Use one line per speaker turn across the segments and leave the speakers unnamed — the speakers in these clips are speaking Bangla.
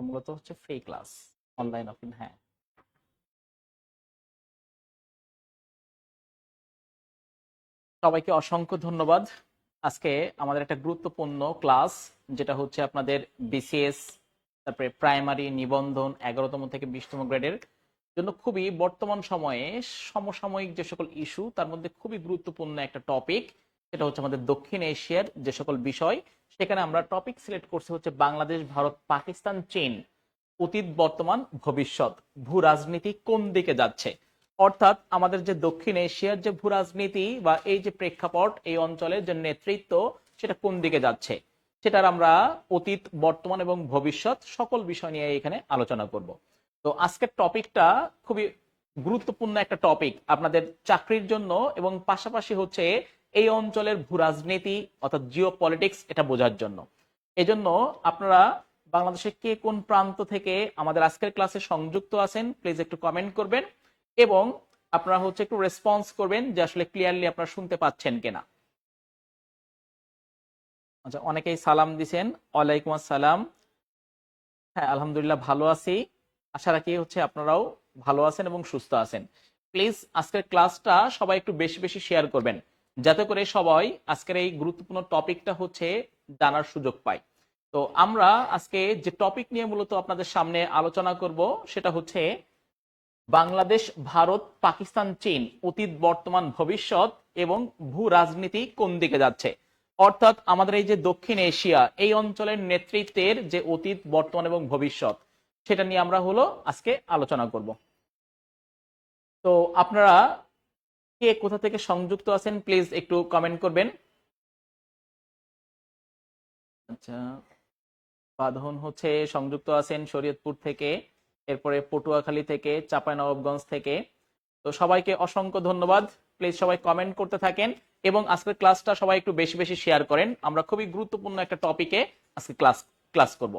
মূলত হচ্ছে ফ্রি ক্লাস, অনলাইন অফলাইন। হ্যাঁ, সবাইকে অসংখ্য ধন্যবাদ। আজকে আমাদের একটা গুরুত্বপূর্ণ ক্লাস, যেটা হচ্ছে আপনাদের বিসিএস, তারপরে প্রাইমারি নিবন্ধন 11তম থেকে 20তম গ্রেডের জন্য খুবই বর্তমান সময়ে সমসাময়িক যে সকল ইস্যু, তার মধ্যে খুবই গুরুত্বপূর্ণ একটা টপিক, সেটা হচ্ছে আমাদের দক্ষিণ এশিয়ার যে সকল বিষয়। সেখানে আমরা টপিক সিলেক্ট করছি হচ্ছে বাংলাদেশ, ভারত, পাকিস্তান, চীন, অতীত, বর্তমান, ভবিষ্যৎ, ভূ রাজনীতি কোন দিকে যাচ্ছে। অর্থাৎ আমাদের যে দক্ষিণ এশিয়ার যে ভূ রাজনীতি বা এই যে প্রেক্ষাপট, এই অঞ্চলের যে নেতৃত্ব, সেটা কোন দিকে যাচ্ছে, সেটার আমরা অতীত, বর্তমান এবং ভবিষ্যৎ সকল বিষয় নিয়ে এখানে আলোচনা করব। তো আজকের টপিকটা খুবই গুরুত্বপূর্ণ একটা টপিক আপনাদের চাকরির জন্য, এবং পাশাপাশি হচ্ছে এই অঞ্চলের ভূ রাজনীতি অর্থাৎ জিও পলিটিক্স এটা বোঝার জন্য। এজন্য আপনারা বাংলাদেশের কে কোন প্রান্ত থেকে আমাদের আজকের ক্লাসে সংযুক্ত আছেন, প্লিজ একটু কমেন্ট করবেন, এবং আপনারা হচ্ছে একটু রেসপন্স করবেন যে আসলে ক্লিয়ারলি আপনারা শুনতে পাচ্ছেন কিনা। আচ্ছা, অনেকেই সালাম দিছেন। ওয়ালাইকুম আসসালাম। হ্যাঁ, আলহামদুলিল্লাহ ভালো আছি। আশা রাখি হচ্ছে আপনারাও ভালো আছেন এবং সুস্থ আছেন। প্লিজ আজকের ক্লাসটা সবাই একটু বেশি বেশি শেয়ার করবেন, যাতে করে সবাই আজকের এই গুরুত্বপূর্ণ টপিকটা হচ্ছে জানার সুযোগ পায়। তো আমরা আজকে যে টপিক নিয়ে মূলত আপনাদের সামনে আলোচনা করব, সেটা হচ্ছে বাংলাদেশ, ভারত, পাকিস্তান, চীন, অতীত, বর্তমান, ভবিষ্যৎ এবং ভূ রাজনীতি কোন দিকে যাচ্ছে। অর্থাৎ আমাদের এই যে দক্ষিণ এশিয়া, এই অঞ্চলের নেতৃত্বের যে অতীত, বর্তমান এবং ভবিষ্যৎ, সেটা নিয়ে আমরা হলো আজকে আলোচনা করব। তো আপনারা কে কোথা থেকে সংযুক্ত আছেন, প্লিজ একটু কমেন্ট করবেন। আচ্ছা, বাঁধন হচ্ছে সংযুক্ত আছেন শরীয়তপুর থেকে, এরপরে পটুয়াখালী থেকে, চাঁপাইনবাবগঞ্জ থেকে। তো সবাইকে অসংখ্য ধন্যবাদ। প্লিজ সবাই কমেন্ট করতে থাকেন এবং আজকের ক্লাসটা সবাই একটু বেশি বেশি শেয়ার করেন। আমরা খুবই গুরুত্বপূর্ণ একটা টপিকে আজকে ক্লাস করব।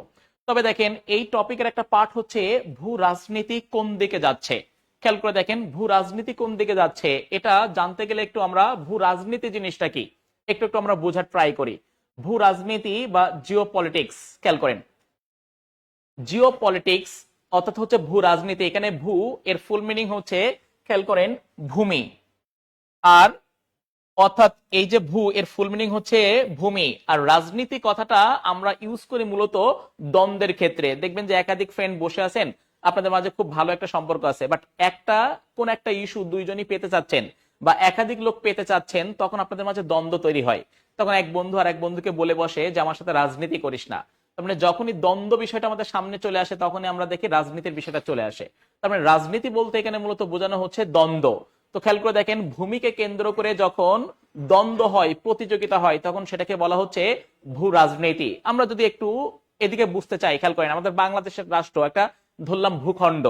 তবে দেখেন, এই টপিকের একটা পার্ট হচ্ছে ভূ রাজনীতি কোন দিকে যাচ্ছে। খেয়াল করে দেখেন, ভূ রাজনীতি কোন দিকে যাচ্ছে, এটা জানতে গেলে একটু আমরা ভূ রাজনীতি জিনিসটা কি একটু একটু আমরা বোঝার ট্রাই করি। ভূ রাজনীতি বা জিও পলিটিক্স, খেয়াল করেন, জিও পলিটিক্স অর্থাৎ হচ্ছে ভূ রাজনীতি। এখানে ভূ এর ফুল মিনিং হচ্ছে, খেয়াল করেন, ভূমি। আর অর্থাৎ এই যে ভূ এর ফুল মিনিং হচ্ছে ভূমি, আর রাজনীতি কথাটা আমরা ইউজ করি মূলত দ্বন্দ্বের ক্ষেত্রে। দেখবেন যে একাধিক ফ্রেন্ড বসে আছেন, আপনাদের মাঝে খুব ভালো একটা সম্পর্ক আছে, বাট কোন একটা ইস্যু দুইজনই পেতে চাচ্ছেন বা একাধিক লোক পেতে চাচ্ছেন, তখন আপনাদের মাঝে দ্বন্দ্ব তৈরি হয়। তখন এক বন্ধু আর এক বন্ধুকে বলে বসে যে আমার সাথে রাজনীতি করিস না। তার মানে যখনই দ্বন্দ্ব বিষয়টা আমাদের সামনে চলে আসে, তখনই আমরা দেখি রাজনীতির বিষয়টা চলে আসে। তার মানে রাজনীতি বলতে এখানে মূলত বোঝানো হচ্ছে দ্বন্দ্ব। তো খেয়াল করে দেখেন, ভূমিকে কেন্দ্র করে যখন দ্বন্দ্ব হয়, প্রতিযোগিতা হয়, তখন সেটাকে বলা হচ্ছে ভূ রাজনীতি। আমরা যদি একটু এদিকে বুঝতে চাই, খেয়াল করেন, আমাদের বাংলাদেশের রাষ্ট্র একটা ধরলাম ভূখণ্ড।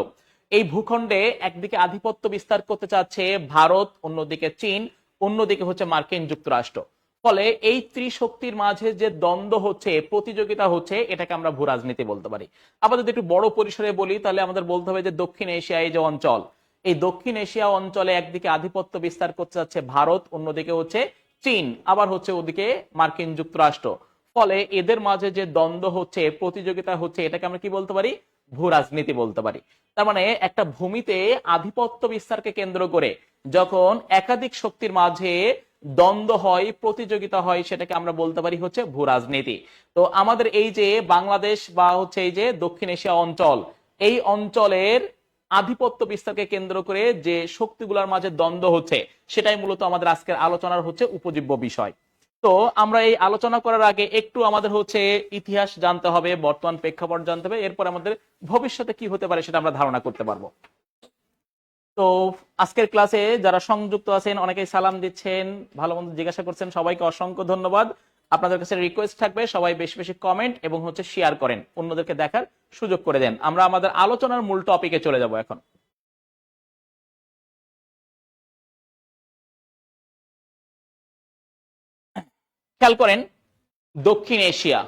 এই ভূখণ্ডে একদিকে আধিপত্য বিস্তার করতে চাচ্ছে ভারত, অন্যদিকে চীন, অন্যদিকে হচ্ছে মার্কিন যুক্তরাষ্ট্র। ফলে এই ত্রিশক্তির মাঝে যে দ্বন্দ্ব হচ্ছে, প্রতিযোগিতা হচ্ছে, এটাকে আমরা ভূ রাজনীতি বলতে পারি। আবার যদি একটু বড় পরিসরে বলি, তাহলে আমাদের বলতে হবে যে দক্ষিণ এশিয়া এই যে অঞ্চল, এই দক্ষিণ এশিয়া অঞ্চলে একদিকে আধিপত্য বিস্তার করতে যাচ্ছে ভারত, অন্যদিকে হচ্ছে চীন, আবার হচ্ছে ওদিকে মার্কিন যুক্তরাষ্ট্র। ফলে এদের মাঝে যে দ্বন্দ্ব হচ্ছে, প্রতিযোগিতা হচ্ছে, এটাকে আমরা কি বলতে পারি? ভূ রাজনীতি বলতে পারি। তার মানে একটা ভূমিতে আধিপত্য বিস্তারকে কেন্দ্র করে যখন একাধিক শক্তির মাঝে দ্বন্দ্ব হয়, প্রতিযোগিতা হয়, সেটাকে আমরা বলতে পারি হচ্ছে ভূ রাজনীতি। তো আমাদের এই যে বাংলাদেশ বা হচ্ছে এই যে দক্ষিণ এশিয়া অঞ্চল, এই অঞ্চলের আধিপত্য বিস্তারকে কেন্দ্র করে যে শক্তিগুলোর মাঝে দ্বন্দ্ব হচ্ছে, সেটাই মূলত আমাদের আজকের আলোচনার হচ্ছে উপজীব্য বিষয়। তো আমরা এই আলোচনা করার আগে একটু আমাদের হচ্ছে ইতিহাস জানতে হবে, বর্তমান প্রেক্ষাপট জানতে হবে, এরপর আমাদের ভবিষ্যতে কি হতে পারে সেটা আমরা ধারণা করতে পারবো। তো আজকের ক্লাসে যারা সংযুক্ত আছেন, অনেকেই সালাম দিচ্ছেন, ভালো মন্দ জিজ্ঞাসা করছেন, সবাইকে অসংখ্য ধন্যবাদ। আপনাদের কাছে রিকোয়েস্ট থাকবে সবাই বেশি বেশি কমেন্ট এবং হচ্ছে শেয়ার করেন, অন্যদেরকে দেখার সুযোগ করে দেন। আমরা আমাদের আলোচনার মূল টপিকে চলে যাব এখন। খেয়াল করেন, দক্ষিণ এশিয়া,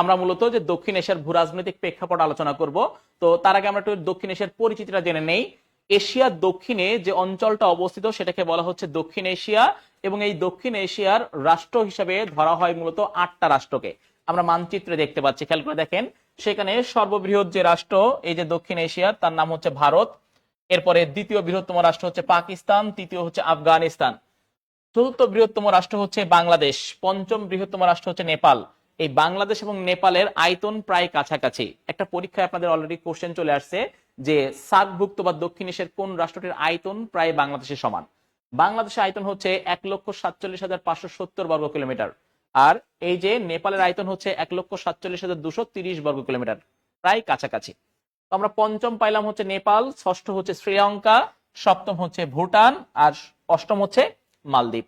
আমরা মূলত যে দক্ষিণ এশিয়ার ভূ রাজনৈতিক প্রেক্ষাপট আলোচনা করব। তো তার আগে আমরা একটু দক্ষিণ এশিয়ার পরিচিতিটা জেনে নেই। এশিয়ার দক্ষিণে যে অঞ্চলটা অবস্থিত, সেটাকে বলা হচ্ছে দক্ষিণ এশিয়া, এবং এই দক্ষিণ এশিয়ার রাষ্ট্র হিসাবে ধরা হয় মূলত 8টা রাষ্ট্রকে। আমরা মানচিত্রে দেখতে পাচ্ছি, খেয়াল করে দেখেন, সেখানে সর্ববৃহৎ যে রাষ্ট্র এই যে দক্ষিণ এশিয়ার, তার নাম হচ্ছে ভারত। এরপরে দ্বিতীয় বৃহত্তম রাষ্ট্র হচ্ছে পাকিস্তান, তৃতীয় হচ্ছে আফগানিস্তান, চতুর্থ বৃহত্তম রাষ্ট্র হচ্ছে বাংলাদেশ, পঞ্চম বৃহত্তম রাষ্ট্র হচ্ছে নেপাল। এই বাংলাদেশ এবং নেপালের আয়তন প্রায় কাছাকাছি। একটা পরীক্ষায় আপনাদের অলরেডি কোশ্চেন চলে আসছে যে সার্কভুক্ত বা দক্ষিণ এশিয়ার কোন রাষ্ট্রটির আয়তন প্রায় বাংলাদেশের সমান। বাংলাদেশের আয়তন হচ্ছে 1,47,570 বর্গ কিলোমিটার, আর এই যে নেপালের আয়তন হচ্ছে 1,47,230 বর্গ কিলোমিটার, প্রায় কাছাকাছি। তো আমরা পঞ্চম পাইলাম হচ্ছে নেপাল, ষষ্ঠ হচ্ছে শ্রীলঙ্কা, সপ্তম হচ্ছে ভুটান, আর অষ্টম হচ্ছে মালদ্বীপ।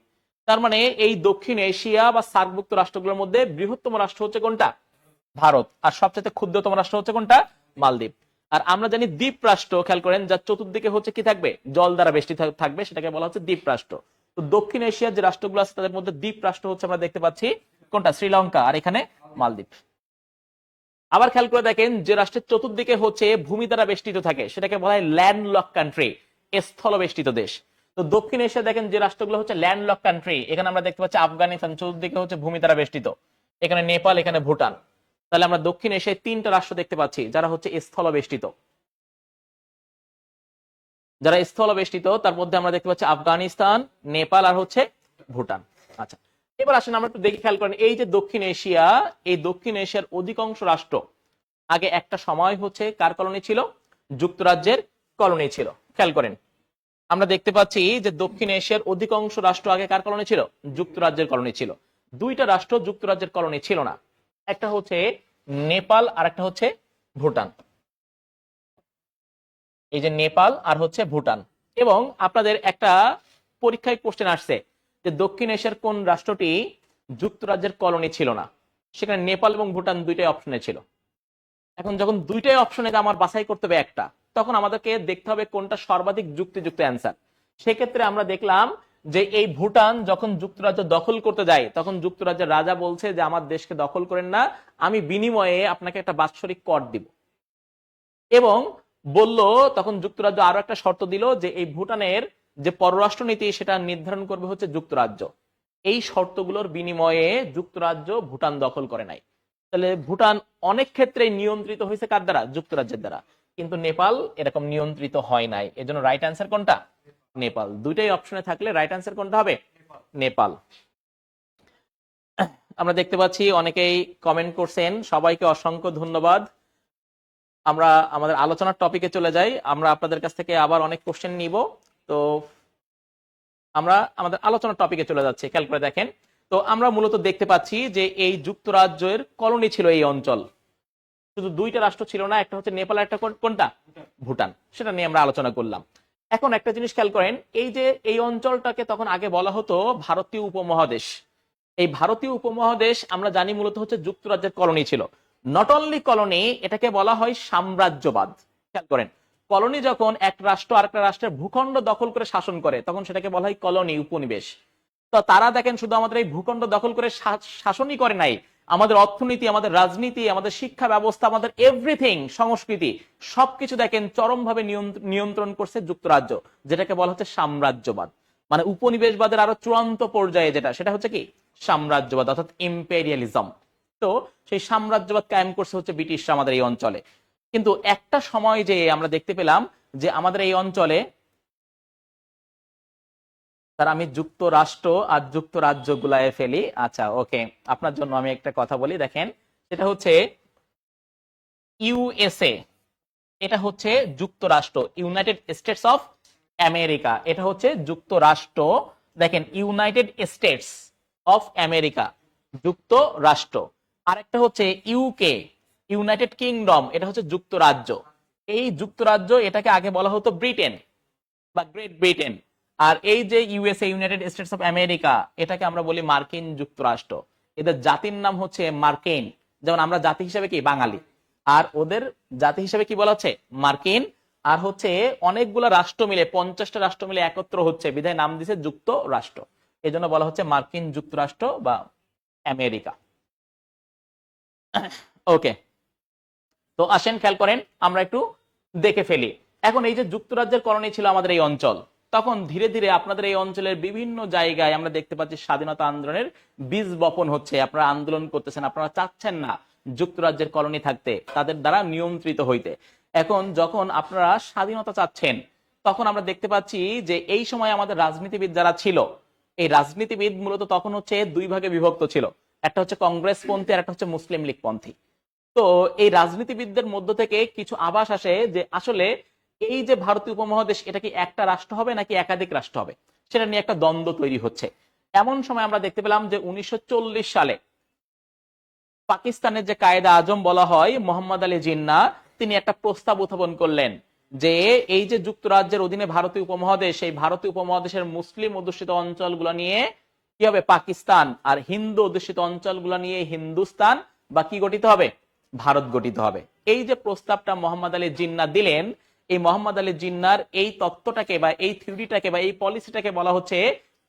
তার মানে এই দক্ষিণ এশিয়া বা সার্কভুক্ত রাষ্ট্রগুলোর মধ্যে বৃহত্তম রাষ্ট্র হচ্ছে কোনটা? ভারত। আর সবচেয়ে ক্ষুদ্রতম রাষ্ট্র হচ্ছে কোনটা? মালদ্বীপ। আর আমরা জানি দ্বীপ রাষ্ট্র, খেয়াল করেন, যার চতুর্দিকে হচ্ছে কি থাকবে? জল দ্বারা বেষ্টিত থাকবে, সেটাকে বলা হচ্ছে দ্বীপ রাষ্ট্র। তো দক্ষিণ এশিয়ার যে রাষ্ট্রগুলো আছে তাদের মধ্যে দ্বীপ রাষ্ট্র হচ্ছে আমরা দেখতে পাচ্ছি কোনটা? শ্রীলঙ্কা, আর এখানে মালদ্বীপ। আবার খেয়াল করে দেখেন, যে রাষ্ট্রের চতুর্দিকে হচ্ছে ভূমি দ্বারা বেষ্টিত থাকে সেটাকে বলা হয় ল্যান্ডলক কান্ট্রি, স্থল বেষ্টিত দেশ। তো দক্ষিণ এশিয়া দেখেন যে রাষ্ট্রগুলো হচ্ছে ল্যান্ডলক কান্ট্রি, এখানে আমরা দেখতে পাচ্ছি আফগানিস্তান চতুর্দিকে হচ্ছে ভূমি দ্বারা বেষ্টিত, এখানে নেপাল, এখানে ভুটান। তাহলে আমরা দক্ষিণ এশিয়ায় তিনটা রাষ্ট্র দেখতে পাচ্ছি যারা হচ্ছে স্থল বেষ্টিত। যারা স্থল বেষ্টিত তার মধ্যে আমরা দেখতে পাচ্ছি আফগানিস্তান, নেপাল, আর হচ্ছে ভুটান। আচ্ছা, এবার আসেন আমরা একটু দেখি, খেয়াল করেন এই যে দক্ষিণ এশিয়া, এই দক্ষিণ এশিয়ার অধিকাংশ রাষ্ট্র আগে একটা সময় হচ্ছে কার কলোনি ছিল? যুক্তরাজ্যের কলোনি ছিল। খেয়াল করেন, আমরা দেখতে পাচ্ছি যে দক্ষিণ এশিয়ার অধিকাংশ রাষ্ট্র আগে কার কলোনি ছিল? যুক্তরাজ্যের কলোনি ছিল। দুইটা রাষ্ট্র যুক্তরাজ্যের কলোনি ছিল না, একটা হচ্ছে নেপাল আর একটা হচ্ছে ভুটান। এই যে নেপাল আর হচ্ছে ভুটান। এবং আপনাদের একটা পরীক্ষায় কোশ্চেন আসছে যে দক্ষিণ এশিয়ার কোন রাষ্ট্রটি যুক্তরাজ্যের কলোনি ছিল না? সেখানে নেপাল এবং ভুটান দুইটাই অপশনে ছিল। এখন যখন দুইটাই অপশনে আমার বাছাই করতে হবে একটা, তখন আমাদেরকে দেখতে হবে কোনটা সর্বাধিক যুক্তিযুক্ত অ্যান্সার। সেক্ষেত্রে আমরা দেখলাম যে এই ভুটান যখন যুক্তরাজ্য দখল করতে যায় তখন যুক্তরাজ্যের রাজা বলছে যে আমার দেশকে দখল করেন না, আমি বিনিময়ে আপনাকে একটা বাৎসরিক কর দিব। এবং বলল তখন যুক্তরাজ্য আরো একটা শর্ত দিল যে এই ভুটানের যে পররাষ্ট্রনীতি সেটা নির্ধারণ করবে হচ্ছে যুক্তরাজ্য। এই শর্তগুলোর বিনিময়ে যুক্তরাজ্য ভুটান দখল করে নাই। তাহলে ভুটান অনেক ক্ষেত্রে নিয়ন্ত্রিত হয়েছে কার দ্বারা? যুক্তরাজ্যের দ্বারা। কিন্তু নেপাল এরকম নিয়ন্ত্রিত হয় নাই। এজন্য রাইট অ্যান্সার কোনটা? নেপাল। দুইটাই অপশনে থাকলে রাইট অ্যান্সার কোনটা হবে? নেপাল। আমরা দেখতে পাচ্ছি অনেকেই কমেন্ট করছেন, সবাইকে অসংখ্য ধন্যবাদ। আমরা আমাদের আলোচনার টপিকে চলে যাই। আমরা আপনাদের কাছ থেকে আবার অনেক কোশ্চেন নিব। তো আমরা আমাদের আলোচনার টপিকে চলে যাচ্ছি, খেয়াল করে দেখেন। তো আমরা মূলত দেখতে পাচ্ছি যে এই যুক্তরাজ্যের কলোনি ছিল এই অঞ্চল। শুধু দুইটা রাষ্ট্র ছিল না, একটা হচ্ছে নেপাল, একটা কোনটা? ভুটান। সেটা নিয়ে আমরা আলোচনা করলাম। এখন একটা জিনিস খেয়াল করেন, এই যে এই অঞ্চলটাকে তখন আগে বলা হতো ভারতীয় উপমহাদেশ। এই ভারতীয় উপমহাদেশ আমরা জানি মূলত হচ্ছে যুক্তরাজ্যের কলোনি ছিল। নট অনলি কলোনি, এটাকে বলা হয় সাম্রাজ্যবাদ। খেয়াল করেন, কলোনি যখন এক রাষ্ট্র আরেকটা রাষ্ট্রের ভূখণ্ড দখল করে শাসন করে তখন সেটাকে বলা হয় কলোনি, উপনিবেশ। তো তারা দেখেন শুধু আমাদের এই ভূখণ্ড দখল করে শাসনই করে নাই, আমাদের অর্থনীতি, আমাদের রাজনীতি, আমাদের শিক্ষা ব্যবস্থা, আমাদের এভরিথিং, সংস্কৃতি, সবকিছু দেখেন চরমভাবে নিয়ন্ত্রণ করছে যুক্তরাজ্য, যেটাকে বলা হচ্ছে সাম্রাজ্যবাদ। মানে উপনিবেশবাদের আরো চূড়ান্ত পর্যায়ে যেটা, সেটা হচ্ছে কি? সাম্রাজ্যবাদ, অর্থাৎ ইম্পেরিয়ালিজম। তো সেই সাম্রাজ্যবাদ কায়েম করছে হচ্ছে ব্রিটিশরা আমাদের এই অঞ্চলে। কিন্তু একটা সময় যে আমরা দেখতে পেলাম যে আমাদের এই অঞ্চলে, তার আমি যুক্তরাষ্ট্র আর যুক্তরাজ্য গুলায় ফেলি। আচ্ছা, ওকে, আপনার জন্য আমি একটা কথা বলি, দেখেন, সেটা হচ্ছে ইউএসএ, এটা হচ্ছে যুক্তরাষ্ট্র, ইউনাইটেড স্টেটস অফ আমেরিকা, এটা হচ্ছে যুক্তরাষ্ট্র। দেখেন, ইউনাইটেড স্টেটস অফ আমেরিকা, যুক্তরাষ্ট্র। আরেকটা হচ্ছে ইউকে, ইউনাইটেড কিংডম, এটা হচ্ছে যুক্তরাজ্য। এই যুক্তরাজ্য, এটাকে আগে বলা হতো ব্রিটেন বা গ্রেট ব্রিটেন। আর এই যে USA, United states of America, এটাকে আমরা বলি মার্কিন যুক্তরাষ্ট্র। এদের জাতির নাম হচ্ছে মার্কিন। যেমন আমরা জাতি হিসেবে কি? বাঙালি। আর ওদের জাতি হিসেবে কি বলা হচ্ছে? মার্কিন। আর হচ্ছে অনেকগুলো রাষ্ট্র মিলে, 50টা রাষ্ট্র মিলে একত্র হচ্ছে, বিধায় নাম দিছে যুক্তরাষ্ট্র। এই জন্য বলা হচ্ছে মার্কিন যুক্তরাষ্ট্র বা আমেরিকা। ওকে, তো আসেন খেয়াল করেন, আমরা একটু দেখে ফেলি। এখন এই যে যুক্তরাজ্যের কলোনি ছিল আমাদের এই অঞ্চল, তখন ধীরে ধীরে আপনাদের এই অঞ্চলের বিভিন্ন জায়গায় আমরা দেখতে পাচ্ছি স্বাধীনতা আন্দোলনের বীজ বপন হচ্ছে। আপনারা আন্দোলন করতেছেন, আপনারা চাচ্ছেন না যুক্তরাজ্যের কলোনি থাকতে, তাদের দ্বারা নিয়ন্ত্রিত হইতে। এখন যখন আপনারা স্বাধীনতা চাচ্ছেন, তখন আমরা দেখতে পাচ্ছি যে এই সময় আমাদের রাজনীতিবিদ যারা ছিল, এই রাজনীতিবিদ মূলত তখন হচ্ছে দুই ভাগে বিভক্ত ছিল, একটা হচ্ছে কংগ্রেসপন্থী আর একটা হচ্ছে মুসলিম লীগপন্থী। তো এই রাজনীতিবিদদের মধ্য থেকে কিছু আভাস আসে যে আসলে এই যে ভারতীয় উপমহাদেশ, এটা কি একটা রাষ্ট্র হবে নাকি একাধিক রাষ্ট্র হবে, সেটা নিয়ে একটা দ্বন্দ্ব তৈরি হচ্ছে। এমন সময় আমরা দেখতে পেলাম যে 1940 সালে পাকিস্তানের যে কায়েদে আজম বলা হয় মোহাম্মদ আলী জিন্না, তিনি একটা প্রস্তাব উত্থাপন করলেন যে এই যে যুক্তরাজ্যের অধীনে ভারতীয় উপমহাদেশ, এই ভারতীয় উপমহাদেশের মুসলিম অধ্যুষিত অঞ্চলগুলো নিয়ে কি হবে, পাকিস্তান, আর হিন্দু অধ্যুষিত অঞ্চলগুলো নিয়ে হিন্দুস্তান বা কি গঠিত হবে, ভারত গঠিত হবে। এই যে প্রস্তাবটা মোহাম্মদ আলী জিন্না দিলেন, এই মোহাম্মদ আলী জিন্নার এই তত্ত্বটাকে বা এই থিওরিটাকে বা এই পলিসিটাকে বলা হচ্ছে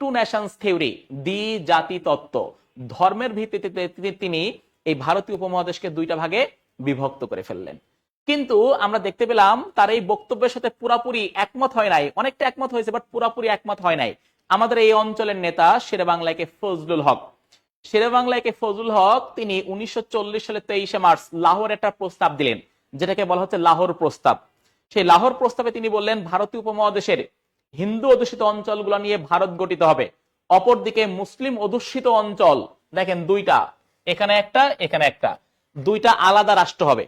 টু নেশনস থিওরি, দ্বি জাতি তত্ত্ব। ধর্মের ভিত্তিতে তিনি এই ভারতীয় উপমহাদেশকে দুইটা ভাগে বিভক্ত করে ফেললেন। কিন্তু আমরা দেখতে পেলাম তার এই বক্তব্যের সাথে পুরাপুরি একমত হয় নাই, অনেকটা একমত হয়েছে বাট পুরাপুরি একমত হয় নাই আমাদের এই অঞ্চলের নেতা শেরেবাংলাকে ফজলুল হক। শেরেবাংলাকে ফজলুল হক তিনি 1940 সালে 23শে মার্চ লাহোর একটা প্রস্তাব দিলেন, যেটাকে বলা হচ্ছে লাহোর প্রস্তাব। সেই লাহোর প্রস্তাবে তিনি বললেন ভারতীয় উপমহাদেশের হিন্দু অধ্যুষিত অঞ্চলগুলো নিয়ে ভারত গঠিত হবে, অপরদিকে মুসলিম অধ্যুষিত অঞ্চল, দেখেন দুইটা, এখানে একটা এখানে একটা, দুইটা আলাদা রাষ্ট্র হবে,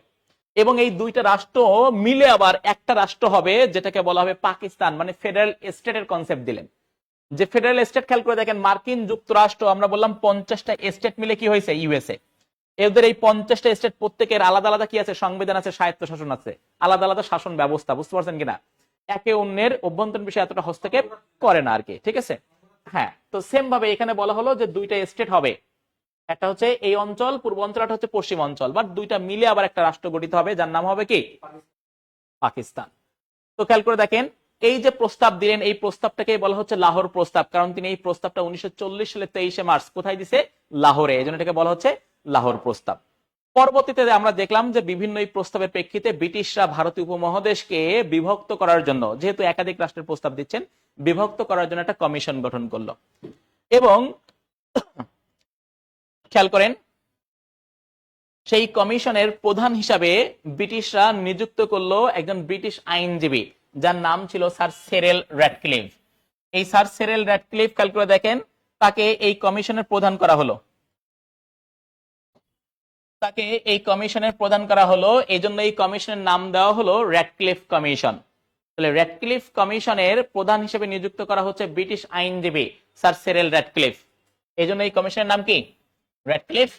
এবং এই দুইটা রাষ্ট্র মিলে আবার একটা রাষ্ট্র হবে যেটাকে বলা হবে পাকিস্তান, মানে ফেডারেল স্টেটের কনসেপ্ট দিলেন। যে ফেডারেল স্টেট, খেয়াল করে দেখেন মার্কিন যুক্তরাষ্ট্র, আমরা বললাম 50টা স্টেট মিলে কি হয়েছে ইউএসএ, এদের এই 50টা স্টেট প্রত্যেকের আলাদা আলাদা কি আছে, সংবিধান আছে, স্বায়ত্ত শাসন আছে, আলাদা আলাদা শাসন ব্যবস্থা, বুঝতে পারছেন কিনা, একে অন্যের অভ্যন্তরীণ বিষয়ে এতটা হস্তক্ষেপ করে না আর কি, ঠিক আছে। হ্যাঁ, তো সেম ভাবে এখানে বলা হলো যে দুইটা স্টেট হবে, একটা হচ্ছে এই অঞ্চল পূর্ব অঞ্চল, একটা হচ্ছে পশ্চিম অঞ্চল, বাট দুইটা মিলে আবার একটা রাষ্ট্র গঠিত হবে যার নাম হবে কি, পাকিস্তান। তো খেয়াল করে দেখেন এই যে প্রস্তাব দিলেন, এই প্রস্তাবটাকে বলা হচ্ছে লাহোর প্রস্তাব, কারণ তিনি এই প্রস্তাবটা 1940 সালে 23শে মার্চ কোথায় দিছে, লাহোরে, এই জন্য এটাকে বলা হচ্ছে লাহোর প্রস্তাব। পরবর্তীতে আমরা দেখলাম যে বিভিন্ন এই প্রস্তাবের প্রেক্ষিতে ব্রিটিশরা ভারতীয় উপমহাদেশকে বিভক্ত করার জন্য, যেহেতু একাধিক রাষ্ট্রের প্রস্তাব দিচ্ছেন, বিভক্ত করার জন্য একটা কমিশন গঠন করলো। এবং খেয়াল করেন সেই কমিশনের প্রধান হিসাবে ব্রিটিশরা নিযুক্ত করলো একজন ব্রিটিশ আইনজীবী, যার নাম ছিল স্যার সেরেল র্যাডক্লিফ। এই স্যার সেরেল র্যাডক্লিফ, খেয়াল করে দেখেন, তাকে এই কমিশনের প্রধান করা হলো, তাকে এই কমিশনের প্রদান করা হলো, এই জন্য এই কমিশনের নাম দেওয়া হলো র্যাডক্লিফ কমিশন। তাহলে র্যাডক্লিফ কমিশনের প্রধান হিসেবে নিযুক্ত করা হচ্ছে ব্রিটিশ আইনজীবী স্যার সেরেল র্যাডক্লিফ, এই জন্য এই কমিশনের নাম কি, র্যাডক্লিফ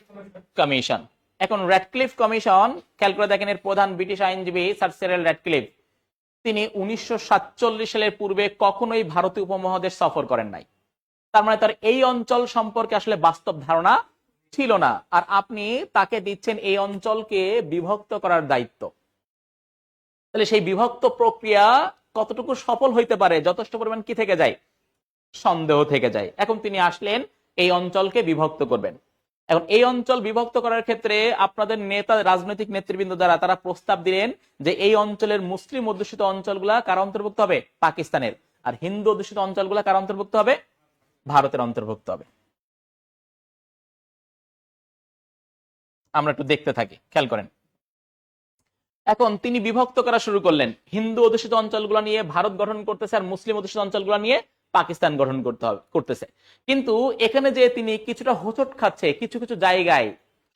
কমিশন। এখন র্যাডক্লিফ কমিশন, খেয়াল করে দেখেন, এর প্রধান ব্রিটিশ আইনজীবী স্যার সেরেল র্যাডক্লিফ, তিনি 1947 সালের পূর্বে কখনোই ভারতীয় উপমহাদেশ সফর করেন নাই। তার মানে তার এই অঞ্চল সম্পর্কে আসলে বাস্তব ধারণা ছিল না, আর আপনি তাকে দিচ্ছেন এই অঞ্চলকে বিভক্ত করার দায়িত্ব। তাহলে সেই বিভক্ত প্রক্রিয়া কতটুকু সফল হইতে পারে, যথেষ্ট পরিমাণ কি থেকে যায়, সন্দেহ থেকে যায়। এখন তিনি আসলেন এই অঞ্চলকে বিভক্ত করবেন। এখন এই অঞ্চল বিভক্ত করার ক্ষেত্রে আপনাদের নেতা, রাজনৈতিক নেতৃবৃন্দ দ্বারা তারা প্রস্তাব দিলেন যে এই অঞ্চলের মুসলিম অধ্যুষিত অঞ্চলগুলা কার অন্তর্ভুক্ত হবে, পাকিস্তানের, আর হিন্দু অধ্যুষিত অঞ্চলগুলা কার অন্তর্ভুক্ত হবে, ভারতের অন্তর্ভুক্ত হবে। আমরা একটু দেখতে থাকি, খেয়াল করেন। এখন তিনি বিভক্ত করা শুরু করলেন, হিন্দু অধ্যুষিত অঞ্চলগুলো নিয়ে ভারত গঠন করতেছে, আর মুসলিম অধ্যুষিত অঞ্চলগুলো নিয়ে পাকিস্তান গঠন করতেছে। কিন্তু এখানে যে তিনি কিছুটা হোঁচট খাচ্ছে, কিছু কিছু জায়গায়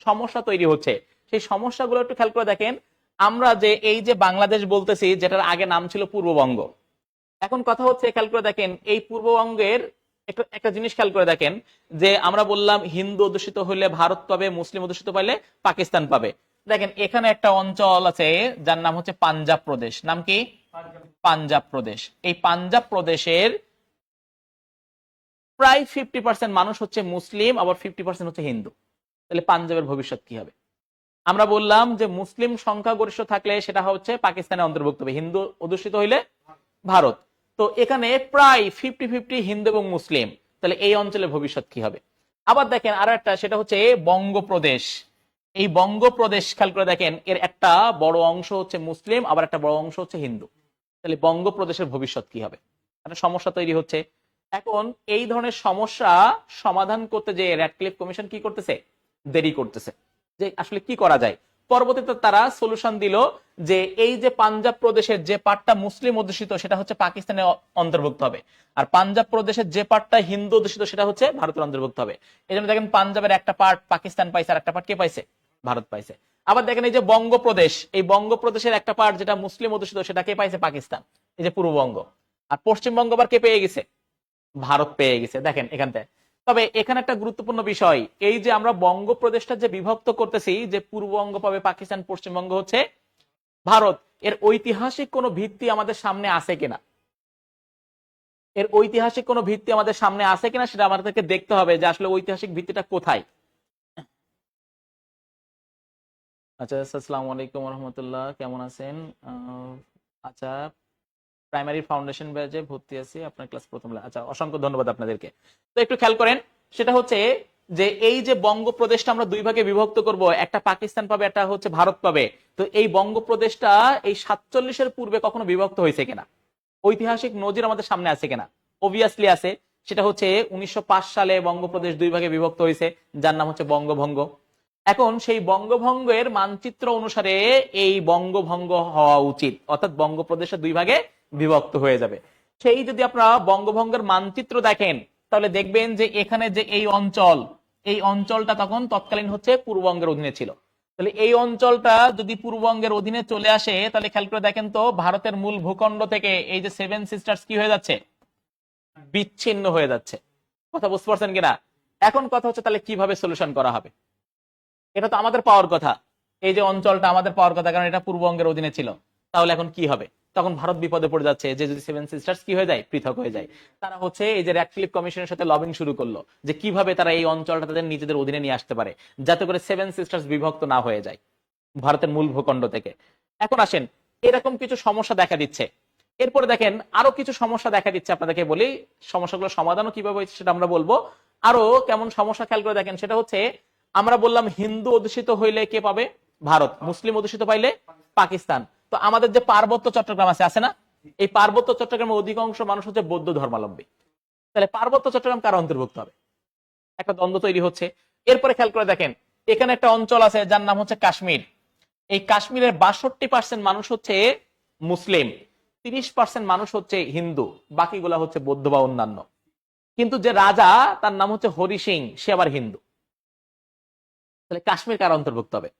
সমস্যা তৈরি হচ্ছে, সেই সমস্যাগুলো একটু খেয়াল করে দেখেন। আমরা যে এই যে বাংলাদেশ বলতেছি, যেটার আগে নাম ছিল পূর্ববঙ্গ, এখন কথা হচ্ছে, খেয়াল করে দেখেন এই পূর্ববঙ্গের একটা জিনিস খেয়াল করে দেখেন, যে আমরা বললাম হিন্দু অধ্যুষিত হলে ভারত পাবে, মুসলিম অধ্যুষিত পাইলে পাকিস্তান পাবে। দেখেন এখানে একটা অঞ্চল আছে যার নাম হচ্ছে পাঞ্জাব প্রদেশ, নাম কি, পাঞ্জাব প্রদেশ। এই পাঞ্জাব প্রদেশের প্রায় 50% মানুষ হচ্ছে মুসলিম, আবার 50% হচ্ছে হিন্দু। তাহলে পাঞ্জাবের ভবিষ্যৎ কি হবে? আমরা বললাম যে মুসলিম সংখ্যাগরিষ্ঠ থাকলে সেটা হচ্ছে পাকিস্তানে অন্তর্ভুক্ত হবে, হিন্দু অধ্যুষিত হইলে ভারত। তো এখানে প্রায় 50-50 হিন্দু এবং মুসলিম, তাহলে এই অঞ্চলের ভবিষ্যৎ কি হবে? আবার দেখেন আরো একটা, সেটা হচ্ছে বঙ্গপ্রদেশ। এই বঙ্গপ্রদেশ খেয়াল করে দেখেন, এর একটা বড় অংশ হচ্ছে মুসলিম, আবার একটা বড় অংশ হচ্ছে হিন্দু। তাহলে বঙ্গপ্রদেশের ভবিষ্যৎ কি হবে? একটা সমস্যা তৈরি হচ্ছে। এখন এই ধরনের সমস্যা সমাধান করতে যে র্যাডক্লিফ কমিশন কি করতেছে, দেরি করতেছে। যে আসলে কি করা যায়। পরবর্তীতে তারা সলিউশন দিল যে এই যে পাঞ্জাব প্রদেশের যে পার্টটা মুসলিম অধ্যুষিত সেটা হচ্ছে পাকিস্তানে অন্তর্ভুক্ত হবে, আর পাঞ্জাব প্রদেশের যে পার্টটা হিন্দু অধ্যুষিত সেটা হচ্ছে ভারতের অন্তর্ভুক্ত হবে। এই জন্য দেখেন পাঞ্জাবের একটা পার্ট পাকিস্তান পাইছে, আর একটা পার্ট কে পাইছে? ভারত পাইছে। আবার দেখেন এই যে বঙ্গপ্রদেশ, এই বঙ্গপ্রদেশের একটা পার্ট যেটা মুসলিম অধ্যুষিত সেটা কে পাইছে? পাকিস্তান, এই যে পূর্ববঙ্গ। আর পশ্চিমবঙ্গ আবার কে পেয়ে গেছে? ভারত পেয়ে গেছে। দেখেন এখান থেকে, তবে এখানে একটা গুরুত্বপূর্ণ বিষয়, এই যে আমরা বঙ্গপ্রদেশটা যে বিভক্ত করতেছি, যে পূর্ববঙ্গ পাবে পাকিস্তান, পশ্চিমবঙ্গ হচ্ছে ভারত, এর ঐতিহাসিক কোনো ভিত্তি আমাদের সামনে আছে কিনা, এর ঐতিহাসিক কোনো ভিত্তি আমাদের সামনে আছে কিনা সেটা আমাদেরকে দেখতে হবে যে আসলে ঐতিহাসিক ভিত্তিটা কোথায়। আচ্ছা, আসসালামু আলাইকুম রহমতুল্লাহ, কেমন আছেন? আচ্ছা, প্রাইমারি ফাউন্ডেশন ব্যাচে ভর্তি আছি, আপনার ক্লাস প্রথম। আচ্ছা, অসংখ্য ধন্যবাদ আপনাদেরকে। তো একটু খেয়াল করেন, সেটা হচ্ছে যে এই যে বঙ্গপ্রদেশটা আমরা দুই ভাগে বিভক্ত করব, একটা পাকিস্তান পাবে, একটা হচ্ছে ভারত পাবে। তো এই বঙ্গপ্রদেশটা এই 47-এর পূর্বে কখনো বিভক্ত হয়েছে কিনা, ঐতিহাসিক নজির আমাদের সামনে আছে কিনা? অবভিয়াসলি আছে। সেটা হচ্ছে 1905 সালে বঙ্গপ্রদেশ দুই ভাগে বিভক্ত হয়েছে, যার নাম হচ্ছে বঙ্গভঙ্গ। এখন সেই বঙ্গভঙ্গের মানচিত্র অনুসারে এই বঙ্গভঙ্গ হওয়া উচিত, অর্থাৎ বঙ্গপ্রদেশে দুই ভাগে বিভক্ত হয়ে যাবে। সেই যদি আপনারা বঙ্গভঙ্গের মানচিত্র দেখেন, তাহলে দেখবেন যে এখানে যে এই অঞ্চল, এই অঞ্চলটা তখন তৎকালীন হচ্ছে পূর্ববঙ্গের অধীনে ছিল। তাহলে এই অঞ্চলটা যদি পূর্ববঙ্গের অধীনে চলে আসে, তাহলে খেয়াল করে দেখেন তো ভারতের মূল ভূখণ্ড থেকে এই যে সেভেন সিস্টার্স কি হয়ে যাচ্ছে? বিচ্ছিন্ন হয়ে যাচ্ছে। কথা বুঝতে পারছেন কিনা? এখন কথা হচ্ছে তাহলে কিভাবে সলিউশন করা হবে। এটা তো আমাদের পাওয়ার কথা, এই যে অঞ্চলটা আমাদের পাওয়ার কথা, কারণ এটা পূর্ববঙ্গের অধীনে ছিল। তাহলে এখন কি হবে? তখন ভারত বিপদে পড়ে যাচ্ছে, যে যদি সেভেন সিস্টার্স কি হয়ে যায়, পৃথক হয়ে যায়। তারা হচ্ছে এই যে র্যাডক্লিফ কমিশনের সাথে লবিং শুরু করলো যে কিভাবে তারা এই অঞ্চলটা তাদের নিজেদের অধীনে নিয়ে আসতে পারে, যাতে করে সেভেন সিস্টার্স বিভক্ত না হয়ে যায় ভারতের মূল ভূখণ্ড থেকে। এখন আসেন, এরকম কিছু সমস্যা দেখা দিচ্ছে। এরপরে দেখেন আরো কিছু সমস্যা দেখা দিচ্ছে, আপনাদেরকে বলি সমস্যাগুলো সমাধানও কিভাবে হয়েছে সেটা আমরা বলবো। আরো কেমন সমস্যা খেয়াল করে দেখেন, সেটা হচ্ছে আমরা বললাম হিন্দু অধ্যুষিত হইলে কে পাবে? ভারত। মুসলিম অধ্যুষিত পাইলে পাকিস্তান। তো আমাদের যে পার্বত্য চট্টগ্রাম আছে না, এই পার্বত্য চট্টগ্রামের অধিকাংশ মানুষ হচ্ছে বৌদ্ধ ধর্মাবলম্বী। তাহলে পার্বত্য চট্টগ্রাম কার অন্তর্ভুক্ত হবে? একটা দ্বন্দ্ব তৈরি হচ্ছে। এরপরে খেয়াল করে দেখেন, এখানে একটা অঞ্চল আছে যার নাম হচ্ছে কাশ্মীর। এই কাশ্মীরের 62% মানুষ হচ্ছে মুসলিম, 30% মানুষ হচ্ছে হিন্দু, বাকিগুলা হচ্ছে বৌদ্ধ বা অন্যান্য। কিন্তু যে রাজা, তার নাম হচ্ছে হরি সিং, সে আবার হিন্দু। তাহলে কাশ্মীর কার অন্তর্ভুক্ত হবে?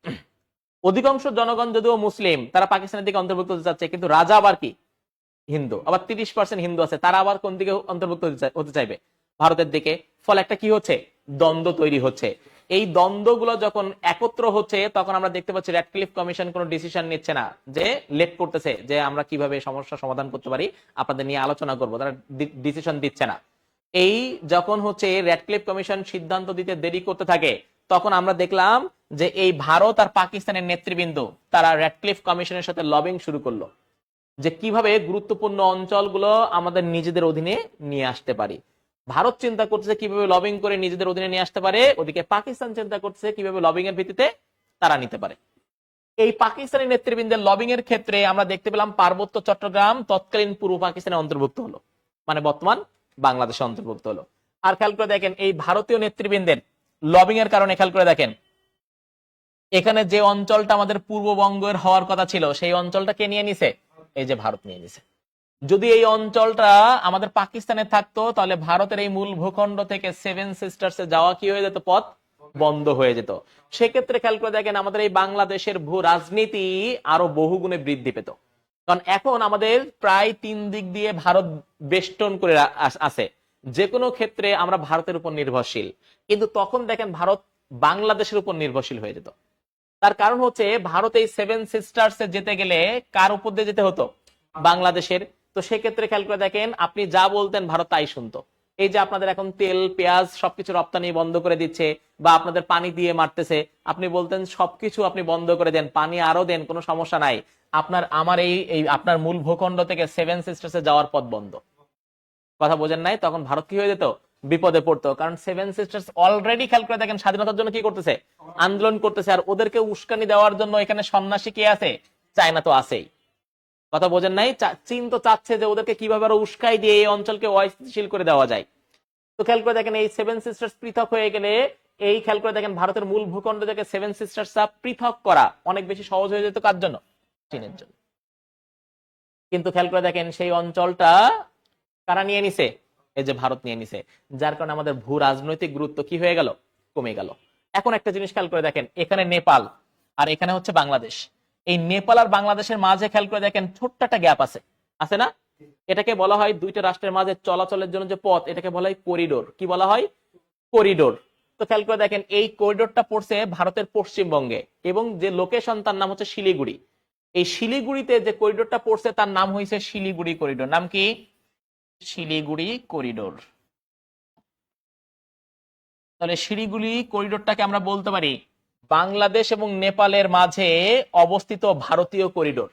অধিকাংশ জনগণ যদিও মুসলিম, তারা পাকিস্তানের দিকে অন্তর্ভুক্ত হতে চাচ্ছে, কিন্তু রাজা আবার কি? হিন্দু। আবার 30% হিন্দু আছে, তারা আবার কোন দিকে অন্তর্ভুক্ত হতে চাইবে? ভারতের দিকে। ফলে একটা কি হচ্ছে? দ্বন্দ্ব তৈরি হচ্ছে। এই দ্বন্দ্বগুলো যখন একত্র হচ্ছে, তখন আমরা দেখতে পাচ্ছি র্যাডক্লিফ কমিশন কোনো ডিসিশন নিচ্ছে না, যে লেট করতেছে যে আমরা কিভাবে সমস্যা সমাধান করতে পারি, আপনাদের নিয়ে আলোচনা করব, তারা ডিসিশন দিচ্ছে না। এই যখন হচ্ছে র্যাডক্লিফ কমিশন সিদ্ধান্ত দিতে দেরি করতে থাকে, তখন আমরা দেখলাম যে এই ভারত আর পাকিস্তানের নেতৃবৃন্দ তারা র্যাডক্লিফ কমিশনের সাথে লবিং শুরু করলো, যে কিভাবে গুরুত্বপূর্ণ অঞ্চলগুলো আমাদের নিজেদের অধীনে নিয়ে আসতে পারি। ভারত চিন্তা করছে কিভাবে লবিং করে নিজেদের অধীনে নিয়ে আসতে পারে, ওদিকে পাকিস্তান চিন্তা করছে কিভাবে লবিং এর ভিত্তিতে তারা নিতে পারে। এই পাকিস্তানি নেতৃবৃন্দের লবিং এর ক্ষেত্রে আমরা দেখতে পেলাম পার্বত্য চট্টগ্রাম তৎকালীন পূর্ব পাকিস্তানের অন্তর্ভুক্ত হলো, মানে বর্তমান বাংলাদেশে অন্তর্ভুক্ত হলো। আর খেয়াল করে দেখেন এই ভারতীয় নেতৃবৃন্দের লবিং এর কারণে খেয়াল করে দেখেন, এখানে যে অঞ্চলটা আমাদের পূর্ববঙ্গের হওয়ার কথা ছিল, সেই অঞ্চলটা কে নিয়ে নিছে? এই যে ভারত নিয়ে নিছে। যদি এই অঞ্চলটা আমাদের পাকিস্তানে থাকতো, তাহলে ভারতের এই মূল ভূখণ্ড থেকে সেভেন সিস্টার্সে যাওয়া কি হয়ে যেত? পথ বন্ধ হয়ে যেত। সেক্ষেত্রে খেয়াল করে দেখেন আমাদের এই বাংলাদেশের ভূ রাজনীতি আরো বহুগুণে বৃদ্ধি পেত। কারণ এখন আমাদের প্রায় 3 দিক দিয়ে ভারত বেষ্টন করে আছে, যে কোনো ক্ষেত্রে আমরা ভারতের উপর নির্ভরশীল। কিন্তু তখন দেখেন ভারত বাংলাদেশের উপর নির্ভরশীল হয়ে যেত। তার কারণ হচ্ছে ভারত এই সেভেন সিস্টার্সে যেতে গেলে কার উপর দিয়ে যেতে হতো? বাংলাদেশের। তো সেক্ষেত্রে খেয়াল করে দেখেন, আপনি যা বলতেন ভারত তাই শুনতো। এই যে আপনাদের এখন তেল পেঁয়াজ সবকিছু রপ্তানি বন্ধ করে দিচ্ছে, বা আপনাদের পানি দিয়ে মারতেছে, আপনি বলতেন সবকিছু আপনি বন্ধ করে দেন, পানি আরো দেন, কোনো সমস্যা নাই, আপনার আমার এই আপনার মূল ভূখণ্ড থেকে সেভেন সিস্টার্সে যাওয়ার পথ বন্ধ। কথা বোঝেন নাই? তখন ভারত কি হয়ে যেত? বিপদে পড়তো। কারণ সেভেন সিস্টার্স অলরেডি খেয়াল করে দেখেন স্বাধীনতার জন্য কি করতেছে? আন্দোলন করতেছে। আর ওদেরকে উস্কানি দেওয়ার জন্য এখানে সন্ন্যাসী কে আছে? চায়না তো আছেই। কথা বোঝেন নাই? চীন তো চাচ্ছে যে ওদেরকে কিভাবে আরো উস্কাই দিয়ে এই অঞ্চলকে অস্থিতিশীল করে দেওয়া যায়। তো খেয়াল করে দেখেন এই সেভেন সিস্টার্স পৃথক হয়ে গেলে এই খেয়াল করে দেখেন ভারতের মূল ভূখণ্ড থেকে সেভেন সিস্টার্স পৃথক করা অনেক বেশি সহজ হয়ে যেত কার জন্য? চীনের জন্য। কিন্তু খেয়াল করে দেখেন সেই অঞ্চলটা কারা নিয়ে নিছে? এই যে ভারত নিয়ে নিছে, যার কারণে আমাদের ভূ রাজনৈতিক গুরুত্ব কি হয়ে গেল? কমে গেল। এখন একটা জিনিস খেয়াল করে দেখেন, এখানে নেপাল আর এখানে হচ্ছে বাংলাদেশ। এই নেপাল আর বাংলাদেশের মাঝে খেয়াল করে দেখেন ছোট্ট একটা গ্যাপ আছে, আছে না? এটাকে বলা হয় দুইটা রাষ্ট্রের মাঝে চলাচলের জন্য যে পথ, এটাকে বলা হয় করিডোর। কি বলা হয়? করিডোর। তো খেয়াল করে দেখেন এই করিডোরটা পড়ছে ভারতের পশ্চিমবঙ্গে, এবং যে লোকেশন তার নাম হচ্ছে শিলিগুড়ি। এই শিলিগুড়িতে যে করিডোরটা পড়ছে তার নাম হয়েছে শিলিগুড়ি করিডোর। নাম কি? শিলিগুড়ি করিডোর। তাহলে শিলিগুড়ি করিডোরটাকে আমরা বলতে পারি বাংলাদেশ এবং নেপালের মাঝে অবস্থিত ভারতীয় করিডোর,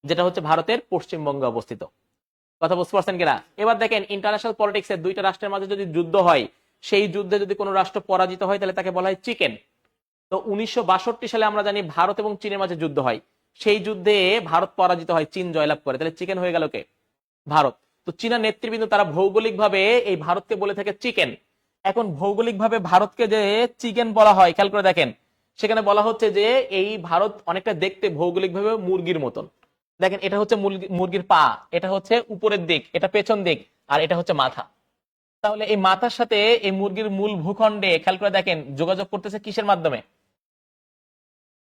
যেটা হচ্ছে ভারতের পশ্চিমবঙ্গে অবস্থিত। কথা বুঝতে পারছেন কিনা? এবার দেখেন ইন্টারন্যাশনাল পলিটিক্সে দুইটা রাষ্ট্রের মাঝে যদি যুদ্ধ হয়, সেই যুদ্ধে যদি কোনো রাষ্ট্র পরাজিত হয় তাহলে তাকে বলা হয় চিকেন। তো 1962 সালে আমরা জানি ভারত এবং চীনের মাঝে যুদ্ধ হয়, সেই যুদ্ধে ভারত পরাজিত হয়, চীন জয়লাভ করে, তাহলে চিকেন হয়ে গেল কে? ভারত। তো চীনা নেতৃবৃন্দ তারা ভৌগোলিকভাবে এই ভারতকে বলে থাকে চিকেন। এখন ভৌগোলিকভাবে ভারতকে যে চিকেন বলা হয়, খেয়াল করে দেখেন সেখানে বলা হচ্ছে যে এই ভারত অনেকটা দেখতে ভৌগোলিকভাবে মুরগির মতন। দেখেন এটা হচ্ছে মুরগির পা, এটা হচ্ছে উপরের দিক, এটা পেছন দিক, আর এটা হচ্ছে মাথা। তাহলে এই মাথার সাথে এই মুরগির মূল ভূখণ্ডে খেয়াল করে দেখেন যোগাযোগ করতেছে কিসের মাধ্যমে?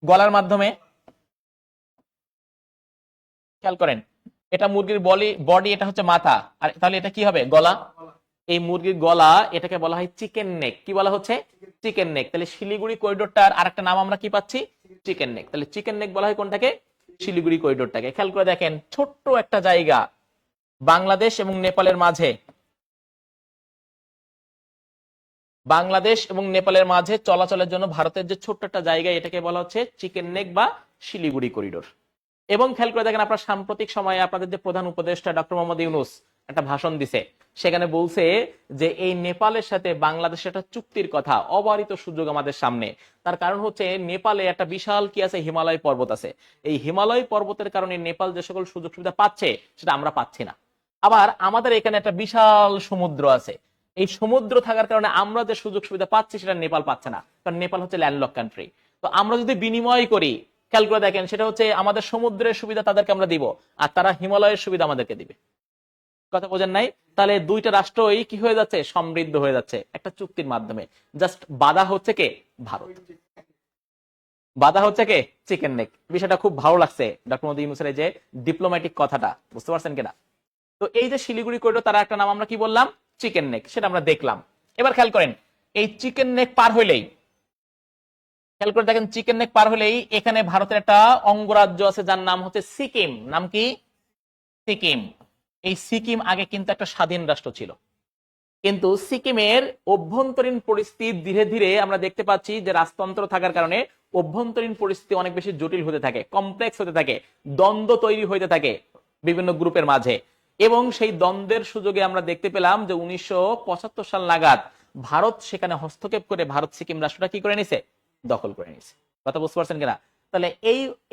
গলার মাধ্যমে। খেয়াল করেন এটা মুরগির বডি, এটা হচ্ছে মাথা, আর তাহলে এটা কি হবে? গলা। এই মুরগির গলা, এটাকে বলা হয় চিকেন নেক। কি বলা হচ্ছে? Chicken neck. তাহলে শিলিগুড়ি করিডোরটার আরেকটা নাম আমরা কি পাচ্ছি? Chicken neck. তাহলে চিকেন নেক বলা হয় কোনটাকে? শিলিগুড়ি করিডোরটাকে। খেয়াল করে দেখেন ছোট্ট একটা জায়গা বাংলাদেশ এবং নেপালের মাঝে, বাংলাদেশ এবং নেপালের মাঝে চলাচলের জন্য ভারতের যে ছোট্ট একটা জায়গা, এটাকে বলা হচ্ছে চিকেন নেক বা শিলিগুড়ি করিডোর। এবং খেয়াল করে দেখেন আপনার সাম্প্রতিক সময়ে আপনাদের যে প্রধান উপদেষ্টা ডক্টর মোহাম্মদ ইউনূস একটা ভাষণ দিছে, সেখানে বলছে যে এই নেপালের সাথে বাংলাদেশের একটা চুক্তির কথা, অবারিত সুযোগ আমাদের সামনে। তার কারণ হচ্ছে নেপালে একটা বিশাল কি আছে? হিমালয় পর্বত আছে। এই হিমালয় পর্বতের কারণে নেপাল যে সকল সুযোগ সুবিধা পাচ্ছে সেটা আমরা পাচ্ছি না। আবার আমাদের এখানে একটা বিশাল সমুদ্র আছে, এই সমুদ্র থাকার কারণে আমরা যে সুযোগ সুবিধা পাচ্ছি সেটা নেপাল পাচ্ছে না, কারণ নেপাল হচ্ছে ল্যান্ডলক কান্ট্রি। তো আমরা যদি বিনিময় করি, খেয়াল করে দেখেন সেটা হচ্ছে আমাদের সমুদ্রের সুবিধা তাদেরকে আমরা দিব, আর তারা হিমালয়ের সুবিধা আমাদেরকে দিবে। কথা বোঝেন নাই? তাহলে দুইটা রাষ্ট্রই কি হয়ে যাচ্ছে? সমৃদ্ধ হয়ে যাচ্ছে একটা চুক্তির মাধ্যমে। জাস্ট বাধা হচ্ছে কে? ভারত। বাধা হচ্ছে কে? Chicken neck. বিষয়টা খুব ভালো লাগছে ডক্টর মোহাম্মদ ইউনূসের এই যে ডিপ্লোম্যাটিক কথাটা, বুঝতে পারছেন কিনা? তো এই যে শিলিগুড়ি করিডোর, তার একটা নাম আমরা কি বললাম? চিকেন নেক, সেটা আমরা দেখলাম। এবার খেয়াল করেন এই চিকেন নেক পার হইলেই, খেয়াল করে দেখেন চিকেন নেক পার হলেই এখানে ভারতের একটা অঙ্গরাজ্য আছে যার নাম হচ্ছে সিকিম। নাম কি? সিকিম। এই সিকিম আগে কিন্তু একটা স্বাধীন রাষ্ট্র ছিল, কিন্তু সিকিমের অভ্যন্তরীণ পরিস্থিতি ধীরে ধীরে আমরা দেখতে পাচ্ছি যে রাজতন্ত্র থাকার কারণে অভ্যন্তরীণ পরিস্থিতি অনেক বেশি জটিল হতে থাকে, কমপ্লেক্স হতে থাকে, দ্বন্দ্ব তৈরি হতে থাকে বিভিন্ন গ্রুপের মাঝে। এবং সেই দ্বন্দ্বের সুযোগে আমরা দেখতে পেলাম যে 1975 সাল নাগাদ ভারত সেখানে হস্তক্ষেপ করে ভারত সিকিম রাষ্ট্রটা কি করে নিছে? দখল করে নিছে। কথা বুঝতে পারছেন কিনা? তাহলে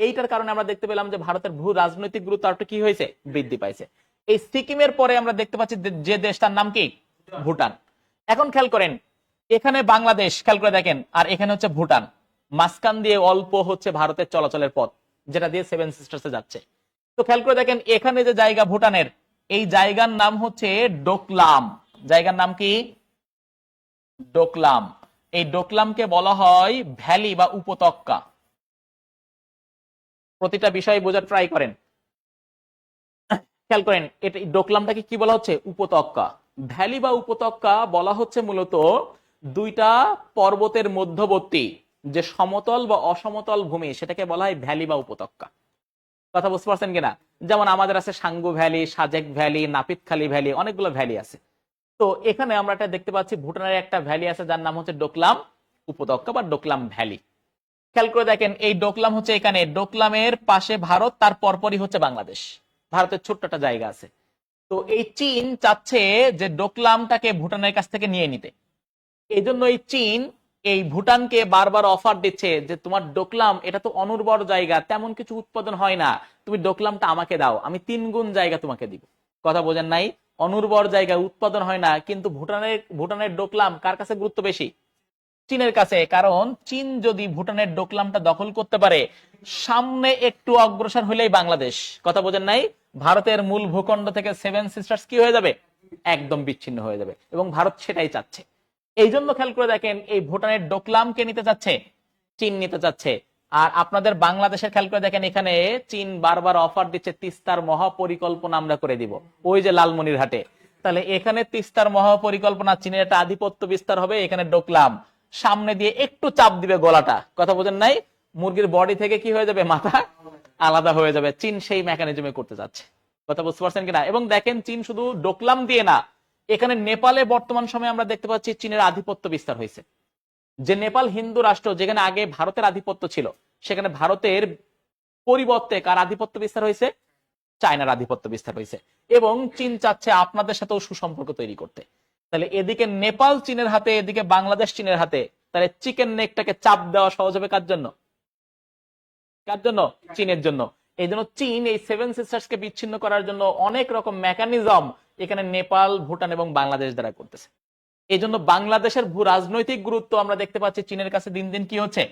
এইটার কারণে আমরা দেখতে পেলাম যে ভারতের ভূ রাজনৈতিক গুরুত্ব আরেকটু কি হয়েছে? বৃদ্ধি পাইছে। এই সিকিমের পরে আমরা দেখতে পাচ্ছি যে দেশটার নাম কি? ভুটান। এখন খেয়াল করেন এখানে বাংলাদেশ, খেয়াল করে দেখেন, আর এখানে হচ্ছে ভুটান। মাঝখান দিয়ে অল্প হচ্ছে ভারতের চলাচলের পথ, যেটা দিয়ে সেভেন সিস্টার্সে যাচ্ছে। তো খেয়াল করে দেখেন এখানে যে জায়গা ভুটানের, এই জায়গার নাম হচ্ছে ডোকলাম। জায়গার নাম কি? ডোকলাম। এই ডোকলামকে বলা হয় ভ্যালি বা উপত্যকা। প্রতিটা বিষয় বোঝার ট্রাই করেন। খেয়াল করেন এটা ডোকলামটাকে কি বলা হচ্ছে? উপত্যকা। ভ্যালি বা উপত্যকা বলা হচ্ছে মূলত দুইটা পর্বতের মধ্যবর্তী যে সমতল বা অসমতল ভূমি, সেটাকে বলা হয় ভ্যালি বা উপত্যকা। কথা বুঝতে পারছেন কিনা? যেমন আমাদের আছে Sangu valley, Sajek valley, Napitkhali valley, অনেকগুলো ভ্যালি আছে। তো এখানে আমরা একটা দেখতে পাচ্ছি ভুটানের একটা ভ্যালি আছে যার নাম হচ্ছে ডোকলাম উপত্যকা বা ডোকলাম ভ্যালি। খেয়াল করে দেখেন এই ডোকলাম হচ্ছে এখানে, ডোকলামের পাশে ভারত, তার পরপরই হচ্ছে বাংলাদেশ। ভারতের ছোট্ট একটা জায়গা আছে। তো এই চীন চাচ্ছে যে ডোকলামটাকে ভুটানের কাছ থেকে নিয়ে নিতে। এই জন্য এই চীন এই ভুটানকে বারবার অফার দিচ্ছে যে তোমার ডোকলাম এটা তো অনুর্বর জায়গা, তেমন কিছু উৎপাদন হয় না, তুমি ডোকলামটা আমাকে দাও, আমি 3 গুণ জায়গা তোমাকে দিব। কথা বোঝেন নাই? অনুর্বর জায়গা, উৎপাদন হয় না, কিন্তু ভুটানের ডোকলাম কার কাছে গুরুত্ব বেশি? চীনের কাছে, কারণ চীন যদি ভুটানের ডোকলামটা দখল করতে পারে, সামনে একটু অগ্রসর হলেই বাংলাদেশ, কথা বোঝেন নাই, ভারতের মূল ভূখণ্ড থেকে সেভেন সিস্টার্স কি হয়ে যাবে, একদম বিচ্ছিন্ন হয়ে যাবে, এবং ভারত সেটাই চাচ্ছে। এই জন্য খেয়াল করে দেখেন, এই ভুটানের ডোকলামকে নিতে চাচ্ছে, চীন নিতে চাচ্ছে। আর আপনাদের বাংলাদেশের খেয়াল করে দেখেন, এখানে চীন বারবার অফার দিচ্ছে তিস্তার মহাপরিকল্পনা আমরা করে দিব, ওই যে লালমনিরহাটে। তাহলে এখানে তিস্তার মহাপরিকল্পনা, চীনের একটা আধিপত্য বিস্তার হবে, এখানে ডোকলাম সামনে দিয়ে একটু চাপ দিবে গলাটা, কথা বোঝেন নাই, মুরগির বডি থেকে কি হয়ে যাবে, মাথা আলাদা হয়ে যাবে। চীন সেই মেকানিজমে করতে যাচ্ছে, কথা বুঝতে পারছেন কিনা। এবং দেখেন, চীন শুধু ডোকলাম দিয়ে না, এখানে নেপালে বর্তমান সময়ে আমরা দেখতে পাচ্ছি চীনের আধিপত্য বিস্তার হয়েছে। যে নেপাল হিন্দু রাষ্ট্র, যেখানে আগে ভারতের আধিপত্য ছিল, সেখানে ভারতের পরিবর্তে কার আধিপত্য বিস্তার হয়েছে, চায়নার আধিপত্য বিস্তার হয়েছে। এবং চীন চাচ্ছে আপনাদের সাথেও সুসম্পর্ক তৈরি করতে। তাহলে এদিকে নেপাল চীনের হাতে, এদিকে বাংলাদেশ চীনের হাতে, তাহলে চিকেন নেকটাকে চাপ দেওয়া সহজ হবে কার জন্য, কার জন্য, চীনের জন্য। এই জন্য চীন এই সেভেন সিস্টার্স কে বিচ্ছিন্ন করার জন্য অনেক রকম মেকানিজম এখানে নেপাল, ভুটান এবং বাংলাদেশ দ্বারা করতেছে। এই জন্য বাংলাদেশের ভূ রাজনৈতিক গুরুত্ব আমরা দেখতে পাচ্ছি চীনের কাছে দিন দিন কি হচ্ছে,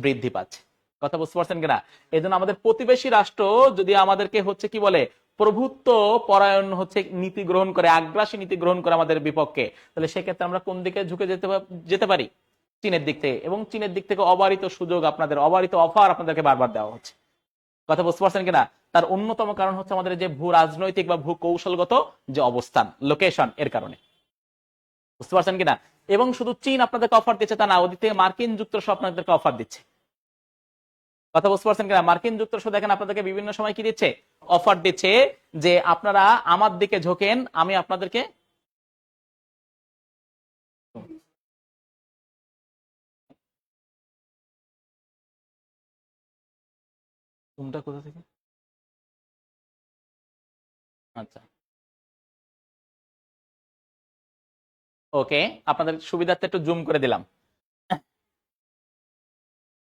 বৃদ্ধি পাচ্ছে, কথা বুঝতে পারছেন কিনা। এই জন্য আমাদের প্রতিবেশী রাষ্ট্র যদি আমাদেরকে হচ্ছে কি বলে, প্রভুত্ব পরায়ণ হচ্ছে নীতি গ্রহণ করে, আগ্রাসী নীতি গ্রহণ করে আমাদের বিপক্ষে, তাহলে সেক্ষেত্রে আমরা কোন দিকে ঝুঁকে যেতে পারি, চীনের দিক থেকে। এবং চীনের দিক থেকে অবারিত সুযোগ আপনাদের, অবারিত অফার আপনাদেরকে বারবার দেওয়া হচ্ছে, কথা বুঝতে পারছেন কিনা। তার অন্যতম কারণ হচ্ছে আমাদের যে ভূ রাজনৈতিক বা ভূ কৌশলগত যে অবস্থান, লোকেশন, এর কারণে, বুঝতে পারছেন কিনা। এবং শুধু চীন আপনাদেরকে অফার দিচ্ছে তা না, ওদিক থেকে মার্কিন যুক্তরাষ্ট্র আপনাদেরকে অফার দিচ্ছে, কথা বুঝতে পারছেন কিনা। মার্কিন যুক্তরাষ্ট্র দেখেন আপনাদেরকে বিভিন্ন সময় কি দিচ্ছে, অফার দিচ্ছে, যে আপনারা আমার দিকে ঝোঁকেন, আমি আপনাদেরকে ঘুমটা কোথা থেকে, আচ্ছা ওকে, আপনাদের সুবিধার্থে একটু জুম করে দিলাম।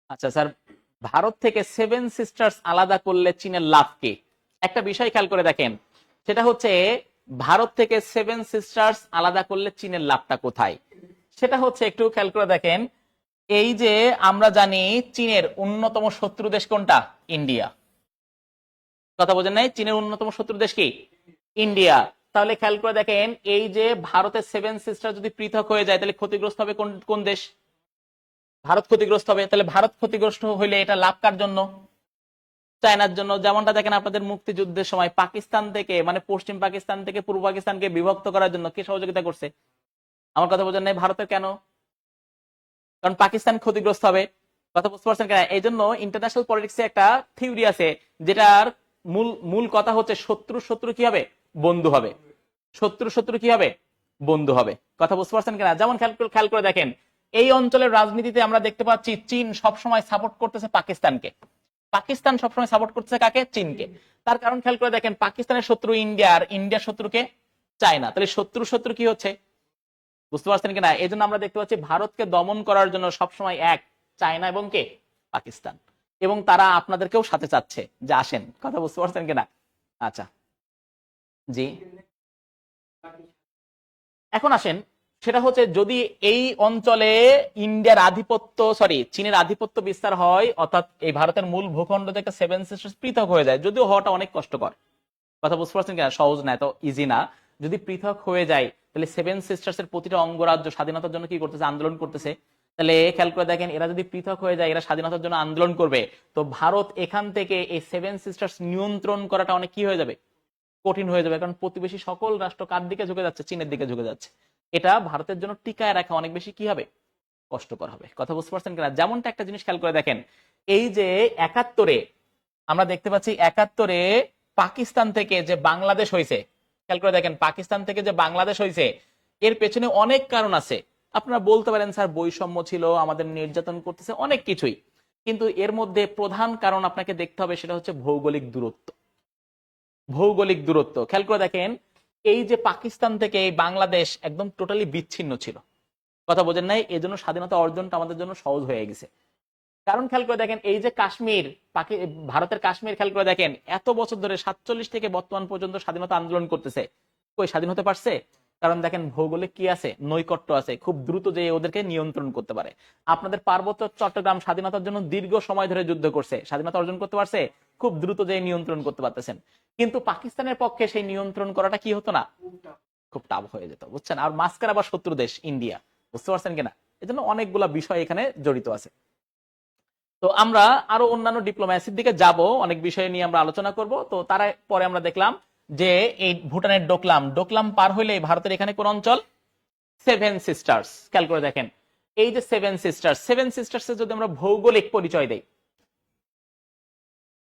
আচ্ছা স্যার, ভারত থেকে সেভেন সিস্টার্স আলাদা করলে চীনের লাভ কি? একটা বিষয় খেয়াল করে দেখেন, সেটা হচ্ছে ভারত থেকে সেভেন সিস্টার্স আলাদা করলে চীনের লাভটা কোথায়, সেটা হচ্ছে একটু খেয়াল করে দেখেন। এই যে আমরা জানি চীনের অন্যতম শত্রু দেশ কোনটা, ইন্ডিয়া, কথা বোঝেন নাই, চীনের অন্যতম শত্রু দেশ কি, ইন্ডিয়া। তাহলে খেয়াল করে দেখেন, এই যে ভারতের সেভেন সিস্টার যদি পৃথক হয়ে যায়, তাহলে ক্ষতিগ্রস্ত হবে কোন কোন দেশ, ভারত ক্ষতিগ্রস্ত হবে। তাহলে ভারত ক্ষতিগ্রস্ত হইলে এটা লাভ কার জন্য, চায়নার জন্য। যেমনটা দেখেন আপনাদের মুক্তিযুদ্ধের সময় পাকিস্তান থেকে, মানে পশ্চিম পাকিস্তান থেকে পূর্ব পাকিস্তানকে বিভক্ত করার জন্য কে সহযোগিতা করছে, আমার কথা বোঝেন নাই, ভারতের। কেন, কারণ পাকিস্তান ক্ষতিগ্রস্ত হবে, কথা বুঝতে পারছেন কেন। এই জন্য ইন্টারন্যাশনাল পলিটিক্সে একটা থিওরি আছে, যেটার মূল মূল কথা হচ্ছে শত্রু শত্রু কি হবে, বন্ধু হবে, শত্রু শত্রু কি হবে, বন্ধু হবে, কথা বুঝতে পারছেন কিনা। যেমন খেয়াল করে দেখেন, এই অঞ্চলের রাজনীতিতে আমরা দেখতে পাচ্ছি চীন সবসময় সাপোর্ট করতেছে পাকিস্তানকে, পাকিস্তান সবসময় সাপোর্ট করতেছে কাকে, চীনকে। তার কারণ খেয়াল করে দেখেন, পাকিস্তানের শত্রু ইন্ডিয়া, আর ইন্ডিয়ার শত্রুকে চায়না, তাহলে শত্রু শত্রু কি হচ্ছে, বুঝতে পারছেন কিনা। এই জন্য আমরা দেখতে পাচ্ছি ভারতকে দমন করার জন্য সবসময় এক, চায়না এবং কে, পাকিস্তান। এবং তারা আপনাদেরকেও সাথে চাচ্ছে যে আসেন, কথা বুঝতে পারছেন কিনা। আচ্ছা, জি, এখন আসেন, সেটা হচ্ছে যদি এই অঞ্চলে ইন্ডিয়ার আধিপত্য, সরি চীনের আধিপত্য বিস্তার হয়, অর্থাৎ এই ভারতের মূল ভূখণ্ড থেকে সেভেন সিস্টার্স পৃথক হয়ে যায়, যদিও হওয়াটা অনেক কষ্টকর, কথা বুঝতে পারছেন কিনা, সহজ না, এত ইজি না। যদি পৃথক হয়ে যায়, তাহলে সেভেন সিস্টার্স এর প্রতিটা অঙ্গরাজ্য স্বাধীনতার জন্য কি করতেছে, আন্দোলন করতেছে। তাহলে খেয়াল করে দেখেন, এরা যদি পৃথক হয়ে যায়, এরা স্বাধীনতার জন্য আন্দোলন করবে, তো ভারত এখান থেকে এই সেভেন সিস্টার্স নিয়ন্ত্রণ করাটা অনেক কি হয়ে যাবে, কঠিন হয়ে যাবে। কারণ প্রতিবেশী সকল রাষ্ট্র কার দিকে ঝুঁকে যাচ্ছে, চীনের দিকে ঝুঁকে যাচ্ছে। এটা ভারতের জন্য টিকায় রাখা অনেক বেশি কি হবে, কষ্টকর হবে, কথা বুঝতে পারছেন কিনা। যেমনটা একটা জিনিস খেয়াল করে দেখেন, এই যে একাত্তরে আমরা দেখতে পাচ্ছি, একাত্তরে পাকিস্তান থেকে যে বাংলাদেশ হয়েছে, খেয়াল করে দেখেন, পাকিস্তান থেকে যে বাংলাদেশ হয়েছে, এর পেছনে অনেক কারণ আছে। আপনারা বলতে পারেন স্যার বৈষম্য ছিল, আমাদের নির্যাতন করতেছে, অনেক কিছুই, কিন্তু এর মধ্যে প্রধান কারণ আপনাকে দেখতে হবে, সেটা হচ্ছে ভৌগোলিক দূরত্ব, ভৌগোলিক দূরত্ব। খেয়াল করে দেখেন, এই যে পাকিস্তান থেকে এই বাংলাদেশ একদম টোটালি বিচ্ছিন্ন ছিল, কথা বোঝেন নাই, এই জন্য স্বাধীনতা অর্জনটা আমাদের জন্য সহজ হয়ে গেছে। কারণ খেয়াল করে দেখেন, এই যে কাশ্মীর, ভারতের কাশ্মীর, খেয়াল করে দেখেন এত বছর ধরে 47 থেকে বর্তমান পর্যন্ত স্বাধীনতা আন্দোলন করতেছে, কই স্বাধীন হতে পারছে, কারণ দেখেন ভৌগোলিক কি আছে, নৈকট্য আছে, খুব দ্রুত যে ওদেরকে নিয়ন্ত্রণ করতে পারে। আপনাদের পার্বত্য চট্টগ্রাম স্বাধীনতার জন্য দীর্ঘ সময় ধরে যুদ্ধ করছে, স্বাধীনতা অর্জন করতে পারছে, খুব দ্রুত যে নিয়ন্ত্রণ করতে পারতেছেন। কিন্তু পাকিস্তানের পক্ষে সেই নিয়ন্ত্রণ করাটা কি হতো না, খুব টাফ হয়ে যেত, বুঝছেন। আর মাঝখানে আবার শত্রু দেশ ইন্ডিয়া, বুঝতে পারছেন কিনা। এজন্য অনেকগুলা বিষয় এখানে জড়িত আছে। তো আমরা আরো অন্যান্য ডিপ্লোম্যাসির দিকে যাব, অনেক বিষয় নিয়ে আমরা আলোচনা করব। তো তার পরে আমরা দেখলাম যে এই ভুটানের ডোকলাম, ডোকলাম পার হইলে ভারতের এখানে কোন অঞ্চল, সেভেন সিস্টার্স। খেয়াল করে দেখেন, এই যে সেভেন সিস্টার্স, সেভেন সিস্টার্স যদি আমরা ভৌগোলিক পরিচয় দেই,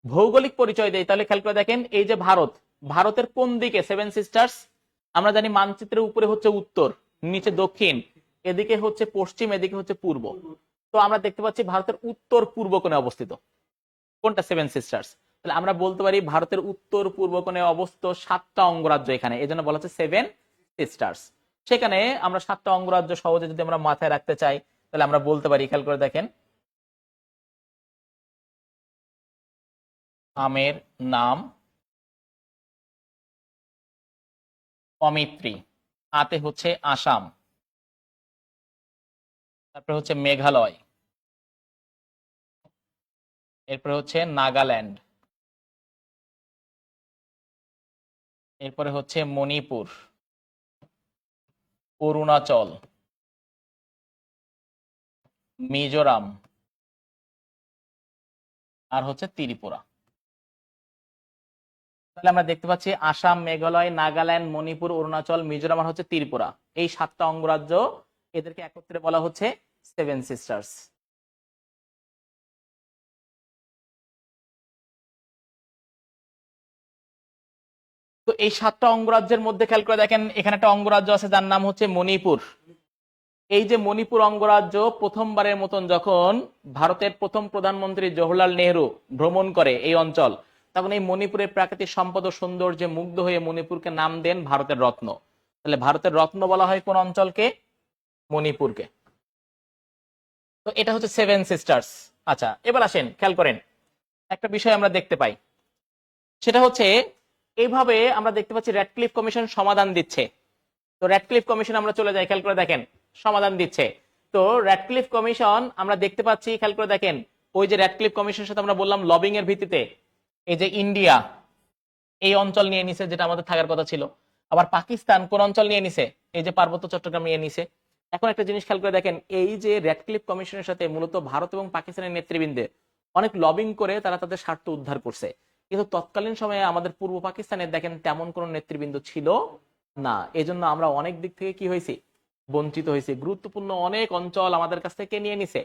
ভৌগোলিক পরিচয় দেই, তাহলে খেয়াল করে দেখেন এই যে ভারত, ভারতের কোন দিকে সেভেন সিস্টার্স, আমরা জানি মানচিত্রের উপরে হচ্ছে উত্তর, নিচে দক্ষিণ, এদিকে হচ্ছে পশ্চিম, এদিকে হচ্ছে পূর্ব। তো আমরা দেখতে পাচ্ছি ভারতের উত্তর পূর্ব কোণে অবস্থিত কোনটা, সেভেন সিস্টার্স। তাহলে আমরা বলতে পারি ভারতের উত্তর পূর্ব কোণে অবস্থিত 7টা অঙ্গরাজ্য এখানে, এই জন্য বলা হচ্ছে সেভেন সিস্টার্স। সেখানে আমরা 7টা অঙ্গরাজ্য সহজে যদি আমরা মাথায় রাখতে চাই, তাহলে আমরা বলতে পারি, খেয়াল করে দেখেন, আমের নাম অমিত্রী, আতে হচ্ছে আসাম, তারপরে হচ্ছে মেঘালয়, এরপরে হচ্ছে নাগাল্যান্ড, এরপরে হচ্ছে মণিপুর, অরুণাচল, মিজোরাম, আর হচ্ছে ত্রিপুরা। তাহলে আমরা দেখতে পাচ্ছি আসাম, মেঘালয়, নাগাল্যান্ড, মণিপুর, অরুণাচল, মিজোরাম আর হচ্ছে ত্রিপুরা, এই 7টা অঙ্গরাজ্য, এদেরকে একত্রে বলা হচ্ছে সেভেন সিস্টার্স। তো এই 7টা অঙ্গরাজ্যের মধ্যে খেয়াল করে দেখেন, এখানে একটা অঙ্গরাজ্য আছে যার নাম হচ্ছে মণিপুর। এই যে মণিপুর অঙ্গরাজ্য প্রথমবারের মতন যখন ভারতের প্রথম প্রধানমন্ত্রী জওহরলাল নেহরু ভ্রমণ করে এই অঞ্চল, তখন এই মণিপুরের প্রাকৃতিক সম্পদ ও সৌন্দর্যে মুগ্ধ হয়ে মণিপুরকে নাম দেন ভারতের রত্ন। তাহলে ভারতের রত্ন বলা হয় কোন অঞ্চলকে, মণিপুরকে। তো এটা হচ্ছে সেভেন সিস্টার্স। আচ্ছা, এবার আসেন, খেয়াল করেন একটা বিষয় আমরা দেখতে পাই, সেটা হচ্ছে এইভাবে আমরা দেখতে পাচ্ছি র্যাডক্লিফ কমিশন সমাধান দিচ্ছে। তো র্যাডক্লিফ কমিশন আমরা চলে যাই, খেয়াল করে দেখেন সমাধান দিচ্ছে। তো র্যাডক্লিফ কমিশন আমরা দেখতে পাচ্ছি, খেয়াল করে দেখেন, ওই যে র্যাডক্লিফ কমিশনের সাথে আমরা বললাম লবিং এর ভিত্তিতে এই যে ইন্ডিয়া এই অঞ্চল নিয়ে নিছে যেটা আমাদের থাকার কথা ছিল, আবার পাকিস্তান কোন অঞ্চল নিয়ে নিছে, এই যে পার্বত্য চট্টগ্রাম নিয়ে নিছে। এখন একটা জিনিস খেয়াল করে দেখেন, এই যে র্যাডক্লিফ কমিশনের সাথে মূলত ভারত এবং পাকিস্তানের নেতৃবৃন্দে অনেক লবিং করে তারা তাদের স্বার্থ উদ্ধার করছে, কিন্তু তৎকালীন সময়ে আমাদের পূর্ব পাকিস্তানের দেখেন তেমন কোন নেতৃবৃন্দ ছিল না। এজন্য আমরা অনেক দিক থেকে কি হয়েছি, বঞ্চিত হয়েছি। গুরুত্বপূর্ণ অনেক অঞ্চল আমাদের কাছ থেকে নিয়ে নিছে,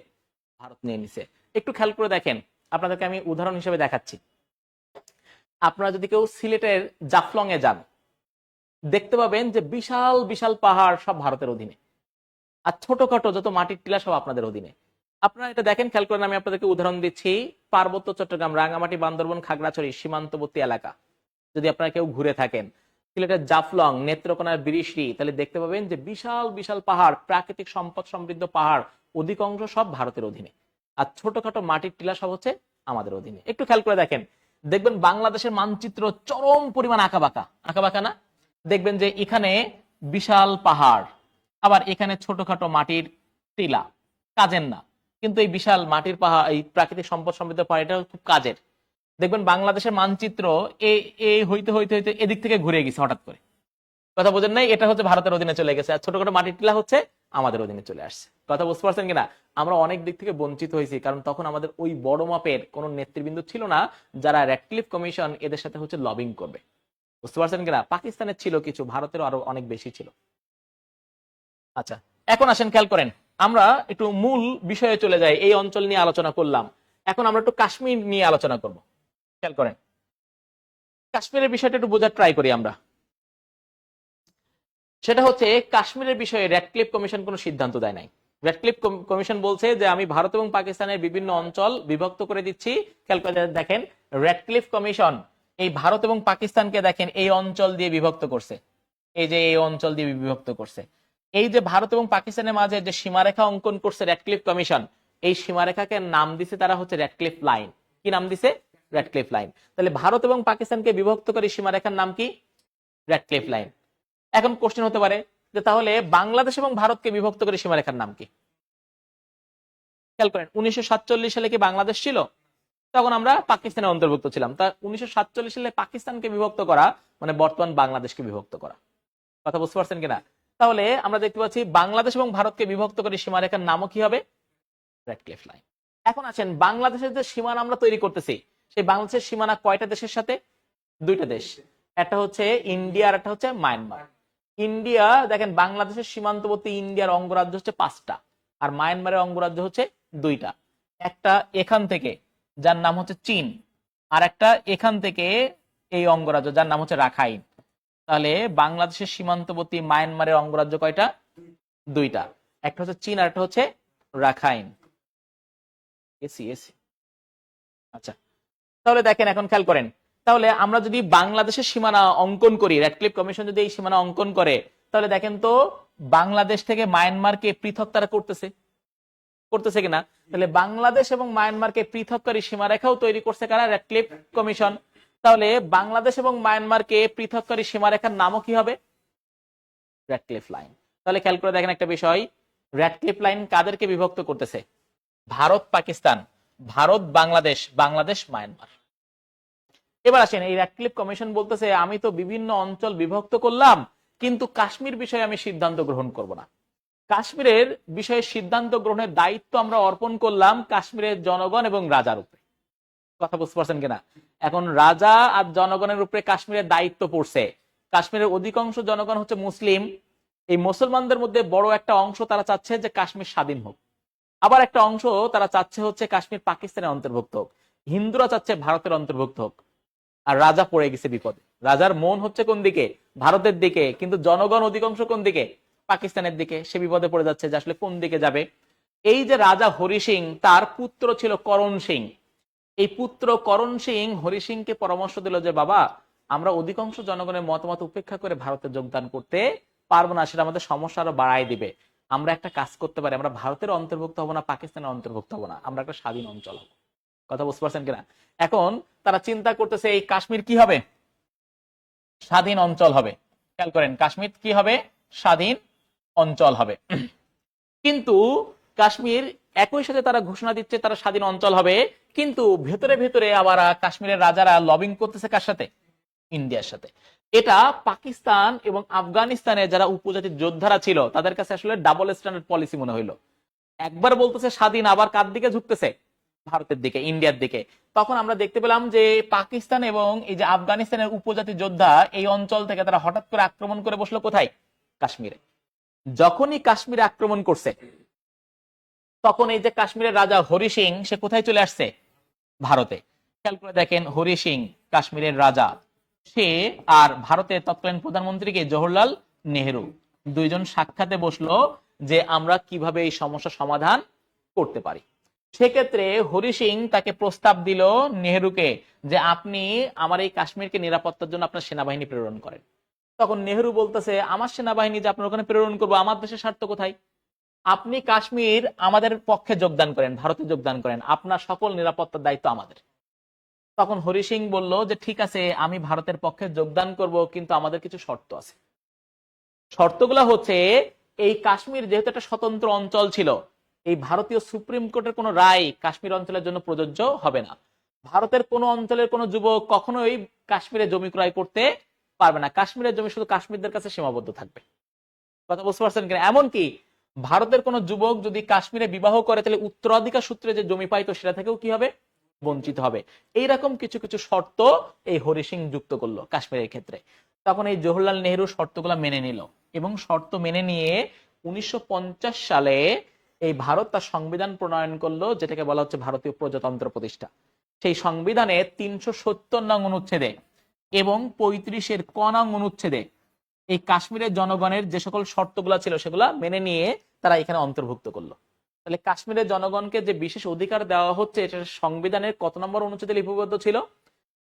ভারত নিয়ে নিছে। একটু খেয়াল করে দেখেন, আপনাদেরকে আমি উদাহরণ হিসেবে দেখাচ্ছি। আপনারা যদি কেউ সিলেটের জাফলং এ যান, দেখতে পাবেন যে বিশাল বিশাল পাহাড় সব ভারতের অধীনে, আর ছোটখাটো যত মাটির টিলা সব আপনাদের অধীনে। আপনারা এটা দেখেন, খেয়াল করেন, আমি আপনাদেরকে উদাহরণ দিচ্ছি, পার্বত্য চট্টগ্রাম, রাঙ্গামাটি, বান্দরবন, খাগড়াছড়ি সীমান্তবর্তী এলাকা যদি আপনারা কেউ ঘুরে থাকেন, সিলেটের জাফলং, নেত্রকোনার বিরিশরি, তাহলে দেখতে পাবেন যে বিশাল বিশাল পাহাড়, প্রাকৃতিক সম্পদ সমৃদ্ধ পাহাড়, অধিকাংশ সব ভারতের অধীনে, আর ছোটখাটো মাটির টিলা সব হচ্ছে আমাদের অধীনে। একটু খেয়াল করে দেখেন, দেখবেন বাংলাদেশের মানচিত্র চরম পরিমাণ আঁকাবাঁকা, আঁকাবাঁকা না, দেখবেন যে এখানে বিশাল পাহাড়, আবার এখানে ছোটখাটো মাটির টিলা, কাজের না, কিন্তু এই বিশাল মাটির পাহাড়, এই প্রাকৃতিক সম্পদ সমৃদ্ধ পাহাড়, এটা খুব কাজের। দেখবেন বাংলাদেশের মানচিত্র এই হইতে হইতে হইতে এদিক থেকে ঘুরে গেছে হঠাৎ করে, কথা বোঝেন নাই, এটা হচ্ছে ভারতের অধীনে চলে গেছে, আর ছোটখাটো মাটির টিলা হচ্ছে আমাদের অধীনে চলে আসছে। কথা বুঝতে পারছেন কিনা। আমরা অনেক দিক থেকে বঞ্চিত হয়েছি, কারণ তখন আমাদের ওই বড় মাপের কোন নেতৃবৃন্দ ছিল না যারা র্যাডক্লিফ কমিশন এদের সাথে হচ্ছে লবিং করবে, বুঝতে পারছেন কিনা। পাকিস্তানের ছিল কিছু, ভারতেরও আরো অনেক বেশি ছিল। আচ্ছা, এখন আসেন, খেয়াল করেন, আমরা একটু মূল বিষয়ে চলে যাই। এই অঞ্চল নিয়ে আলোচনা করলাম, এখন আমরা একটু কাশ্মীর নিয়ে আলোচনা করব। খেয়াল করেন, কাশ্মীরের বিষয়টা একটু বোঝার ট্রাই করি আমরা। সেটা হচ্ছে কাশ্মীরের বিষয়ে র্যাডক্লিফ কমিশন কোনো সিদ্ধান্ত দেয় নাই। র্যাডক্লিফ কমিশন বলছে যে আমি ভারত এবং পাকিস্তানের বিভিন্ন অঞ্চল বিভক্ত করে দিচ্ছি। খেয়াল করে দেখেন, র্যাডক্লিফ কমিশন এই ভারত এবং পাকিস্তানকে দেখেন এই অঞ্চল দিয়ে বিভক্ত করছে, এই যে এই অঞ্চল দিয়ে বিভক্ত করছে। এই যে ভারত এবং পাকিস্তানের মাঝে যে সীমারেখা অঙ্কন করছে র্যাডক্লিফ কমিশন, এই সীমারেখাকে নাম দিছে তারা হচ্ছে র্যাডক্লিফ লাইন। কি নাম দিছে? Radcliffe line. তাহলে ভারত এবং পাকিস্তানকে বিভক্ত করে সীমারেখার নাম কি? Radcliffe line. এখন কোশ্চেন হতে পারে যে তাহলে বাংলাদেশ এবং ভারতকে বিভক্ত করে সীমারেখার নাম কি? খেয়াল করেন 1947 সালে কি বাংলাদেশ ছিল? তখন আমরা পাকিস্তানের অন্তর্ভুক্ত ছিলাম। তা 1947 সালে পাকিস্তানকে বিভক্ত করা মানে বর্তমান বাংলাদেশকে বিভক্ত করা। কথা বুঝতে পারছেন কিনা? তাহলে আমরা দেখতে পাচ্ছি বাংলাদেশ এবং ভারতকে বিভক্ত করে সীমারেখার নামও কি হবে? Radcliffe line. এখন আছেন বাংলাদেশের যে সীমানা আমরা তৈরি করতেছি, সেই বাংলাদেশের সীমানা কয়টা দেশের সাথে? দুইটা দেশ, একটা হচ্ছে ইন্ডিয়া আর একটা হচ্ছে মায়ানমার। ইন্ডিয়া দেখেন বাংলাদেশের সীমান্তবর্তী ইন্ডিয়ার অঙ্গরাজ্য হচ্ছে 5টা, আর মায়ানমারের অঙ্গরাজ্য হচ্ছে 2টা। একটা এখান থেকে যার নাম হচ্ছে চীন, আর একটা এখান থেকে এই অঙ্গরাজ্য যার নাম হচ্ছে রাখাইন। তাহলে বাংলাদেশের সীমান্তবর্তী মায়ানমারের অঙ্গরাজ্য কয়টা? 2টা, একটা হচ্ছে চীন আর একটা হচ্ছে রাখাইন। এসি এসি আচ্ছা, তাহলে দেখেন এখন খেয়াল করেন, তাহলে আমরা যদি বাংলাদেশের সীমানা অঙ্কন করি, রেডক্লিফ কমিশন যদি এই সীমানা অঙ্কন করে, তাহলে দেখেন তো বাংলাদেশ থেকে মায়ানমারকে পৃথক তারা করতেছে কিনা? তাহলে বাংলাদেশ এবং মায়ানমারকে পৃথককারী সীমারেখাও তৈরি করছে কারা? Radcliffe commission. তাহলে বাংলাদেশ এবং মায়ানমারকে পৃথককারী সীমারেখার নামও কি হবে? Radcliffe line. তাহলে খেয়াল করে দেখেন একটা বিষয়, রেডক্লিফ লাইন কাদেরকে বিভক্ত করতেছে? ভারত পাকিস্তান, ভারত বাংলাদেশ, বাংলাদেশ মায়ানমার। এবার আসেন, এই রেডক্লিফ কমিশন বলতেছে আমি তো বিভিন্ন অঞ্চল বিভক্ত করলাম, কিন্তু কাশ্মীর বিষয়ে আমি সিদ্ধান্ত গ্রহণ করব না। কাশ্মীরের বিষয়ে সিদ্ধান্ত গ্রহণের দায়িত্ব আমরা অর্পণ করলাম কাশ্মীরের জনগণ এবং রাজার উপরে। কথা বুঝতে পারছেন কিনা? এখন রাজা আর জনগণের উপরে কাশ্মীরের দায়িত্ব পড়ছে। কাশ্মীরের অধিকাংশ জনগণ হচ্ছে মুসলিম। এই মুসলমানদের মধ্যে বড় একটা অংশ তারা চাচ্ছে যে কাশ্মীর স্বাধীন হোক, আবার একটা অংশ তারা চাচ্ছে হচ্ছে কাশ্মীর পাকিস্তানের অন্তর্ভুক্ত হোক, হিন্দুরা চাচ্ছে ভারতের অন্তর্ভুক্ত হোক। আর রাজা পড়ে গেছে বিপদে। রাজার মন হচ্ছে কোন দিকে? ভারতের দিকে, কিন্তু জনগণ অধিকাংশ কোন দিকে? পাকিস্তানের দিকে। সে বিপদে পড়ে যাচ্ছে যে আসলে কোন দিকে যাবে। এই যে রাজা হরি সিং, তার পুত্র ছিল করণ সিং। এই পুত্র করণ সিং হরি সিংকে পরামর্শ দিল যে বাবা, আমরা অধিকাংশ জনগণের মতামত উপেক্ষা করে ভারতে যোগদান করতে পারবো না, সেটা আমাদের সমস্যা আরো বাড়াই দিবে। আমরা একটা কাজ করতে পারি, আমরা ভারতের অন্তর্ভুক্ত হবো না, পাকিস্তানের অন্তর্ভুক্ত হবো না, আমরা একটা স্বাধীন অঞ্চল হবো। কথা বুঝতে পারছেন কিনা? এখন তারা চিন্তা করতেছে এই কাশ্মীর কি হবে? স্বাধীন অঞ্চল হবে। খেয়াল করেন, কাশ্মীর কি হবে? স্বাধীন অঞ্চল হবে। কিন্তু কাশ্মীর একই সাথে তারা ঘোষণা দিচ্ছে তারা স্বাধীন অঞ্চল হবে, কিন্তু ভেতরে ভেতরে আবার কাশ্মীরের রাজারা লবিং করতেছে কার সাথে? ইন্ডিয়ার সাথে। এটা পাকিস্তান এবং আফগানিস্তানে যারা উপজাতির যোদ্ধারা ছিল তাদের কাছে আসলে ডাবল স্ট্যান্ডার্ড পলিসি মনে হইলো। একবার বলতেছে স্বাধীন, আবার কার দিকে ঝুঁকতেছে? ভারতের দিকে, ইন্ডিয়ার দিকে। তখন আমরা দেখতে পেলাম যে পাকিস্তান এবং এই যে আফগানিস্তানের উপজাতি যোদ্ধা এই অঞ্চল থেকে তারা হঠাৎ করে আক্রমণ করে বসলো কোথায়? কাশ্মীরে। যখনই কাশ্মীরে আক্রমণ করছে, তখন এই যে কাশ্মীরের রাজা হরি সিং সে কোথায় চলে আসছে? ভারতে। খেয়াল করে দেখেন, হরি সিং কাশ্মীরের রাজা, সে আর ভারতের তৎকালীন প্রধানমন্ত্রীকে জওহরলাল নেহেরু, দুইজন সাক্ষাতে বসলো যে আমরা কিভাবে এই সমস্যা সমাধান করতে পারি। সেক্ষেত্রে হরি সিং তাকে প্রস্তাব দিল নেহেরুকে যে আপনি আমার এই কাশ্মীরকে নিরাপত্তার জন্য আপনার সেনাবাহিনী প্রেরণ করেন। তখন নেহেরু বলতেছে আমার সেনাবাহিনী যে আপনার ওখানে প্রেরণ করবো, আমার দেশের স্বার্থ কোথায়? আপনি কাশ্মীর আমাদের পক্ষে যোগদান করেন, ভারতে যোগদান করেন, আপনার সকল নিরাপত্তার দায়িত্ব আমাদের। তখন হরি সিং বলল যে ঠিক আছে, আমি ভারতের পক্ষে যোগদান করব, কিন্তু আমাদের কিছু শর্ত আছে। শর্তগুলো হচ্ছে, এই কাশ্মীর যেহেতু একটা স্বতন্ত্র অঞ্চল ছিল, এই ভারতীয় সুপ্রিম কোর্টের কোন রায় কাশ্মীর অঞ্চলের জন্য প্রযোজ্য হবে না। ভারতের কোন অঞ্চলের কোন যুবক কখনোই কাশ্মীরে জমি ক্রয় করতে পারবে না। কাশ্মীরের জমি শুধু কাশ্মীরদের কাছে সীমাবদ্ধ থাকবে। কথা বুঝতে পারছেন কিনা? এমনকি ভারতের কোন যুবক যদি কাশ্মীরে বিবাহ করে, তাহলে উত্তরাধিকার সূত্রে যে জমি পাইতো সেটা থেকেও কি হবে? বঞ্চিত হবে। এইরকম কিছু কিছু শর্ত এই হরি সিং যুক্ত করলো কাশ্মীরের ক্ষেত্রে। তখন এই জওহরলাল নেহেরু শর্তগুলো মেনে নিল, এবং শর্ত মেনে নিয়ে 1950 সালে এই ভারত তার সংবিধান প্রণয়ন করলো, যেটাকে বলা হচ্ছে ভারতীয় প্রজাতন্ত্র প্রতিষ্ঠা। সেই সংবিধানে 370 নং অনুচ্ছেদে এবং 35-এর ক নং অনুচ্ছেদে এই কাশ্মীরের জনগণের যে সকল শর্তগুলা ছিল সেগুলা মেনে নিয়ে তারা এখানে অন্তর্ভুক্ত করলো। তাহলে কাশ্মীরের জনগণকে যে বিশেষ অধিকার দেওয়া হচ্ছে, এটা সংবিধানের কত নম্বর অনুচ্ছেদে লিপিবদ্ধ ছিল?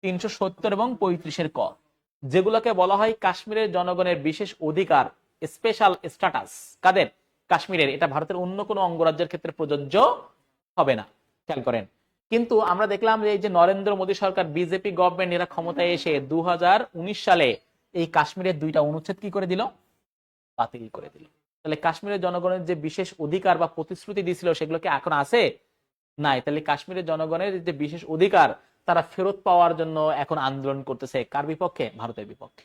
370 এবং 35-এর ক, যেগুলোকে বলা হয় কাশ্মীরের জনগণের বিশেষ অধিকার, স্পেশাল স্ট্যাটাস। কাদের? কাশ্মীরের। এটা ভারতের অন্য কোনো অঙ্গরাজ্যের ক্ষেত্রে প্রযোজ্য হবে না। খেয়াল করেন, কিন্তু আমরা দেখলাম যে এই যে নরেন্দ্র মোদী সরকার, বিজেপি গভর্নমেন্ট, এরা ক্ষমতায় এসে 2019 সালে এই কাশ্মীরের 2টা অনুচ্ছেদ কি করে দিল? বাতিল করে দিল। তাহলে কাশ্মীরের জনগণের যে বিশেষ অধিকার বা প্রতিশ্রুতি দিয়েছিল সেগুলো কি এখন আছে? নাই। তাহলে কাশ্মীরের জনগণের যে বিশেষ অধিকার তারা ফেরত পাওয়ার জন্য এখন আন্দোলন করতেছে কার বিপক্ষে? ভারতের বিপক্ষে।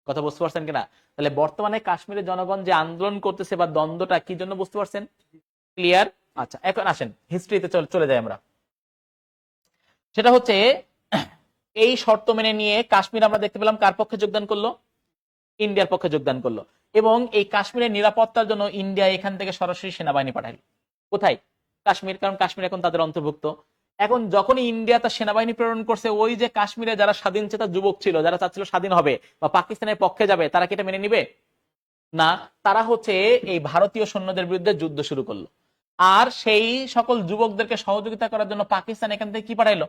কথা বুঝতে পারছেন কিনা? তাহলে বর্তমানে কাশ্মীরের জনগণ যে আন্দোলন করতেছে বা দ্বন্দ্বটা কি জন্য, বুঝতে পারছেন? ক্লিয়ার? আচ্ছা, এখন আসেন হিস্ট্রিতে চলে যাই আমরা। সেটা হচ্ছে এই শর্ত মেনে নিয়ে কাশ্মীর আমরা দেখতে পেলাম কার পক্ষে যোগদান করলো? ইন্ডিয়ার পক্ষে যোগদান করলো। এবং এই কাশ্মীরের নিরাপত্তার জন্য ইন্ডিয়া এখান থেকে সরাসরি সেনাবাহিনী পাঠাইল। কোথায়? কাশ্মীর, কারণ কাশ্মীর এখন তাদের অন্তর্ভুক্ত। এখন যখনই ইন্ডিয়া তার সেনাবাহিনী প্রেরণ করছে, ওই যে কাশ্মীরে যারা স্বাধীন চেতা যুবক ছিল, যারা চাচ্ছিল স্বাধীন হবে বা পাকিস্তানের পক্ষে যাবে, তারা কি এটা মেনে নিবে? না। তারা হচ্ছে এই ভারতীয় সৈন্যদের বিরুদ্ধে যুদ্ধ শুরু করলো। আর সেই সকল যুবকদেরকে সহযোগিতা করার জন্য পাকিস্তান এখান থেকে কি পাঠাইলো?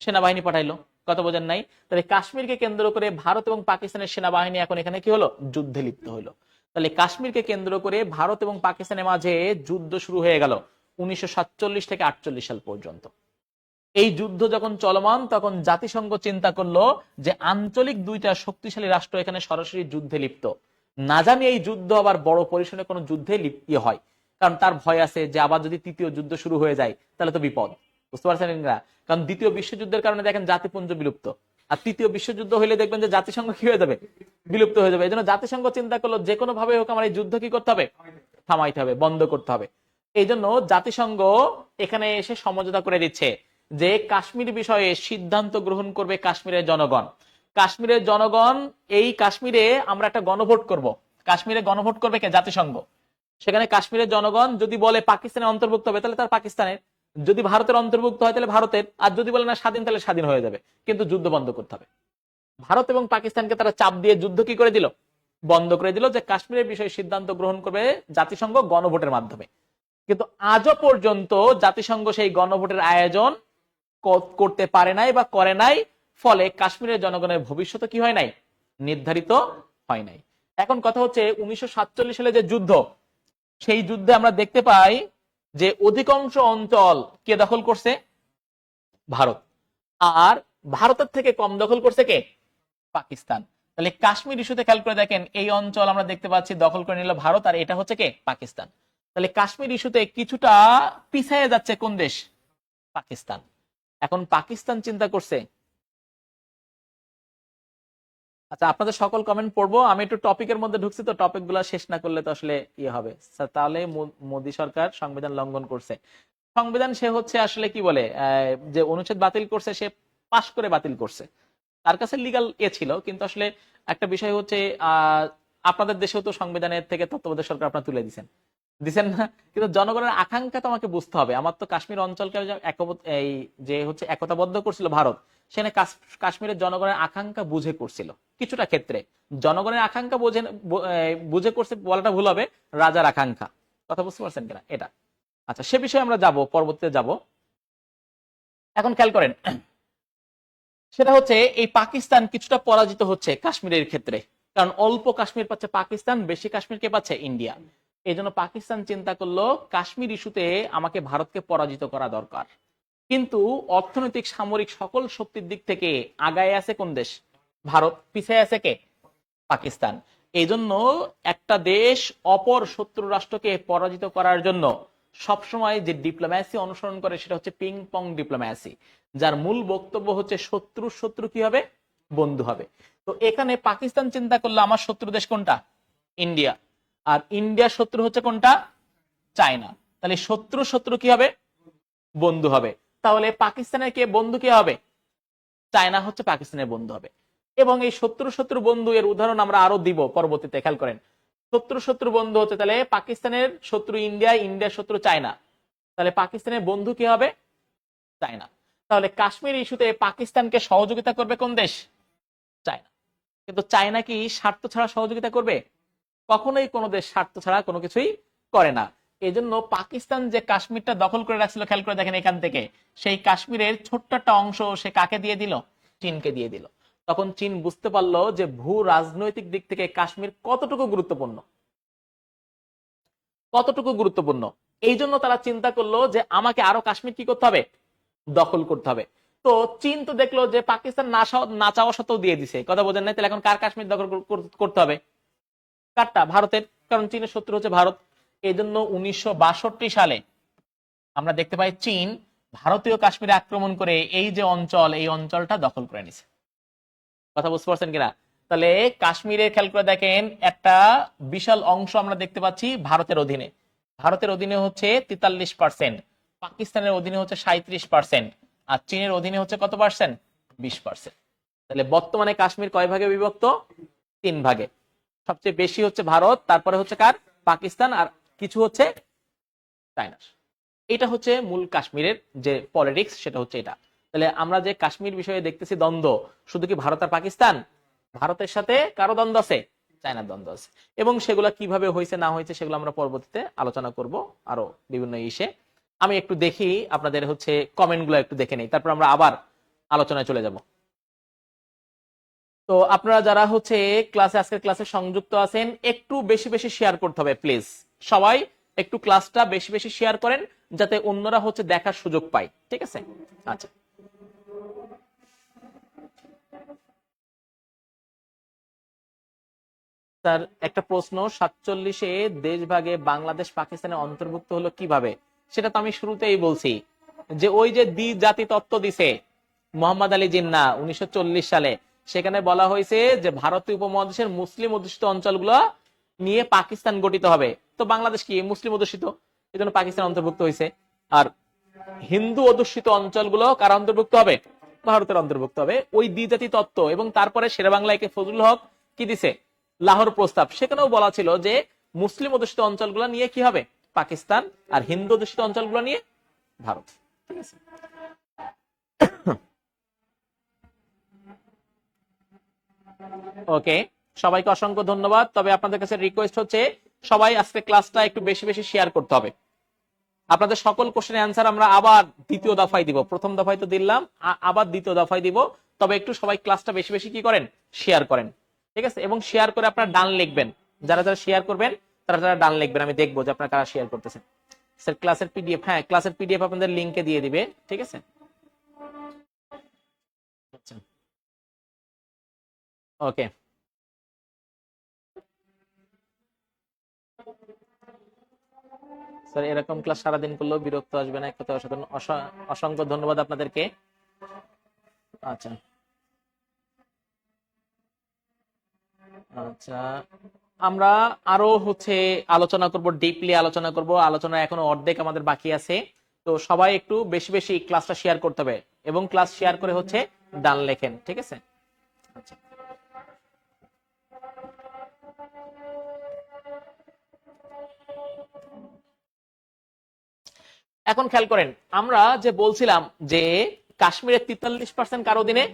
সেনাবাহিনী পাঠাইলো। কথা বোঝেন নাই? তাহলে কাশ্মীরকে কেন্দ্র করে ভারত এবং পাকিস্তানের সেনাবাহিনী এখন এখানে কি হলো? যুদ্ধে লিপ্ত হলো। তাহলে কাশ্মীরকে কেন্দ্র করে ভারত এবং পাকিস্তানের মাঝে যুদ্ধ শুরু হয়ে গেল 1947 থেকে 48 সাল পর্যন্ত। এই যুদ্ধ যখন চলমান, তখন জাতিসংঘ চিন্তা করলো যে আঞ্চলিক দুইটা শক্তিশালী রাষ্ট্র এখানে সরাসরি যুদ্ধে লিপ্ত, না জানি এই যুদ্ধ আবার বড় পরিসরে কোনো যুদ্ধে লিপ্ত হয়, কারণ তার ভয় আছে যে আবার যদি তৃতীয় যুদ্ধ শুরু হয়ে যায় তাহলে তো বিপদ। বুঝতে পারছেন না? কারণ দ্বিতীয় বিশ্বযুদ্ধের কারণে দেখেন জাতিপুঞ্জ বিলুপ্ত, আর তৃতীয় বিশ্বযুদ্ধ হইলে দেখবেন যে জাতিসংঘ কি হয়ে যাবে? বিলুপ্ত হয়ে যাবে। এই জন্য জাতিসংঘ চিন্তা করলো যে কোনো ভাবে হোক আমার এই যুদ্ধ কি করতে হবে? থামাইতে হবে, বন্ধ করতে হবে। এই জন্য জাতিসংঘ এখানে এসে সমঝোতা করে দিচ্ছে যে কাশ্মীর বিষয়ে সিদ্ধান্ত গ্রহণ করবে কাশ্মীরের জনগণ। কাশ্মীরের জনগণ, এই কাশ্মীরে আমরা একটা গণভোট করব। কাশ্মীরে গণভোট করবে কে? জাতিসংঘ। সেখানে কাশ্মীরের জনগণ যদি বলে পাকিস্তানের অন্তর্ভুক্ত হবে তাহলে তার পাকিস্তানের, যদি ভারতের অন্তর্ভুক্ত হয় তাহলে ভারতের, আর যদি বলে না স্বাধীন তাহলে স্বাধীন হয়ে যাবে, কিন্তু যুদ্ধ বন্ধ করতে হবে। ভারত এবং পাকিস্তানকে তারা চাপ দিয়ে যুদ্ধ কি করে দিল? বন্ধ করে দিল, যে কাশ্মীরের বিষয়ে সিদ্ধান্ত গ্রহণ করবে জাতিসংঘ গণভোটের মাধ্যমে। কিন্তু আজও পর্যন্ত জাতিসংঘ সেই গণভোটের আয়োজন করতে পারে নাই বা করে নাই, ফলে কাশ্মীরের জনগণের ভবিষ্যৎ কি হয় নাই? নির্ধারিত হয় নাই। এখন কথা হচ্ছে 1947 সালে যে যুদ্ধ, সেই যুদ্ধে আমরা দেখতে পাই যে অধিকাংশ অঞ্চল কে দখল করছে? ভারত। আর ভারতের থেকে কম দখল করছে কে? পাকিস্তান। তাহলে কাশ্মীর ইস্যুতে খেয়াল করে দেখেন, এই অঞ্চল আমরা দেখতে পাচ্ছি দখল করে নিল ভারত, আর এটা হচ্ছে কে? পাকিস্তান। তাহলে কাশ্মীর ইস্যুতে কিছুটা পিছিয়ে যাচ্ছে কোন দেশ? পাকিস্তান। এখন পাকিস্তান চিন্তা করছে, আচ্ছা আপনাদের সকল কমেন্ট পড়বো, আমি একটু টপিকের মধ্যে ঢুকছি, তো টপিক গুলা শেষ না করলে তো আসলে ইয়ে হবে। তাহলে মোদী সরকার সংবিধান লঙ্ঘন করছে। সংবিধান সে হচ্ছে আসলে কি বলে, যে অনুচ্ছেদ বাতিল করছে সে পাশ করে বাতিল করছে, তার কাছে লিগাল ছিল। কিন্তু আসলে একটা বিষয় হচ্ছে আপনাদের দেশেও তো সংবিধানের থেকে তত্ত্বাবধায়ক সরকার আপনারা তুলে দিচ্ছেন না, কিন্তু জনগণের আকাঙ্ক্ষা তো আমাকে বুঝতে হবে। আমার তো কাশ্মীর অঞ্চলকে এই যে হচ্ছে একতাবদ্ধ করছিল ভারত, সেখানে কাশ্মীরের জনগণের আকাঙ্ক্ষা বুঝে করছিল। কিছুটা ক্ষেত্রে জনগণের আকাঙ্ক্ষা বুঝে করছে বলাটা ভুল হবে, রাজার আকাঙ্ক্ষা। কথা বুঝতে পারছেন কিনা এটা? আচ্ছা, সে বিষয়ে আমরা যাব, পরবর্তীতে যাব। এখন খেয়াল করেন, সেটা হচ্ছে এই পাকিস্তান কিছুটা পরাজিত হচ্ছে কাশ্মীরের ক্ষেত্রে, কারণ অল্প কাশ্মীর পাচ্ছে পাকিস্তান, বেশি কাশ্মীর কে পাচ্ছে? ইন্ডিয়া। এই জন্য পাকিস্তান চিন্তা করলো কাশ্মীর ইস্যুতে আমাকে ভারতকে পরাজিত করা দরকার। কিন্তু অর্থনৈতিক, সামরিক সকল শক্তির দিক থেকে আগায় আছে কোন দেশ? ভারত। পিছিয়ে আছে কে? পাকিস্তান। এই জন্য একটা দেশ অপর শত্রু রাষ্ট্রকে পরাজিত করার জন্য সবসময় যে ডিপ্লোম্যাসি অনুসরণ করে সেটা হচ্ছে পিং পং ডিপ্লোম্যাসি, যার মূল বক্তব্য হচ্ছে শত্রু শত্রু কি হবে? বন্ধু হবে। তো এখানে পাকিস্তান চিন্তা করলো আমার শত্রু দেশ কোনটা? ইন্ডিয়া। আর ইন্ডিয়ার শত্রু হচ্ছে কোনটা? চায়না। তাহলে শত্রু শত্রু কি হবে? বন্ধু হবে। তাহলে পাকিস্তানের কে বন্ধু কে হবে? চায়না হচ্ছে পাকিস্তানের বন্ধু হবে। এবং এই শত্রু শত্রু বন্ধু এর উদাহরণ আমরা আরো দিব পরবর্তীতে। খেয়াল করেন, শত্রু শত্রু বন্ধু হচ্ছে, তাহলে পাকিস্তানের শত্রু ইন্ডিয়া, ইন্ডিয়ার শত্রু চায়না, তাহলে পাকিস্তানের বন্ধু কি হবে? চায়না। তাহলে কাশ্মীর ইস্যুতে পাকিস্তানকে সহযোগিতা করবে কোন দেশ? চায়না। কিন্তু চায়না কি স্বার্থ ছাড়া সহযোগিতা করবে? কখনোই কোনো দেশ স্বার্থ ছাড়া কোনো কিছুই করে না। এই জন্য পাকিস্তান যে কাশ্মীরটা দখল করে রাখছিল, খেয়াল করে দেখেন এখান থেকে সেই কাশ্মীরের ছোট্ট একটা অংশ সে কাকে দিয়ে দিল? চীনকে দিয়ে দিল। তখন চীন বুঝতে পারলো যে ভূ রাজনৈতিক দিক থেকে কাশ্মীর কতটুকু গুরুত্বপূর্ণ, কতটুকু গুরুত্বপূর্ণ। এই জন্য তারা চিন্তা করলো যে আমাকে আরো কাশ্মীর কি করতে হবে? দখল করতে হবে। তো চীন তো দেখলো যে পাকিস্তান না চাওয়া সত্ত্বেও দিয়ে দিছে, কথা বোঝেন নাই? তাহলে এখন কার কাশ্মীর দখল করতে হবে? কারটা? ভারতের, কারণ চীনের শত্রু হচ্ছে ভারত। এই জন্য 1962 সালে আমরা দেখতে পাই চীন ভারতীয় কাশ্মীরে আক্রমণ করে এই যে অঞ্চল, এই অঞ্চলটা দখল করে নিছে। কথা বুঝতে পারছেন কিনা? তাহলে কাশ্মীরে খেয়াল করে দেখেন, একটা বিশাল অংশ আমরা দেখতে পাচ্ছি ভারতের অধীনে। ভারতের অধীনে হচ্ছে 43%, পাকিস্তানের অধীনে হচ্ছে 37%, আর চীনের অধীনে হচ্ছে কত পার্সেন্ট? 20%। তাহলে বর্তমানে কাশ্মীর কয় ভাগে বিভক্ত? 3 ভাগে। সবচেয়ে বেশি হচ্ছে ভারত, তারপরে হচ্ছে কার? পাকিস্তান, আর কিছু হচ্ছে চায়না। এটা হচ্ছে মূল কাশ্মীরের যে পলিটিক্স, সেটা হচ্ছে এটা। তাহলে আমরা যে কাশ্মীর বিষয়ে দেখতেছি দ্বন্দ্ব, শুধু কি ভারত আর পাকিস্তান? ভারতের সাথে কারো দ্বন্দ্ব আছে? চায়নার দ্বন্দ্ব আছে। এবং সেগুলো কিভাবে হয়েছে না হয়েছে সেগুলো আমরা পরবর্তীতে আলোচনা করব আরো বিভিন্ন ইস্যে। আমি একটু দেখি আপনাদের হচ্ছে কমেন্ট গুলো একটু দেখে নেই, তারপর আমরা আবার আলোচনায় চলে যাব। তো আপনারা যারা হচ্ছে ক্লাসে, আজকের ক্লাসে সংযুক্ত আছেন, একটু বেশি বেশি শেয়ার করতে হবে প্লিজ। সবাই একটু ক্লাসটা বেশি বেশি শেয়ার করেন, যাতে অন্যরা হচ্ছে দেখার সুযোগ পায়। ঠিক আছে? আচ্ছা, স্যার একটা প্রশ্ন, 47-এ দেশ ভাগে বাংলাদেশ পাকিস্তানের অন্তর্ভুক্ত হলো কিভাবে? সেটা তো আমি শুরুতেই বলছি, যে ওই যে দ্বি-জাতি তত্ত্ব দিছে মোহাম্মদ আলী জিন্না 1940 সালে, সেখানে বলা হয়েছে যে ভারতীয় উপমহাদেশের মুসলিম অধ্যুষিত অঞ্চলগুলো নিয়ে পাকিস্তান গঠিত হবে। তো বাংলাদেশ কি মুসলিম অধ্যুষিত, এই জন্য পাকিস্তান অন্তর্ভুক্ত হয়েছে। আর হিন্দু অধ্যুষিত অঞ্চলগুলো কার অন্তর্ভুক্ত হবে? ভারতের অন্তর্ভুক্ত হবে। ওই দ্বিজাতি তত্ত্ব, এবং তারপরে শেরেবাংলাকে ফজলুল হক কি দিছে? লাহোর প্রস্তাব। সেখানেও বলা ছিল যে মুসলিম অধ্যুষিত অঞ্চলগুলো নিয়ে কি হবে? পাকিস্তান, আর হিন্দু অধ্যুষিত অঞ্চলগুলো নিয়ে ভারত। ঠিক আছে? ওকে, সবাইকে অসংখ্য ধন্যবাদ। তবে আপনাদের কাছে রিকোয়েস্ট হচ্ছে সবাই আজকে ক্লাসটা একটু বেশি বেশি শেয়ার করতে হবে। আপনাদের সকল কোশ্চেনের অ্যান্সার আমরা আবার দ্বিতীয় দফায় দিব। প্রথম দফায় তো দিলাম, আবার দ্বিতীয় দফায় দিব। তবে একটু সবাই ক্লাসটা বেশি বেশি কি করেন? শেয়ার করেন। ঠিক আছে? এবং শেয়ার করে আপনারা ডান লিখবেন। যারা যারা শেয়ার করবেন তারা যারা ডান লিখবেন, আমি দেখবো যে আপনারা কারা শেয়ার করতেছেন। স্যার ক্লাসের পিডিএফ, হ্যাঁ ক্লাসের পিডিএফ আপনাদের লিংকে দিয়ে দিবে। ঠিক আছে? আচ্ছা, ওকে স্যার, এরকম ক্লাস সারাদিন করলেও বিরক্ত আসবে না, একটু অসংখ্য ধন্যবাদ আপনাদেরকে। আচ্ছা আচ্ছা, আমরা আরো হচ্ছে আলোচনা করব, ডিপলি আলোচনা করব। আলোচনা এখনো অর্ধেক আমাদের বাকি আছে। তো সবাই একটু বেশি বেশি ক্লাসটা শেয়ার করতে হবে, এবং ক্লাস শেয়ার করে হচ্ছে ডান লেখেন। ঠিক আছে? আচ্ছা, এখন খেয়াল করেন, আমরা যে বলছিলাম যে কাশ্মীরের 43% কার অধীনে?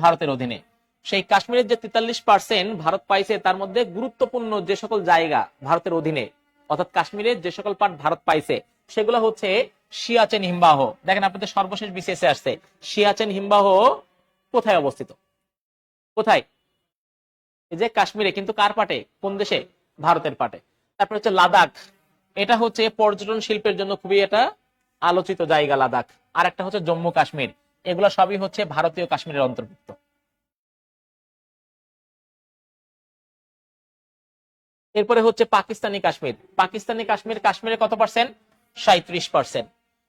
ভারতের অধীনে। সেই কাশ্মীরের যে 43% ভারত পাইছে, তার মধ্যে গুরুত্বপূর্ণ যে সকল জায়গা ভারতের অধীনে, অর্থাৎ কাশ্মীরের যে সকল পার্ট ভারত পাইছে, সেগুলো হচ্ছে সিয়াচেন হিমবাহ। দেখেন আপনাদের সর্বশেষ বিসিএস আসছে, সিয়াচেন হিমবাহ কোথায় অবস্থিত? কোথায়? এই যে কাশ্মীরে, কিন্তু কার পাটে? কোন দেশে? ভারতের পাটে। তারপর হচ্ছে লাদাখ, এটা হচ্ছে পর্যটন শিল্পের জন্য খুবই একটা আলোচিত জায়গা লাদাখ। আর একটা হচ্ছে জম্মু কাশ্মীর, এগুলো সবই হচ্ছে ভারতীয় কাশ্মীরের অন্তর্ভুক্ত। এরপরে হচ্ছে পাকিস্তানি কাশ্মীর। পাকিস্তানি কাশ্মীর, কাশ্মীরের কত পার্সেন্ট? 37%।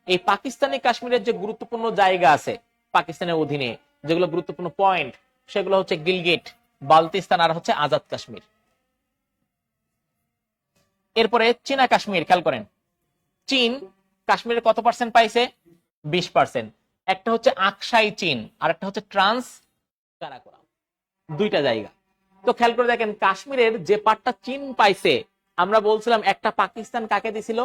এই পাকিস্তানি কাশ্মীরের যে গুরুত্বপূর্ণ জায়গা আছে পাকিস্তানের অধীনে, যেগুলো গুরুত্বপূর্ণ পয়েন্ট, সেগুলো হচ্ছে গিলগিট, বালতিস্তান, আর হচ্ছে আজাদ কাশ্মীর। এরপরে চীনা কাশ্মীর, খেয়াল করেন, চীন কাশ্মীরের কত পার্সেন্ট পাইছে? 20%। একটা হচ্ছে আকসাই চীন, আর একটা হচ্ছে ট্রান্স কারাকোরাম, দুইটা জায়গা। তো খেয়াল করে দেখেন, কাশ্মীরের যে পার্টটা চীন পাইছে, আমরা বলছিলাম একটা পাকিস্তান কাকে দিছিল?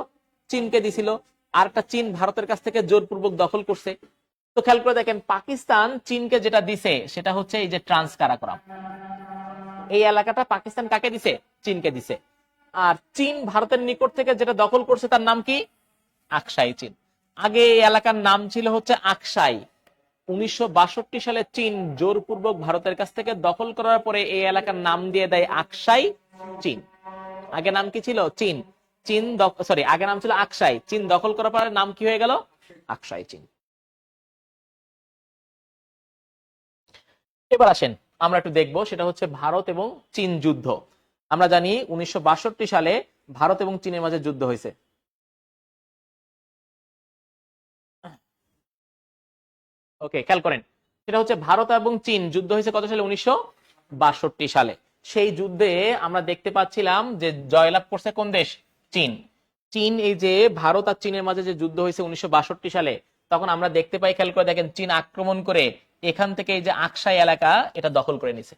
চীনকে দিছিল। আর একটা চীন ভারতের কাছ থেকে জোরপূর্বক দখল করছে। তো খেয়াল করে দেখেন, পাকিস্তান চীনকে যেটা দিছে সেটা হচ্ছে এই যে ট্রান্স কারাকোরাম, এই এলাকাটা পাকিস্তান কাকে দিছে? চীনকে দিছে। আর চীন ভারতের নিকট থেকে যেটা দখল করছে তার নাম কি? আকসাই চীন। আগে এই এলাকার নাম ছিল হচ্ছে আকসাই। 1962 সালে চীন জোরপূর্বক ভারতের কাছ থেকে দখল করার পরে এই এলাকার নাম দিয়ে দেয় আকসাই চীন। আগে নাম কি ছিল? চীন। চীন সরি, আগে নাম ছিল আকসাই। চীন দখল করার পরে নাম কি হয়ে গেল? আকসাই চীন। এবার আসেন আমরা একটু দেখবো, সেটা হচ্ছে ভারত এবং চীন যুদ্ধ। আমরা জানি 1962 সালে ভারত এবং চীনের মাঝে যুদ্ধ হয়েছে। ওকে, খেয়াল করেন, সেটা হচ্ছে ভারত এবং চীন যুদ্ধ হয়েছে কত সালে? 1962 সালে। সেই যুদ্ধে আমরা দেখতে পাচ্ছিলাম যে জয়লাভ করছে কোন দেশ? চীন। চীন, এই যে ভারত আর চীনের মাঝে যে যুদ্ধ হয়েছে 1962 সালে, তখন আমরা দেখতে পাই, খেয়াল করে দেখেন, চীন আক্রমণ করে এখান থেকে এই যে আকসাই এলাকা এটা দখল করে নিছে।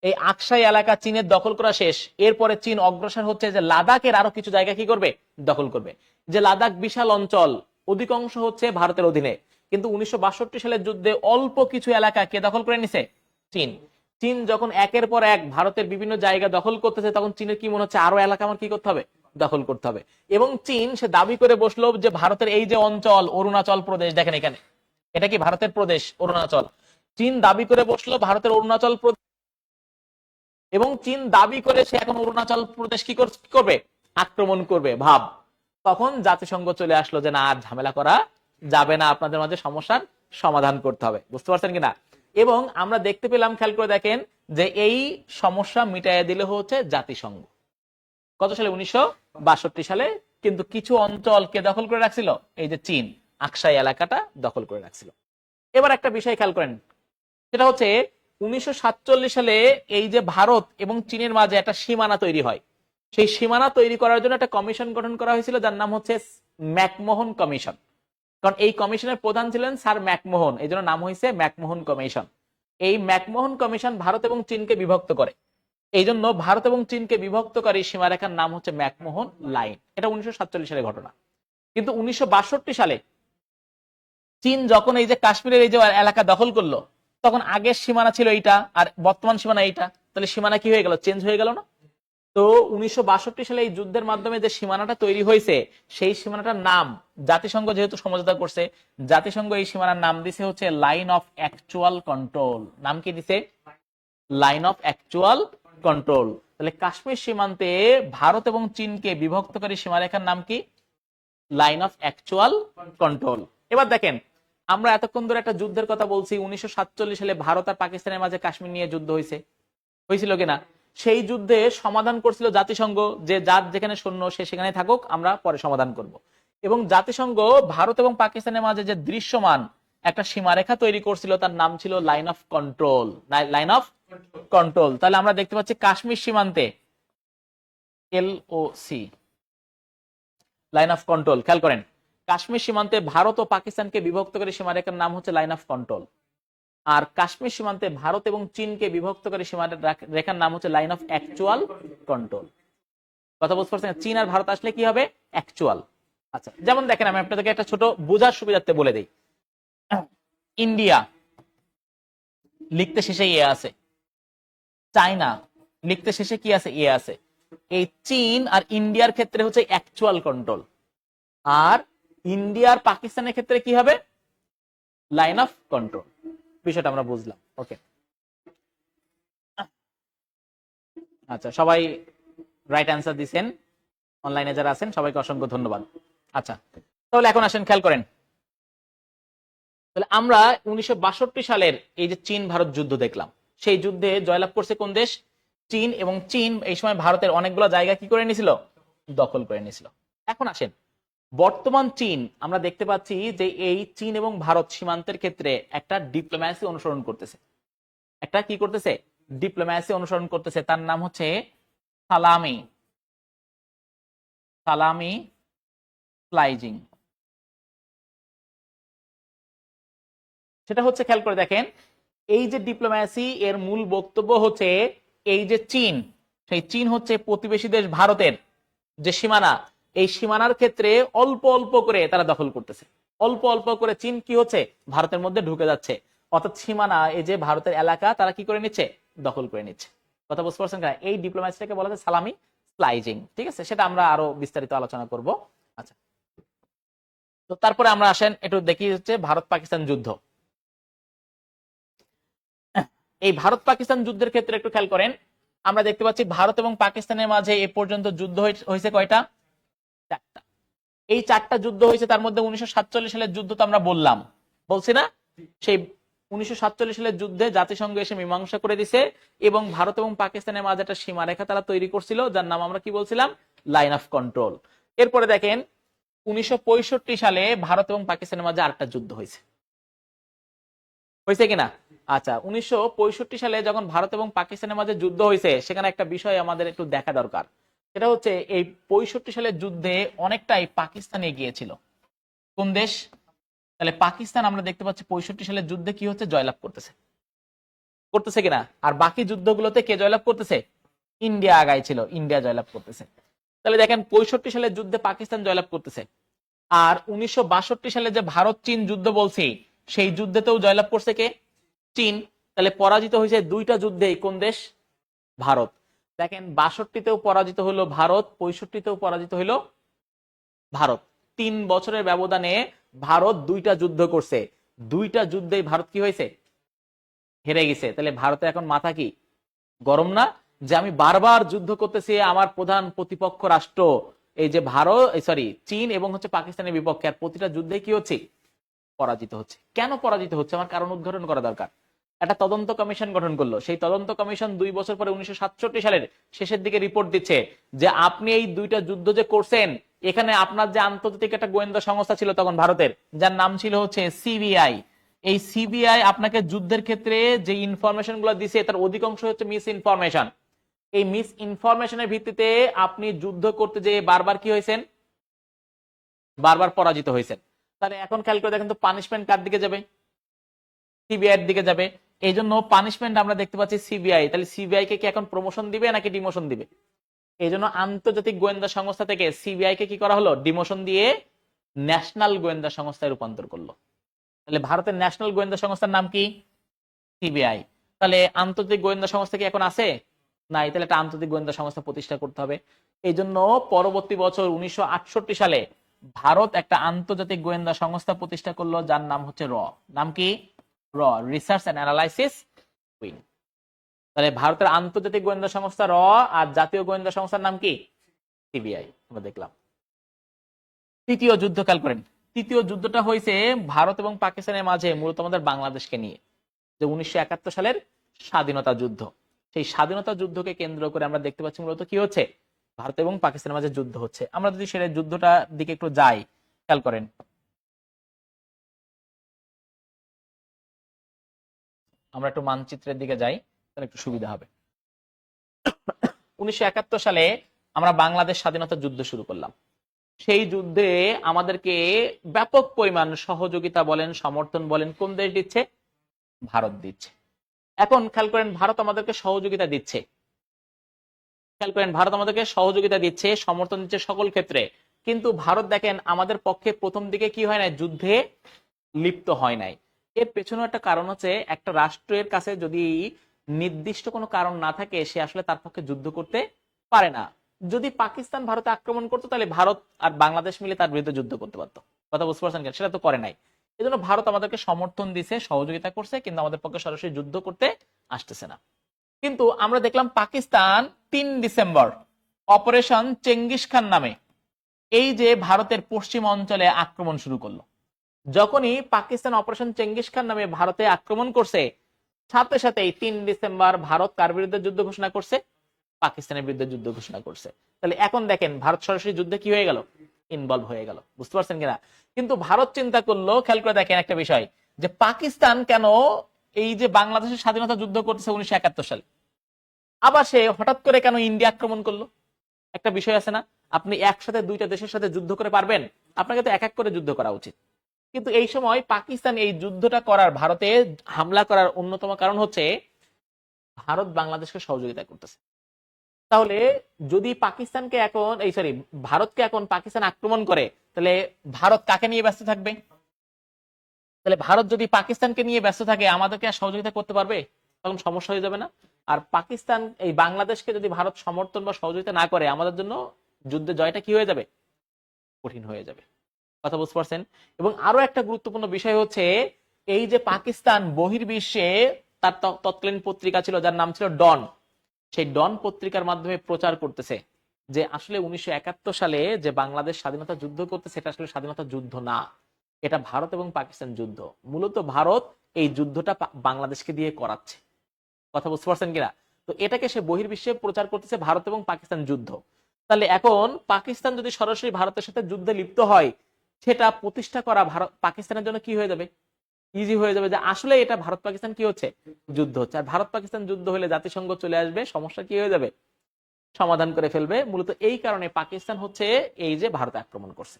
এই আকসাই এলাকা চীনের দখল করা শেষ, এরপরে চীন অগ্রসর হচ্ছে যে লাদাখের আরো কিছু জায়গা কি করবে? দখল করবে। যে লাদাখ বিশাল অঞ্চল, অধিকাংশ হচ্ছে ভারতের অধীনে, কিন্তু 1962 সালের যুদ্ধে অল্প কিছু এলাকা কে দখল করে নিছে? চীন। চীন যখন একের পর এক ভারতের বিভিন্ন জায়গা দখল করতেছে, তখন চীনের কি মনে হচ্ছে আরো এলাকা আমার কি করতে হবে? দখল করতে হবে। এবং চীন সে দাবি করে বসলো যে ভারতের এই যে অঞ্চল অরুণাচল প্রদেশ, দেখেন এখানে, এটা কি ভারতের প্রদেশ? অরুণাচল। চীন দাবি করে বসলো ভারতের অরুণাচল প্রদেশ, এবং চীন দাবি করে সে এখন অরুণাচল প্রদেশ কি করবে? আক্রমণ করবে। ভাব, তখন জাতিসংঘ চলে আসলো যে না, আর ঝামেলা করা যাবে না, আপনাদের মাঝে সমস্যার সমাধান করতে হবে। বুঝতে পারছেন কিনা? এবং আমরা দেখতে পেলাম, খেয়াল করে দেখেন, যে এই সমস্যা মিটাইয়া দিলে হচ্ছে জাতিসংঘ। কত সালে? 1962 সালে। কিন্তু কিছু অঞ্চল কে দখল করে রাখছিল? এই যে চীন, আকসাই এলাকাটা দখল করে রাখছিল। এবার একটা বিষয় খেয়াল করেন, সেটা হচ্ছে 1947 সালে এই যে ভারত এবং চীনের মাঝে একটা সীমানা তৈরি হয়। সেই সীমানা তৈরি করার জন্য একটা কমিশন গঠন করা হয়েছিল, যার নাম হচ্ছে ম্যাকমোহন কমিশন। কারণ এই কমিশনের প্রধান ছিলেন স্যার ম্যাকমোহন, এই জন্য নাম হয়েছে ম্যাকমোহন কমিশন। এই ম্যাকমোহন কমিশন ভারত এবং চীনকে বিভক্ত করে, এই জন্য ভারত এবং চীনকে বিভক্তকারী সীমারেখার নাম হচ্ছে ম্যাকমোহন লাইন। এটা 1947 সালের ঘটনা। কিন্তু 1962 সালে চীন যখন এই যে কাশ্মীরের এই যে এলাকা দখল করলো, তখন আগের সীমানা ছিল এইটা, আর বর্তমান সীমানা এইটা, তাহলে সীমানা কি হয়ে গেল? চেঞ্জ হয়ে গেল না? তো 1962 সালে এই যুদ্ধের মাধ্যমে যে সীমানাটা তৈরি হয়েছে, সেই সীমানাটার নাম জাতিসংঘ যেহেতু সমঝোতা করছে, জাতিসংঘ এই সীমানার নাম দিছে হচ্ছে লাইন অফ অ্যাকচুয়াল কন্ট্রোল। নাম কি দিছে? Line of actual control. তাহলে কাশ্মীর সীমান্তে ভারত এবং চীনকে বিভক্তকারী সীমারেখার নাম কি? Line of actual control. এবার দেখেন, আমরা এতক্ষণ ধরে একটা যুদ্ধের কথা বলছি, 1947 সালে ভারত আর পাকিস্তানের মাঝে কাশ্মীর নিয়ে যুদ্ধ হয়েছিল কিনা? সেই যুদ্ধে সমাধান করছিল জাতিসংঘ, যে যার যেখানে সৈন্য সে সেখানে থাকুক, আমরা পরে সমাধান করব। এবং জাতিসংঘ ভারত এবং পাকিস্তানের মাঝে যে দৃশ্যমান একটা সীমারেখা তৈরি করছিল, তার নাম ছিল line of control. Line of control. তাহলে আমরা দেখতে পাচ্ছি কাশ্মীর সীমান্তে LOC, লাইন অফ কন্ট্রোল। খেয়াল করেন, কাশ্মীর সীমান্তে ভারত ও পাকিস্তানকে বিভক্তকারী সীমারেখার নাম হচ্ছে লাইন অফ কন্ট্রোল, আর কাশ্মীর সীমান্তে ভারত এবং চীনকে বিভক্তকারী সীমারেখার নাম হচ্ছে লাইন অফ অ্যাকচুয়াল কন্ট্রোল। কথা বুঝতে পারছেন? চীন আর ভারত আসলে কি হবে? অ্যাকচুয়াল। আচ্ছা, যেমন দেখেন, আমি আপনাদেরকে একটা ছোট বোঝার সুবিধার্থে বলে দিই। ইন্ডিয়া লিখতে শেষে এ আছে, চায়না লিখতে শেষে কি আছে? এ আছে। এই চীন আর ইন্ডিয়ার ক্ষেত্রে হচ্ছে অ্যাকচুয়াল কন্ট্রোল, আর ইন্ডিয়ার পাকিস্তানের ক্ষেত্রে কি হবে? Line of control. বিষয়টা আমরা বুঝলাম। ওকে, আচ্ছা, সবাই রাইট অ্যান্সার দিচ্ছেন, অনলাইনে যারা আছেন সবাইকে অসংখ্য ধন্যবাদ। আচ্ছা, তাহলে এখন আসেন, খেয়াল করেন, তাহলে আমরা 1962 সালের এই যে চীন ভারত যুদ্ধ দেখলাম, সেই যুদ্ধে জয়লাভ করছে কোন দেশ? চীন। এবং চীন এই সময় ভারতের অনেকগুলো জায়গা কি করে নিয়েছিল? দখল করে নিয়েছিল। এখন আসেন, বর্তমান চীন, আমরা দেখতে পাচ্ছি যে এই চীন এবং ভারত সীমান্তের ক্ষেত্রে একটা ডিপ্লোম্যাসি অনুসরণ করতেছে। একটা কি করতেছে? ডিপ্লোম্যাসি অনুসরণ করতেছে। তার নাম হচ্ছে সালামি সালামি স্লাইজিং। সেটা হচ্ছে, খেয়াল করে দেখেন, এই যে ডিপ্লোম্যাসি, এর মূল বক্তব্য হচ্ছে এই যে চীন, সেই চীন হচ্ছে প্রতিবেশী দেশ ভারতের যে সীমানা, এই সীমানার ক্ষেত্রে অল্প অল্প করে তারা দখল করতেছে। অল্প অল্প করে চীন কি হচ্ছে? ভারতের মধ্যে ঢুকে যাচ্ছে। অর্থাৎ সীমানা, এই যে ভারতের এলাকা, তারা কি করে নিচ্ছে? দখল করে নিচ্ছে। কথা বুঝতে পারছেন? এই ডিপ্লোম্যাসিটাকে বলা হয় সালামি স্লাইজিং। ঠিক আছে, সেটা আমরা আরো বিস্তারিত আলোচনা করব। আচ্ছা, তো তারপরে আমরা আসেন একটু দেখি হচ্ছে ভারত পাকিস্তান যুদ্ধ। এই ভারত পাকিস্তান যুদ্ধের ক্ষেত্রে একটু খেয়াল করেন, আমরা দেখতে পাচ্ছি ভারত এবং পাকিস্তানের মাঝে এ পর্যন্ত যুদ্ধ হয়েছে কয়টা? 4টা। এই 4টা যুদ্ধ হয়েছে, তার মধ্যে 1947 সালের যুদ্ধ তো আমরা বলছি না? সেই 1947 সালের যুদ্ধে জাতিসংঘ এসে মীমাংসা করে দিছে এবং ভারত এবং পাকিস্তানের মাঝে একটা সীমারেখা তারা তৈরি করছিল, যার নাম আমরা কি বলছিলাম, লাইন অফ কন্ট্রোল। এরপরে দেখেন 1965 সালে ভারত এবং পাকিস্তানের মাঝে আরেকটা যুদ্ধ হয়েছে কিনা? আচ্ছা, 1965 সালে যখন ভারত এবং পাকিস্তানের মাঝে যুদ্ধ হয়েছে, সেখানে একটা বিষয় আমাদের একটু দেখা দরকার। সেটা হচ্ছে এই 65 সালের যুদ্ধে অনেকটাই পাকিস্তান এগিয়েছিল। কোন দেশ? তাহলে পাকিস্তান আমরা দেখতে পাচ্ছি 65 সালের যুদ্ধে কি হচ্ছে, জয়লাভ করতেছে কিনা। আর বাকি যুদ্ধগুলোতে কে জয়লাভ করতেছে? ইন্ডিয়া আগাই ছিল, ইন্ডিয়া জয়লাভ করতেছে। তাহলে দেখেন 65 সালের যুদ্ধে পাকিস্তান জয়লাভ করতেছে, আর 1962 সালে যে ভারত চীন যুদ্ধ বলছি, সেই যুদ্ধেতেও জয়লাভ করছে কে? চীন। তাহলে পরাজিত হয়েছে দুইটা যুদ্ধেই কোন দেশ? ভারত। দেখেন 62তেও পরাজিত হলো ভারত, 65তেও পরাজিত হলো ভারত। 3 বছরের ব্যবধানে ভারত দুইটা যুদ্ধ করছে, দুইটা যুদ্ধেই ভারত কি হয়েছে? হেরে গেছে। তাহলে ভারতের এখন মাথা কি গরম না, যে আমি বারবার যুদ্ধ করতেছি আমার প্রধান প্রতিপক্ষ রাষ্ট্র এই যে চীন এবং হচ্ছে পাকিস্তানের বিপক্ষে, আর প্রতিটা যুদ্ধে কি হচ্ছে? পরাজিত হচ্ছে। কেন পরাজিত হচ্ছে আমার কারণ উদ্ঘাটন করা দরকার। একটা তদন্ত কমিশন গঠন করলো, সেই তদন্ত কমিশন 2 বছর পরে 1967 সালের শেষের দিকে রিপোর্ট দিচ্ছে যে আপনি এই দুইটা যুদ্ধ যে করছেন, এখানে আপনার যে আন্তর্জাতিক একটা গোয়েন্দা সংস্থা ছিল তখন ভারতের, যার নাম ছিল হচ্ছে সিবিআই, এই সিবিআই আপনাকে যুদ্ধের ক্ষেত্রে যে ইনফরমেশন গুলো দিছে তার অধিকাংশ হচ্ছে মিস ইনফরমেশন। এই মিস ইনফরমেশনের ভিত্তিতে আপনি যুদ্ধ করতে যে বারবার কি হয়েছেন? বারবার পরাজিত হয়েছেন। তাহলে এখন খেয়াল করে দেখেন তো পানিশমেন্ট কার দিকে যাবে? সিবিআই এর দিকে যাবে। এই জন্য পানিশমেন্ট আমরা দেখতে পাচ্ছি সিবিআই। তাহলে সিবিআই কে কি এখন প্রমোশন দিবে নাকি ডিমোশন দিবে? এই জন্য আন্তর্জাতিক গোয়েন্দা সংস্থা থেকে সিবিআই কে কি করা হলো? ডিমোশন দিয়ে ন্যাশনাল গোয়েন্দা সংস্থায় রূপান্তর করলো। তাহলে ভারতের ন্যাশনাল গোয়েন্দা সংস্থার নাম কি? সিবিআই। তাহলে আন্তর্জাতিক গোয়েন্দা সংস্থা কি এখন আছে? নাই। তাহলে একটা আন্তর্জাতিক গোয়েন্দা সংস্থা প্রতিষ্ঠা করতে হবে। এই জন্য পরবর্তী বছর 1968 সালে ভারত একটা আন্তর্জাতিক গোয়েন্দা সংস্থা প্রতিষ্ঠা করলো, যার নাম হচ্ছে র। নাম কি? র, রিসার্চ এন্ড অ্যানালাইসিস উইং। তাহলে ভারতের আন্তর্জাতিক গোয়েন্দা সংস্থা র, আর জাতীয় গোয়েন্দা সংস্থার নাম কি? সিবিআই। আমরা দেখলাম। তৃতীয় যুদ্ধ খেয়াল করেন। তৃতীয় যুদ্ধটা হয়েছে ভারত এবং পাকিস্তানের মাঝে, মূলত আমাদের বাংলাদেশকে নিয়ে, যে 1971 সালের স্বাধীনতা যুদ্ধ। সেই স্বাধীনতা যুদ্ধকে কেন্দ্র করে আমরা দেখতে পাচ্ছি মূলত কি হচ্ছে? ভারত এবং পাকিস্তানের মাঝে যুদ্ধ হচ্ছে। আমরা যদি সেটা যুদ্ধটা দিকে একটু যাই, খেয়াল করেন। আমরা একটু মানচিত্রের দিকে যাই, তাহলে একটু সুবিধা হবে। 1971 সালে আমরা বাংলাদেশ স্বাধীনতা যুদ্ধ শুরু করলাম। সেই যুদ্ধে আমাদেরকে ব্যাপক পরিমাণ সহযোগিতা বলেন, সমর্থন বলেন, কোন দেশ দিচ্ছে? ভারত দিচ্ছে। এখন খেয়াল করেন, ভারত আমাদেরকে সহযোগিতা দিচ্ছে, খেয়াল করেন ভারত আমাদেরকে সহযোগিতা দিচ্ছে, সমর্থন দিচ্ছে সকল ক্ষেত্রে। কিন্তু ভারত দেখেন আমাদের পক্ষে প্রথম দিকে কি হয় নাই? যুদ্ধে লিপ্ত হয় নাই। এর পেছনে একটা কারণ হচ্ছে, একটা রাষ্ট্রের কাছে যদি নির্দিষ্ট কোনো কারণ না থাকে, সে আসলে তার পক্ষে যুদ্ধ করতে পারে না। যদি পাকিস্তান ভারতে আক্রমণ করতো, তাহলে ভারত আর বাংলাদেশ মিলে তার বিরুদ্ধে যুদ্ধ করতে পারতো। কথা বুঝতে পারছেন? সেটা তো করে নাই। এই জন্য ভারত আমাদেরকে সমর্থন দিছে, সহযোগিতা করছে, কিন্তু আমাদের পক্ষে সরাসরি যুদ্ধ করতে আসতেছে না। কিন্তু আমরা দেখলাম Pakistan 3 December operation Genghis Khan নামে এই যে ভারতের পশ্চিম অঞ্চলে আক্রমণ শুরু করলো। যখনই পাকিস্তান অপারেশন চেঙ্গিস খান নামে ভারতে আক্রমণ করছে, সাথে সাথেই 3 ডিসেম্বর ভারত কার বিরুদ্ধে যুদ্ধ ঘোষণা করছে? পাকিস্তানের বিরুদ্ধে যুদ্ধ ঘোষণা করছে। তাহলে এখন দেখেন ভারত সরাসরি যুদ্ধে কি হয়ে গেল? ইনভলভ হয়ে গেল। বুঝতে পারছেন কিনা? কিন্তু ভারত চিন্তা করলো, খেয়াল করে দেখেন একটা বিষয়, যে পাকিস্তান কেন এই যে বাংলাদেশের স্বাধীনতা যুদ্ধ করতেছে 1971 সালে, আবার সে হঠাৎ করে কেন ইন্ডিয়া আক্রমণ করলো? একটা বিষয় আছে না, আপনি একসাথে দুইটা দেশের সাথে যুদ্ধ করে পারবেন? আপনাকে তো এক এক করে যুদ্ধ করা উচিত। কিন্তু এই সময় পাকিস্তান এই যুদ্ধটা করার, ভারতে হামলা করার অন্যতম কারণ হচ্ছে ভারত বাংলাদেশকে সহযোগিতা করতেছে। তাহলে যদি পাকিস্তানকে এখন ভারতকে এখন পাকিস্তান আক্রমণ করে, তাহলে ভারত কাকে নিয়ে ব্যস্ত থাকবে? তাহলে ভারত যদি পাকিস্তানকে নিয়ে ব্যস্ত থাকে, আমাদেরকে আর সহযোগিতা করতে পারবে? তখন সমস্যা হয়ে যাবে না? আর পাকিস্তান এই বাংলাদেশকে যদি ভারত সমর্থন বা সহযোগিতা না করে, আমাদের জন্য যুদ্ধে জয়টা কি হয়ে যাবে? কঠিন হয়ে যাবে। কথা বুঝতে পারছেন? এবং আরো একটা গুরুত্বপূর্ণ বিষয় হচ্ছে, এই যে পাকিস্তান বহির্বিশ্বে তার তৎকালীন পত্রিকা ছিল, যার নাম ছিল ডন। সেই ডন পত্রিকার মাধ্যমে প্রচার করতেছে যে আসলে 1971 সালে যে বাংলাদেশ স্বাধীনতা যুদ্ধ করতেছে, এটা আসলে স্বাধীনতা যুদ্ধ না, এটা ভারত এবং পাকিস্তান যুদ্ধ। মূলত ভারত এই যুদ্ধটা বাংলাদেশকে দিয়ে করাচ্ছে। কথা বুঝতে পারছেন কিনা? তো এটাকে সে বহির্বিশ্বে প্রচার করতেছে ভারত এবং পাকিস্তান যুদ্ধ। তাহলে এখন পাকিস্তান যদি সরাসরি ভারতের সাথে যুদ্ধে লিপ্ত হয়, সেটা প্রতিষ্ঠা করা ভারত পাকিস্তানের জন্য কি হয়ে যাবে? ইজি হয়ে যাবে, যে আসলে এটা ভারত পাকিস্তান কি হচ্ছে, যুদ্ধ হচ্ছে। আর ভারত পাকিস্তান যুদ্ধ হলে জাতিসংঘ চলে আসবে, সমস্যা কি হয়ে যাবে, সমাধান করে ফেলবে। মূলত এই কারণে পাকিস্তান হচ্ছে এই যে ভারত আক্রমণ করছে।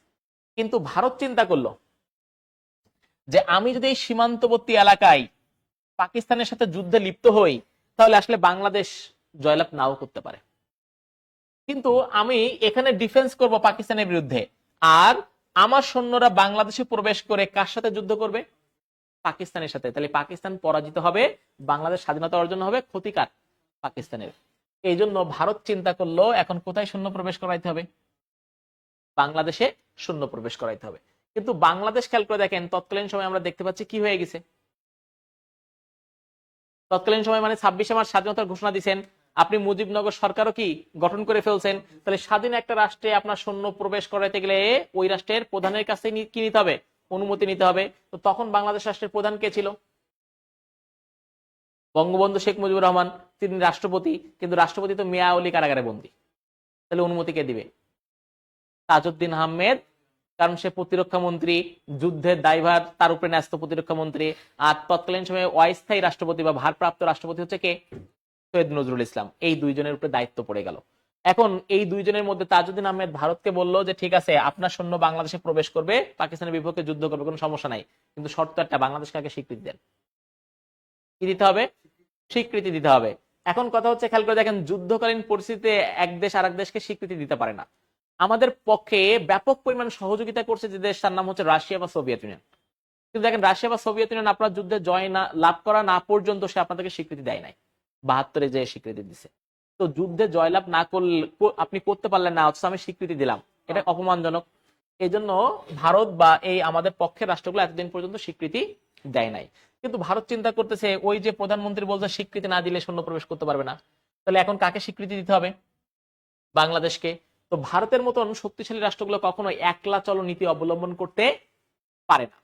কিন্তু ভারত চিন্তা করলো যে আমি যদি এই সীমান্তবর্তী এলাকায় পাকিস্তানের সাথে যুদ্ধে লিপ্ত হই, তাহলে আসলে বাংলাদেশ জয়লাভ নাও করতে পারে, কিন্তু আমি এখানে ডিফেন্স করব পাকিস্তানের বিরুদ্ধে, আর আমার সৈন্যরা বাংলাদেশে প্রবেশ করে কার সাথে যুদ্ধ করবে, পাকিস্তানের সাথে। তাহলে পাকিস্তান পরাজিত হবে, বাংলাদেশ স্বাধীনতা অর্জন হবে, ক্ষতিকার পাকিস্তানের। এই জন্য ভারত চিন্তা করলো এখন কোথায় সৈন্য প্রবেশ করাইতে হবে, বাংলাদেশে সৈন্য প্রবেশ করাইতে হবে। কিন্তু বাংলাদেশ খেয়াল করে দেখেন, তৎকালীন সময় আমরা দেখতে পাচ্ছি কি হয়ে গেছে। তৎকালীন সময় মানে 26 মার্চ স্বাধীনতার ঘোষণা দিচ্ছেন, আপনি মুজিবনগর সরকারও কি গঠন করে ফেলছেন। তাহলে স্বাধীন একটা রাষ্ট্রে আপনার সৈন্য প্রবেশ করাইতে গেলে ওই রাষ্ট্রের প্রধানের কাছে কি নিতে হবে, অনুমতি নিতে হবে। তো তখন বাংলাদেশ রাষ্ট্রের প্রধান কে ছিল, বঙ্গবন্ধু শেখ মুজিবুর রহমান, তিনি রাষ্ট্রপতি। কিন্তু রাষ্ট্রপতি তো মিয়া ওলি কারাগারে বন্দী, তাহলে অনুমতি কে দিবে, তাজউদ্দিন আহমেদ, কারণ সে প্রতিরক্ষা মন্ত্রী, যুদ্ধের দায়ভার তার উপরে ন্যস্ত প্রতিরক্ষা মন্ত্রী। আর তৎকালীন সময়ে অস্থায়ী রাষ্ট্রপতি বা ভারপ্রাপ্ত রাষ্ট্রপতি হচ্ছে কে, সৈয়দ নজরুল ইসলাম। এই দুইজনের উপরে দায়িত্ব পড়ে গেল। এখন এই দুইজনের মধ্যে তাজউদ্দিন আহমেদ ভারতকে বললো যে ঠিক আছে, আপনার সৈন্য বাংলাদেশে প্রবেশ করবে, পাকিস্তানের বিপক্ষে যুদ্ধ করবে, কোনো সমস্যা নাই, কিন্তু শর্ত একটা, বাংলাদেশকে আগে স্বীকৃতি দেন। কি দিতে হবে, স্বীকৃতি দিতে হবে। এখন কথা হচ্ছে, খেয়াল করে দেখেন, যুদ্ধকালীন পরিস্থিতিতে এক দেশ আরেক দেশকে স্বীকৃতি দিতে পারে না। আমাদের পক্ষে ব্যাপক পরিমাণ সহযোগিতা করছে যে দেশ, তার নাম হচ্ছে রাশিয়া বা সোভিয়েত ইউনিয়ন। কিন্তু দেখেন, রাশিয়া বা সোভিয়েত ইউনিয়ন আপনার যুদ্ধে জয় না লাভ করা না পর্যন্ত সে আপনাদেরকে স্বীকৃতি দেয় নাই, 72-এ যে স্বীকৃতি দিছে। তো যুদ্ধে জয়লাভ না করলে আপনি করতে পারলেন না, অথচ আমি স্বীকৃতি দিলাম, এটা অপমানজনক। এই জন্য ভারত বা এই আমাদের পক্ষের রাষ্ট্রগুলো এতদিন পর্যন্ত স্বীকৃতি দেয় নাই। কিন্তু ভারত চিন্তা করতেছে, ওই যে প্রধানমন্ত্রী বলছে স্বীকৃতি না দিলে সৈন্য প্রবেশ করতে পারবে না, তাহলে এখন কাকে স্বীকৃতি দিতে হবে, বাংলাদেশকে। তো ভারতের মতন শক্তিশালী রাষ্ট্রগুলো কখনো একলা চলো নীতি অবলম্বন করতে পারে না।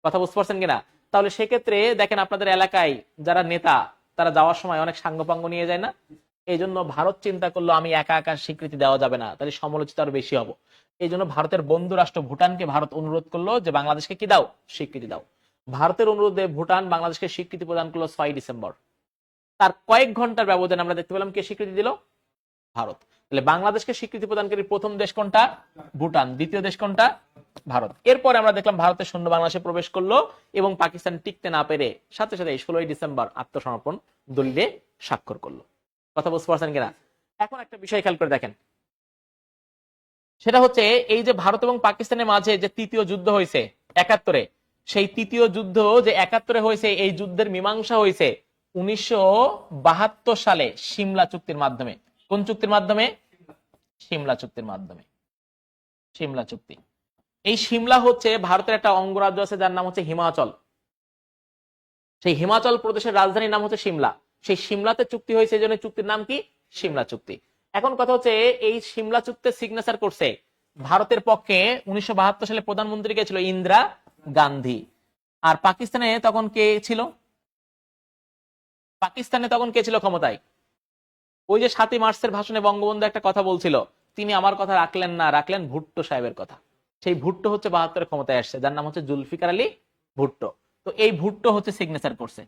কথা বুঝতে পারছেন কিনা? তাহলে সেক্ষেত্রে দেখেন, আপনাদের এলাকায় যারা নেতা, তারা যাওয়ার সময় অনেক সাঙ্গপাঙ্গ নিয়ে যায় না? এই জন্য ভারত চিন্তা করলো আমি একা একা স্বীকৃতি দেওয়া যাবে না, তাহলে সমালোচিত আরো বেশি হবো। এই জন্য ভারতের বন্ধু রাষ্ট্র ভুটানকে ভারত অনুরোধ করলো যে বাংলাদেশকে কি দাও, স্বীকৃতি দাও। ভারতের অনুরোধে ভুটান বাংলাদেশকে স্বীকৃতি প্রদান করলো 6 ডিসেম্বর। তার কয়েক ঘন্টার ব্যবধানে আমরা দেখতে পেলাম কে স্বীকৃতি দিল, ভারত। তাহলে বাংলাদেশকে স্বীকৃতি প্রদানকারী প্রথম দেশ কোনটা, ভুটান। দ্বিতীয় দেশ কোনটা, ভারত। এরপরে আমরা দেখলাম ভারতের সৈন্য বাংলাদেশে প্রবেশ করলো এবং পাকিস্তান টিকতে না পেরে সাথে সাথে 16 ডিসেম্বর আত্মসমর্পণ দলিলে স্বাক্ষর করলো। কথা বুঝতে পারছেন কিনা? এখন একটা বিষয় খেয়াল করে দেখেন, সেটা হচ্ছে এই যে ভারত এবং পাকিস্তানের মাঝে যে তৃতীয় যুদ্ধ হয়েছে 71-এ, সেই তৃতীয় যুদ্ধ যে 71-এ হয়েছে, এই যুদ্ধের মীমাংসা হয়েছে 1972 সালে সিমলা চুক্তির মাধ্যমে। কোন চুক্তির মাধ্যমে, সিমলা চুক্তির মাধ্যমে। সিমলা চুক্তি, এই সিমলা হচ্ছে ভারতের একটা অঙ্গরাজ্য আছে যার নাম হচ্ছে হিমাচল। সেই হিমাচল প্রদেশের রাজধানীর নাম হচ্ছে সিমলা। সেই সিমলাতে চুক্তি হয়েছে, এই জন্য চুক্তির নাম কি, সিমলা চুক্তি। এখন কথা হচ্ছে, এই সিমলা চুক্তিতে সিগনেচার করছে ভারতের পক্ষে 1972 সালে প্রধানমন্ত্রী কে ছিল, ইন্দিরা গান্ধী। আর পাকিস্তানে তখন কে ছিল, পাকিস্তানে তখন কে ছিল ক্ষমতায়, ওই যে 7ই মার্চের ভাষণে বঙ্গবন্ধু একটা কথা বলছিল, তিনি আমার কথা রাখলেন না, রাখলেন ভুট্টো সাহেবের কথা। সেই ভুট্টো হচ্ছে 72-এর ক্ষমতায় আসছে, যার নাম হচ্ছে জুলফিকার আলী ভুট্টো। তো এই ভুট্টো হচ্ছে সিগনেচার করছে,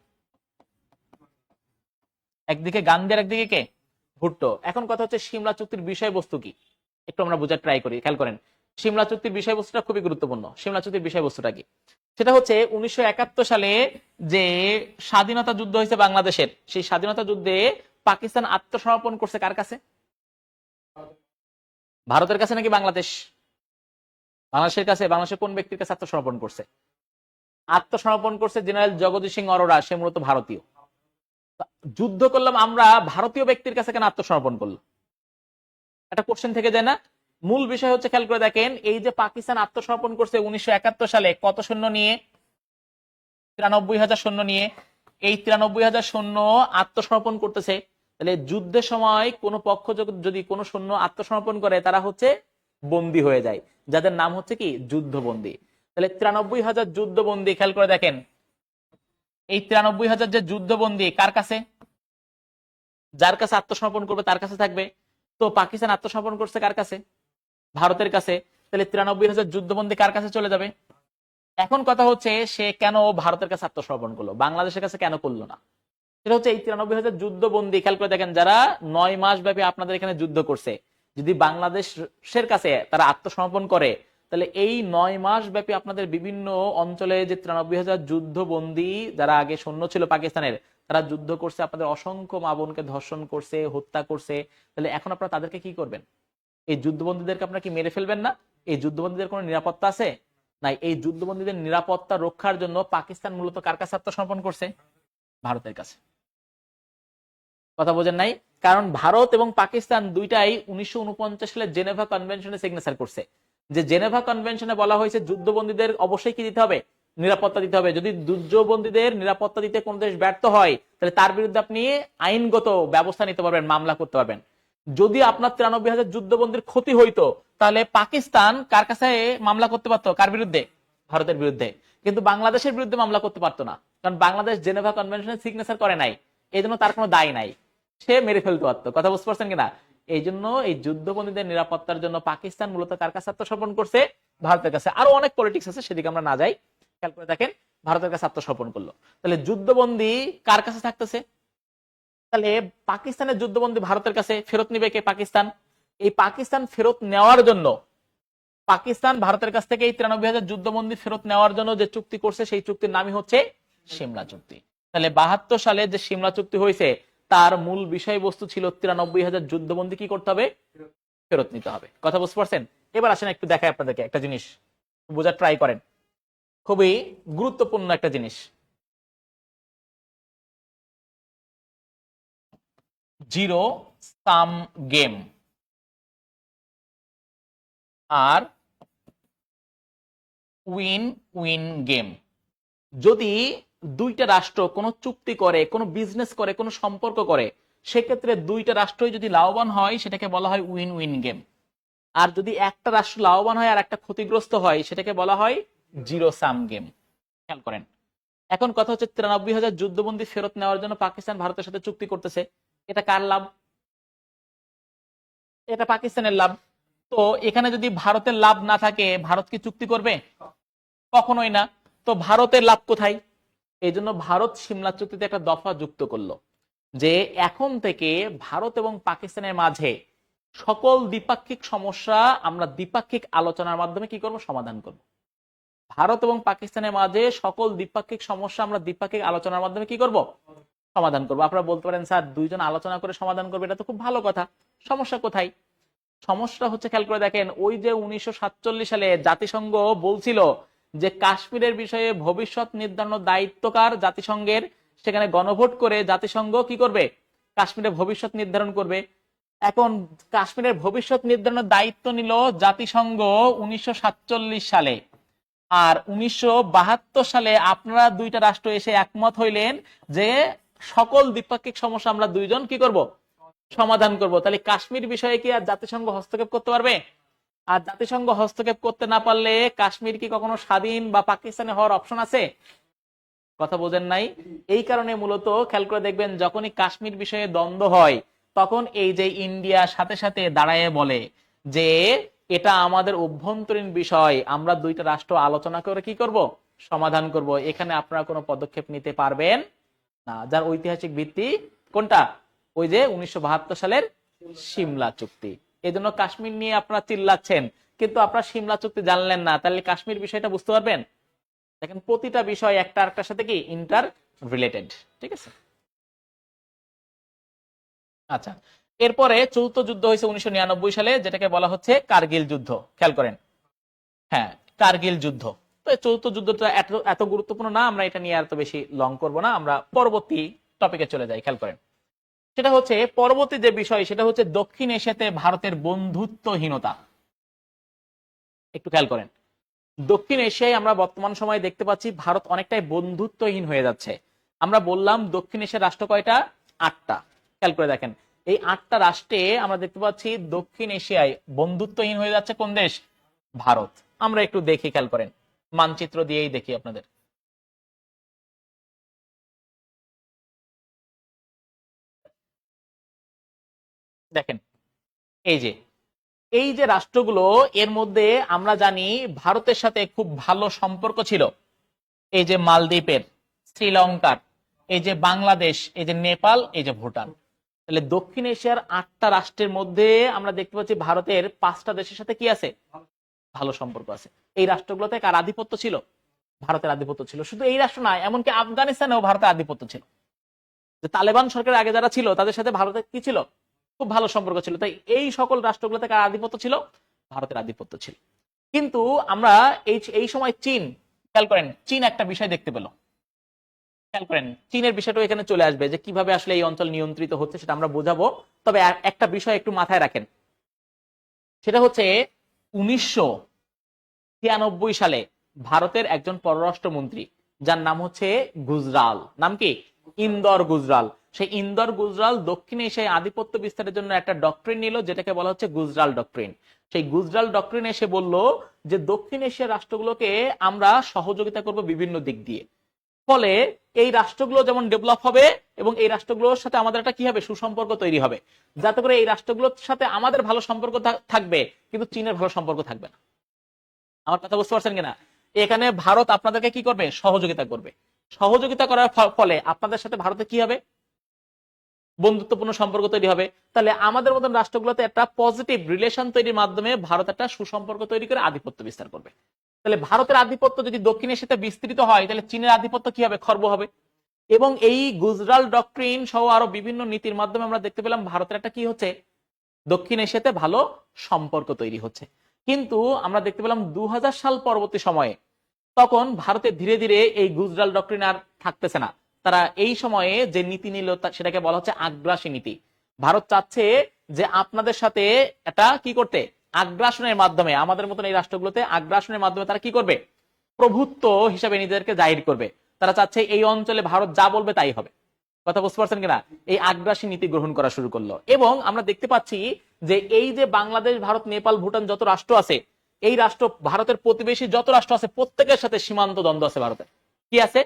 একদিকে গান্ধী আর একদিকে কে, ভুট্টো। এখন কথা হচ্ছে, সিমলা চুক্তির বিষয়বস্তু কি, একটু আমরা বোঝার ট্রাই করি। খেয়াল করেন, সিমলা চুক্তির বিষয়বস্তুটা খুবই গুরুত্বপূর্ণ। সিমলা চুক্তির বিষয়বস্তুটা কি, সেটা হচ্ছে 1971 সালে যে স্বাধীনতা যুদ্ধ হয়েছে বাংলাদেশের, সেই স্বাধীনতা যুদ্ধে পাকিস্তান আত্মসমর্পণ করছে কার কাছে, ভারতের কাছে নাকি বাংলাদেশ, বাংলাদেশের কাছে। বাংলাদেশের কোন ব্যক্তির কাছে আত্মসমর্পণ করছে, আত্মসমর্পণ করছে জেনারেল জগদীশ সিং অরোরা, সে মূলত ভারতীয়। যুদ্ধ করলাম আমরা, ভারতীয় ব্যক্তির কাছে কেন আত্মসমর্পণ করলো, একটা কোশ্চেন থেকে যায় না? মূল বিষয় হচ্ছে, খেয়াল করে দেখেন, এই যে পাকিস্তান আত্মসমর্পণ করছে 1971 সালে কত সৈন্য নিয়ে, 93,000 সৈন্য নিয়ে। এই 93,000 সৈন্য আত্মসমর্পণ করতেছে। তাহলে যুদ্ধের সময় কোন পক্ষ যদি কোনো সৈন্য আত্মসমর্পণ করে, তারা হচ্ছে বন্দী হয়ে যায়, যাদের নাম হচ্ছে কি, যুদ্ধবন্দী। তাহলে 93,000 যুদ্ধবন্দী, খেয়াল করে দেখেন, এই 93,000 যে যুদ্ধবন্দী কার কাছে? যার কাছে আত্মসমর্পণ করবে তার কাছে থাকবে। তো পাকিস্তান আত্মসমর্পণ করছে কার কাছে? ভারতের কাছে। তাহলে 93,000 যুদ্ধবন্দী কার কাছে চলে যাবে? এখন কথা হচ্ছে সে কেন ভারতের কাছে আত্মসমর্পণ করলো, বাংলাদেশের কাছে কেন করলো না? সেটা হচ্ছে এই 93,000 যুদ্ধবন্দী, খেয়াল করে দেখেন, যারা 9 মাস ব্যাপী আপনাদের এখানে যুদ্ধ করছে, যদি বাংলাদেশের কাছে তারা আত্মসমর্পণ করে, তাহলে এই 9 মাস ব্যাপী আপনাদের বিভিন্ন অঞ্চলে যে 93,000 যুদ্ধবন্দী যারা আগে সৈন্য ছিল পাকিস্তানের, তারা যুদ্ধ করছে, আপনাদের অসংখ্য মা বোনকে ধর্ষণ করছে, হত্যা করছে। তাহলে এখন আপনারা তাদেরকে কি করবেন? এই যুদ্ধবন্দীদেরকে আপনারা কি মেরে ফেলবেন না? এই যুদ্ধবন্দীদের কোনো নিরাপত্তা আছে? নাই। এই যুদ্ধবন্দীদের নিরাপত্তা রক্ষার জন্য পাকিস্তান মূলত কার কাছে আত্মসমর্পণ করছে? ভারতের কাছে। কথা বোঝেন নাই? কারণ ভারত এবং পাকিস্তান দুইটাই 1949 সালে জেনেভা কনভেনশনে সিগনেচার করছে, যে জেনেভা কনভেনশনে বলা হয়েছে যুদ্ধবন্দীদের অবশ্যই কি দিতে হবে? নিরাপত্তা দিতে হবে। যদি যুদ্ধবন্দীদের নিরাপত্তা দিতে কোন দেশ ব্যর্থ হয়, তাহলে তার বিরুদ্ধে আপনি আইনগত ব্যবস্থা নিতে পারবেন, মামলা করতে পারবেন। যদি আপনার 93,000 যুদ্ধবন্দীর ক্ষতি হইতো, তাহলে পাকিস্তান কার কাছে মামলা করতে পারতো? কার বিরুদ্ধে? ভারতের বিরুদ্ধে। কিন্তু বাংলাদেশের বিরুদ্ধে মামলা করতে পারতো না, কারণ বাংলাদেশ জেনেভা কনভেনশনে সিগনেচার করে নাই, এই জন্য তার কোনো দায় নাই, সে মেরে ফেলতে পারতো। কথা বুঝতে পারছেন কিনা? এই জন্য এই যুদ্ধবন্দীদের নিরাপত্তার জন্য পাকিস্তান মূলত কার কাছে আত্মসমর্পণ করছে? ভারতের কাছে। আরো অনেক পলিটিক্স আছে, সেদিকে আমরা না যাই। খেয়াল করে দেখেন, ভারতের কাছে আত্মসমর্পণ করলো। তাহলে যুদ্ধবন্দী কার কাছে থাকতেছে? তাহলে পাকিস্তানের যুদ্ধবন্দী ভারতের কাছে ফেরত নিবে কে? পাকিস্তান। এই পাকিস্তান ফেরত নেওয়ার জন্য, পাকিস্তান ভারতের কাছ থেকে এই 93,000 যুদ্ধবন্দী ফেরত নেওয়ার জন্য যে চুক্তি করছে, সেই চুক্তির নামই হচ্ছে সিমলা চুক্তি। তাহলে 72 সালে যে সিমলা চুক্তি হয়েছে, তার মূল বিষয়বস্তু ছিল 93,000 যুদ্ধবন্দী কি করতে হবে? ফেরত নিতে হবে। কথা বুঝতে পারছেন? এবার আসেন একটু দেখাই আপনাদেরকে একটা জিনিস, বোঝার ট্রাই করেন, খুবই গুরুত্বপূর্ণ একটা জিনিস। জিরো সাম গেম আর উইন উইন গেম। যদি দুইটা রাষ্ট্র কোনো চুক্তি করে, কোনো বিজনেস করে, কোনো সম্পর্ক করে, সেক্ষেত্রে দুইটা রাষ্ট্রই যদি লাভবান হয়, সেটাকে বলা হয় উইন উইন গেম। আর যদি একটা রাষ্ট্র লাভবান হয় আর একটা ক্ষতিগ্রস্ত হয়, সেটাকে বলা হয় জিরো সাম গেম। খেয়াল করেন, এখন কথা হচ্ছে 93,000 যুদ্ধবন্দী ফেরত নেওয়ার জন্য পাকিস্তান ভারতের সাথে চুক্তি করতেছে। এটা কার লাভ? এটা পাকিস্তানের লাভ। তো এখানে যদি ভারতের লাভ না থাকে, ভারত কি চুক্তি করবে? কখনোই না। তো ভারতের লাভ কোথায়? এই জন্য ভারত সিমলা চুক্তিতে একটা দফা যুক্ত করলো, যে এখন থেকে ভারত এবং পাকিস্তানের মাঝে সকল দ্বিপাক্ষিক সমস্যা আমরা দ্বিপাক্ষিক আলোচনার মাধ্যমে কি করব? সমাধান করব। ভারত এবং পাকিস্তানের মাঝে সকল দ্বিপাক্ষিক সমস্যা আমরা দ্বিপাক্ষিক আলোচনার মাধ্যমে কি করব? সমাধান করব। আপনারা বলতে পারেন, স্যার দুইজন আলোচনা করে সমাধান করবে, এটা তো খুব ভালো কথা, সমস্যা কোথায়? সমস্যা হচ্ছে, খেয়াল করে দেখেন, ওই যে 1947 সালে জাতিসংঘ বলছিল যে কাশ্মীরের বিষয়ে ভবিষ্যৎ নির্ধারণ দায়িত্বকার জাতিসংঘের, সেখানে গণভোট করে জাতিসংঘ কি করবে? কাশ্মীরের ভবিষ্যৎ নির্ধারণ করবে। এখন কাশ্মীরের ভবিষ্যৎ নির্ধারণের দায়িত্ব নিল জাতিসংঘ 1947 সালে। আর 1972 সালে আপনারা দুইটা রাষ্ট্র এসে একমত হইলেন যে সকল দ্বিপাক্ষিক সমস্যা আমরা দুইজন কি করব? সমাধান করব। তাহলে কাশ্মীর বিষয়ে কি আর জাতিসংঘ হস্তক্ষেপ করতে পারবে? আর জাতিসংঘ হস্তক্ষেপ করতে না পারলে কাশ্মীর কি কখনো স্বাধীন বা পাকিস্তানে হওয়ার অপশন আছে? কথা বোঝেন নাই? এই কারণে মূলত খেয়াল করে দেখবেন, যখনই কাশ্মীর বিষয়ে দ্বন্দ্ব হয়, তখন এই যে ইন্ডিয়া সাথে সাথে দাঁড়ায় বলে যে এটা আমাদের অভ্যন্তরীণ বিষয়, আমরা দুইটা রাষ্ট্র আলোচনা করে কি করব? সমাধান করব। এখানে আপনারা কোনো পদক্ষেপ নিতে পারবেন না। যার ঐতিহাসিক ভিত্তি কোনটা? ওই যে 1972 সালের সিমলা চুক্তি। এই জন্য কাশ্মীর নিয়ে আপনারা চিল্লাচ্ছেন, কিন্তু আপনারা সিমলা চুক্তি জানলেন না, তাহলে কাশ্মীর বিষয়টা বুঝতে পারবেন? দেখেন, প্রতিটা বিষয় একটা আরেকটার সাথে কি ইন্টার রিলেটেড। ঠিক আছে, আচ্ছা। এরপরে চতুর্থ যুদ্ধ হয়েছে 1999 সালে, যেটাকে বলা হচ্ছে কার্গিল যুদ্ধ। খেয়াল করেন, হ্যাঁ, কার্গিল যুদ্ধ। তো এই চতুর্থ যুদ্ধটা এত এত গুরুত্বপূর্ণ না, আমরা এটা নিয়ে এত বেশি লং করব না, আমরা পরবর্তী টপিকে চলে যাই। খেয়াল করেন, সেটা হচ্ছে পরবর্তী যে বিষয়, সেটা হচ্ছে দক্ষিণ এশিয়াতে ভারতের বন্ধুত্বহীনতা। একটু খেয়াল করেন, দক্ষিণ এশিয়ায় আমরা বর্তমান সময়ে দেখতে পাচ্ছি ভারত অনেকটাই বন্ধুত্বহীন হয়ে যাচ্ছে। আমরা বললাম দক্ষিণ এশিয়ার রাষ্ট্র কয়টা? 8টা। খেয়াল করে দেখেন, এই 8টা রাষ্ট্রে আমরা দেখতে পাচ্ছি দক্ষিণ এশিয়ায় বন্ধুত্বহীন হয়ে যাচ্ছে কোন দেশ? ভারত। আমরা একটু দেখি, খেয়াল করেন, মানচিত্র দিয়েই দেখি আপনাদের। দেখেন, এই যে এই যে রাষ্ট্রগুলো, এর মধ্যে আমরা জানি ভারতের সাথে খুব ভালো সম্পর্ক ছিল। এই যে মালদ্বীপের, শ্রীলঙ্কার, এই যে বাংলাদেশ, এই যে নেপাল, এই যে ভুটান। তাহলে দক্ষিণ এশিয়ার 8টা রাষ্ট্রের মধ্যে আমরা দেখতে পাচ্ছি ভারতের 5টা দেশের সাথে কি আছে, ভালো সম্পর্ক আছে। এই রাষ্ট্রগুলোতে কার আধিপত্য ছিল? ভারতের আধিপত্য ছিল। শুধু এই রাষ্ট্র নয়, এমনকি আফগানিস্তানেও ভারতের আধিপত্য ছিল। যে তালেবান সরকারের আগে যারা ছিল তাদের সাথে ভারতের কি ছিল, খুব ভালো সম্পর্ক ছিল। তাই এই সকল রাষ্ট্রগুলোতে কার আধিপত্য ছিল? ভারতের আধিপত্য ছিল। কিন্তু আমরা এই সময় চীন, খেয়াল করেন, চীন একটা বিষয় দেখতে পেল। খেয়াল করেন, চীনের বিষয়টা এখানে চলে আসবে যে কিভাবে আসলে এই অঞ্চল নিয়ন্ত্রিত হচ্ছে সেটা আমরা বোঝাবো। তবে একটা বিষয় একটু মাথায় রাখেন, সেটা হচ্ছে 1996 সালে ভারতের একজন পররাষ্ট্রমন্ত্রী, যার নাম হচ্ছে গুজরাল, নাম কি, ইন্দর গুজরাল। সেই ইন্দর গুজরাল দক্ষিণ এশিয়ায় আধিপত্য বিস্তারের জন্য একটা ডক্ট্রিন নিল, যেটাকে বলা হচ্ছে গুজরাল ডক্ট্রিন। সেই গুজরাল ডক্ট্রিন এসে বলল যে দক্ষিণ এশিয়ার রাষ্ট্রগুলোকে আমরা সহযোগিতা করব বিভিন্ন দিক দিয়ে। ফলে এই রাষ্ট্রগুলো যেমন ডেভেলপ হবে এবং এই রাষ্ট্রগুলোর সাথে আমাদের একটা কি হবে, সুসম্পর্ক তৈরি হবে, যাতে করে এই রাষ্ট্রগুলোর সাথে আমাদের ভালো সম্পর্ক থাকবে, কিন্তু চীনের ভালো সম্পর্ক থাকবে না। আমার কথা বুঝতে পারছেন কিনা? এখানে ভারত আপনাদেরকে কি করবে, সহযোগিতা করবে। সহযোগিতা করার ফলে আপনাদের সাথে ভারতে কি হবে, বন্ধুত্বপূর্ণ সম্পর্ক তৈরি হবে। তাহলে আমাদের মতন রাষ্ট্রগুলোতে একটা পজিটিভ রিলেশন তৈরির মাধ্যমে ভারত একটা সুসম্পর্ক তৈরি করে আধিপত্য বিস্তার করবে। তাহলে ভারতের আধিপত্য যদি দক্ষিণ এশিয়াতে বিস্তৃত হয়, তাহলে চীনের আধিপত্য কি হবে, খর্ব হবে। এবং এই গুজরাল ডক্ট্রিন সহ আরো বিভিন্ন নীতির মাধ্যমে আমরা দেখতে পেলাম ভারতের একটা কি হচ্ছে, দক্ষিণ এশিয়াতে ভালো সম্পর্ক তৈরি হচ্ছে। কিন্তু আমরা দেখতে পেলাম 2000 সাল পরবর্তী সময়ে তখন ভারতে ধীরে ধীরে এই গুজরাল ডক্ট্রিন আর থাকতেছে না। তারা এই সময়ে যে নীতি নিল সেটাকে বলা হচ্ছে আগ্রাসী নীতি। ভারত চাচ্ছে যে আপনাদের সাথে এটা কি করতে, আগ্রাসনের মাধ্যমে, আমাদের মতন এই রাষ্ট্রগুলোতে আগ্রাসনের মাধ্যমে তারা কি করবে, প্রভুত্ব হিসাবে নিজেদেরকে জাহির করবে। তারা চাচ্ছে এই অঞ্চলে ভারত যা বলবে তাই হবে। কথা বুঝতে পারছেন কিনা? এই আগ্রাসী নীতি গ্রহণ করা শুরু করলো। এবং আমরা দেখতে পাচ্ছি যে এই যে বাংলাদেশ, ভারত, নেপাল, ভুটান যত রাষ্ট্র আছে, এই রাষ্ট্র, ভারতের প্রতিবেশী যত রাষ্ট্র আছে, প্রত্যেকের সাথে সীমান্ত দ্বন্দ্ব আছে। ভারতের কি আছে,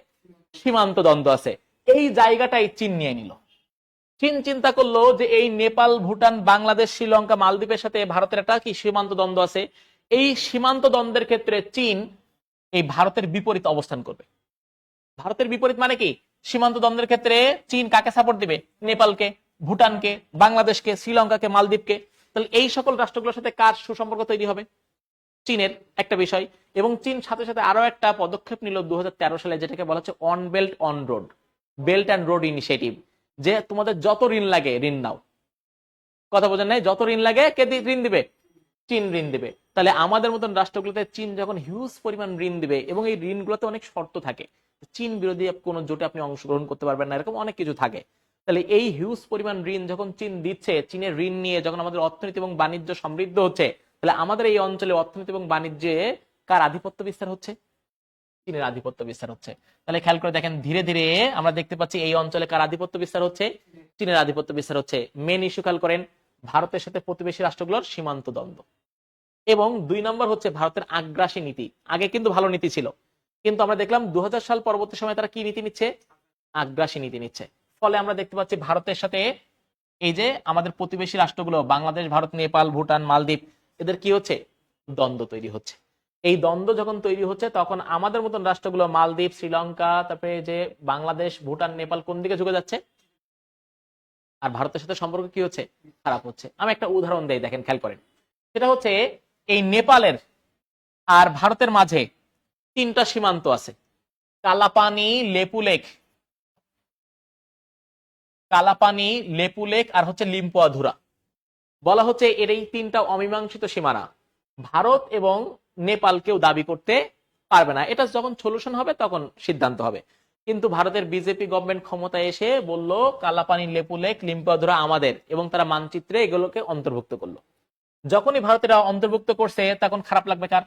সীমান্ত দ্বন্দ্ব আছে। এই জায়গাটাই চীন নিয়ে নিল। চীন চিন্তা করলো যে এই নেপাল, ভুটান, বাংলাদেশ, শ্রীলঙ্কা, মালদ্বীপের সাথে ভারতের একটা কি সীমান্ত দ্বন্দ্ব আছে। এই সীমান্ত দ্বন্দ্বের ক্ষেত্রে চীন এই ভারতের বিপরীত অবস্থান করবে। ভারতের বিপরীত মানে কি, সীমান্ত দ্বন্দ্বের ক্ষেত্রে চীন কাকে সাপোর্ট দিবে, নেপালকে, ভুটানকে, বাংলাদেশকে, শ্রীলঙ্কাকে, মালদ্বীপকে। তাহলে এই সকল রাষ্ট্রগুলোর সাথে কার সুসম্পর্ক তৈরি হবে, চীনের, একটা বিষয়। এবং চীন সাথে সাথে আরো একটা পদক্ষেপ নিল 2013 সালে, যেটাকে বলা হচ্ছে on belt on road, belt and road initiative. যে তোমাদের যত ঋণ লাগে ঋণ নাও। কথা বোঝেন নাই? যত ঋণ লাগে কে ঋণ দিবে, চীন ঋণ দিবে। তাহলে আমাদের মতন রাষ্ট্রগুলোতে চীন যখন হিউজ পরিমাণ ঋণ দিবে, এবং এই ঋণগুলোতে অনেক শর্ত থাকে, চীন বিরোধী কোন জোটে আপনি অংশগ্রহণ করতে পারবেন না, এরকম অনেক কিছু থাকে। তাহলে এই হিউজ পরিমাণ ঋণ যখন চীন দিচ্ছে, চীনের ঋণ নিয়ে যখন আমাদের অর্থনীতি এবং বাণিজ্য সমৃদ্ধ হচ্ছে, তাহলে আমাদের এই অঞ্চলে অর্থনীতি এবং বাণিজ্যে কার আধিপত্য বিস্তার হচ্ছে, চীনের আধিপত্য বিস্তার হচ্ছে। তাহলে খেয়াল করে দেখেন, ধীরে ধীরে আমরা দেখতে পাচ্ছি এই অঞ্চলে কার আধিপত্য বিস্তার হচ্ছে, চীনের আধিপত্য বিস্তার হচ্ছে। মেন ইস্যু খেয়াল করেন, ভারতের সাথে প্রতিবেশী রাষ্ট্রগুলোর সীমান্ত দ্বন্দ্ব। এবং 2 নম্বর হচ্ছে ভারতের আগ্রাসী নীতি। আগে কিন্তু ভালো নীতি ছিল, কিন্তু আমরা দেখলাম 2000 সাল পরবর্তী সময় তারা কি নীতি নিচ্ছে, আগ্রাসী নীতি নিচ্ছে। ফলে আমরা দেখতে পাচ্ছি ভারতের সাথে এই যে আমাদের প্রতিবেশী রাষ্ট্রগুলো, বাংলাদেশ, ভারত, নেপাল, ভুটান, মালদ্বীপ, এদের কি হচ্ছে, দ্বন্দ্ব তৈরি হচ্ছে। এই দ্বন্দ্ব যখন তৈরি হচ্ছে, তখন আমাদের মতন রাষ্ট্রগুলো, মালদ্বীপ, শ্রীলঙ্কা, তারপরে যে বাংলাদেশ, ভুটান, নেপাল, কোন দিকে ঝুঁকে যাচ্ছে, আর ভারতের সাথে সম্পর্ক কি হচ্ছে, খারাপ হচ্ছে। আমি একটা উদাহরণ দেই, দেখেন, খেয়াল করেন। সেটা হচ্ছে এই নেপালের আর ভারতের মাঝে 3টা সীমান্ত আছে, কালাপানি, লেপুলেখ, কালাপানি, লেপুলেখ, আর হচ্ছে লিম্পোয়াধুরা। বলা হচ্ছে এর এই 3টা অমীমাংসিত সীমানা ভারত এবং নেপাল কেউ দাবি করতে পারবে না। এটা যখন সলিউশন হবে তখন সিদ্ধান্ত হবে। কিন্তু ভারতের বিজেপি গভর্নমেন্ট ক্ষমতায় এসে বলল কালাপানি, লেপুলেখ, লিম্পোয়াধুরা আমাদের, এবং তারা মানচিত্রে এগুলোকে অন্তর্ভুক্ত করলো। যখনই ভারতেরা অন্তর্ভুক্ত করছে, তখন খারাপ লাগবে কার,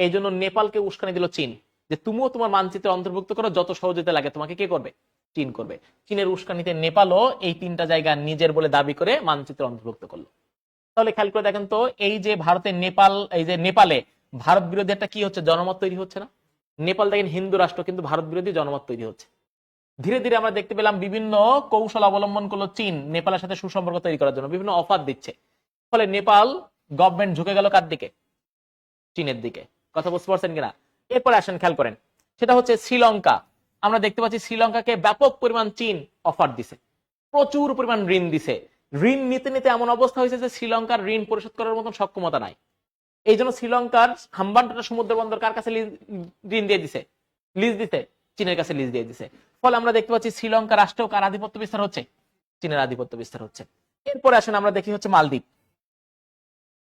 এই জন্য নেপালকে উস্কানি দিল চীন, যে তুমিও তোমার মানচিত্রে অন্তর্ভুক্ত করো, যত সহযোগিতা লাগে তোমাকে কে করবে, চীন করবে। চীনের উস্কানিতে নেপালও এই 3টা জায়গা নিজের বলে দাবি করে মানচিত্রে অন্তর্ভুক্ত করলো। তাহলে খেয়াল করে দেখেন তো, এই যে ভারতের নেপাল, এই যে নেপালে ভারত বিরোধী একটা কি হচ্ছে, জনমত তৈরি হচ্ছে না? নেপাল দেখেন হিন্দু রাষ্ট্র, কিন্তু ভারত বিরোধী জনমত তৈরি হচ্ছে। ধীরে ধীরে আমরা দেখতে পেলাম বিভিন্ন কৌশল অবলম্বন করলো চীন নেপালের সাথে সুসম্পর্ক তৈরি করার জন্য, বিভিন্ন অফার দিচ্ছে। ফলে নেপাল গভর্নমেন্ট ঝুঁকে গেল কার দিকে? চীনের দিকে। কথা বুঝতে পারছেন কিনা? এরপরে আসেন খেয়াল করেন, সেটা হচ্ছে শ্রীলঙ্কা। আমরা দেখতে পাচ্ছি শ্রীলঙ্কাকে ব্যাপক পরিমাণ চীন অফার দিছে, প্রচুর পরিমাণ ঋণ দিছে। ঋণ নিতে নিতে এমন অবস্থা হয়েছে যে শ্রীলঙ্কার ঋণ পরিশোধ করার মতন সক্ষমতা নাই। এই জন্য শ্রীলঙ্কার হাম্বানটোটা সমুদ্র বন্দর কার কাছে ঋণ দিয়ে দিছে? লিজ দিতে চীনের কাছে লিজ দিয়ে দিছে। ফলে আমরা দেখতে পাচ্ছি শ্রীলঙ্কা রাষ্ট্রেও কার আধিপত্য বিস্তার হচ্ছে? চীনের আধিপত্য বিস্তার হচ্ছে। এরপরে আসেন আমরা দেখি হচ্ছে মালদ্বীপ।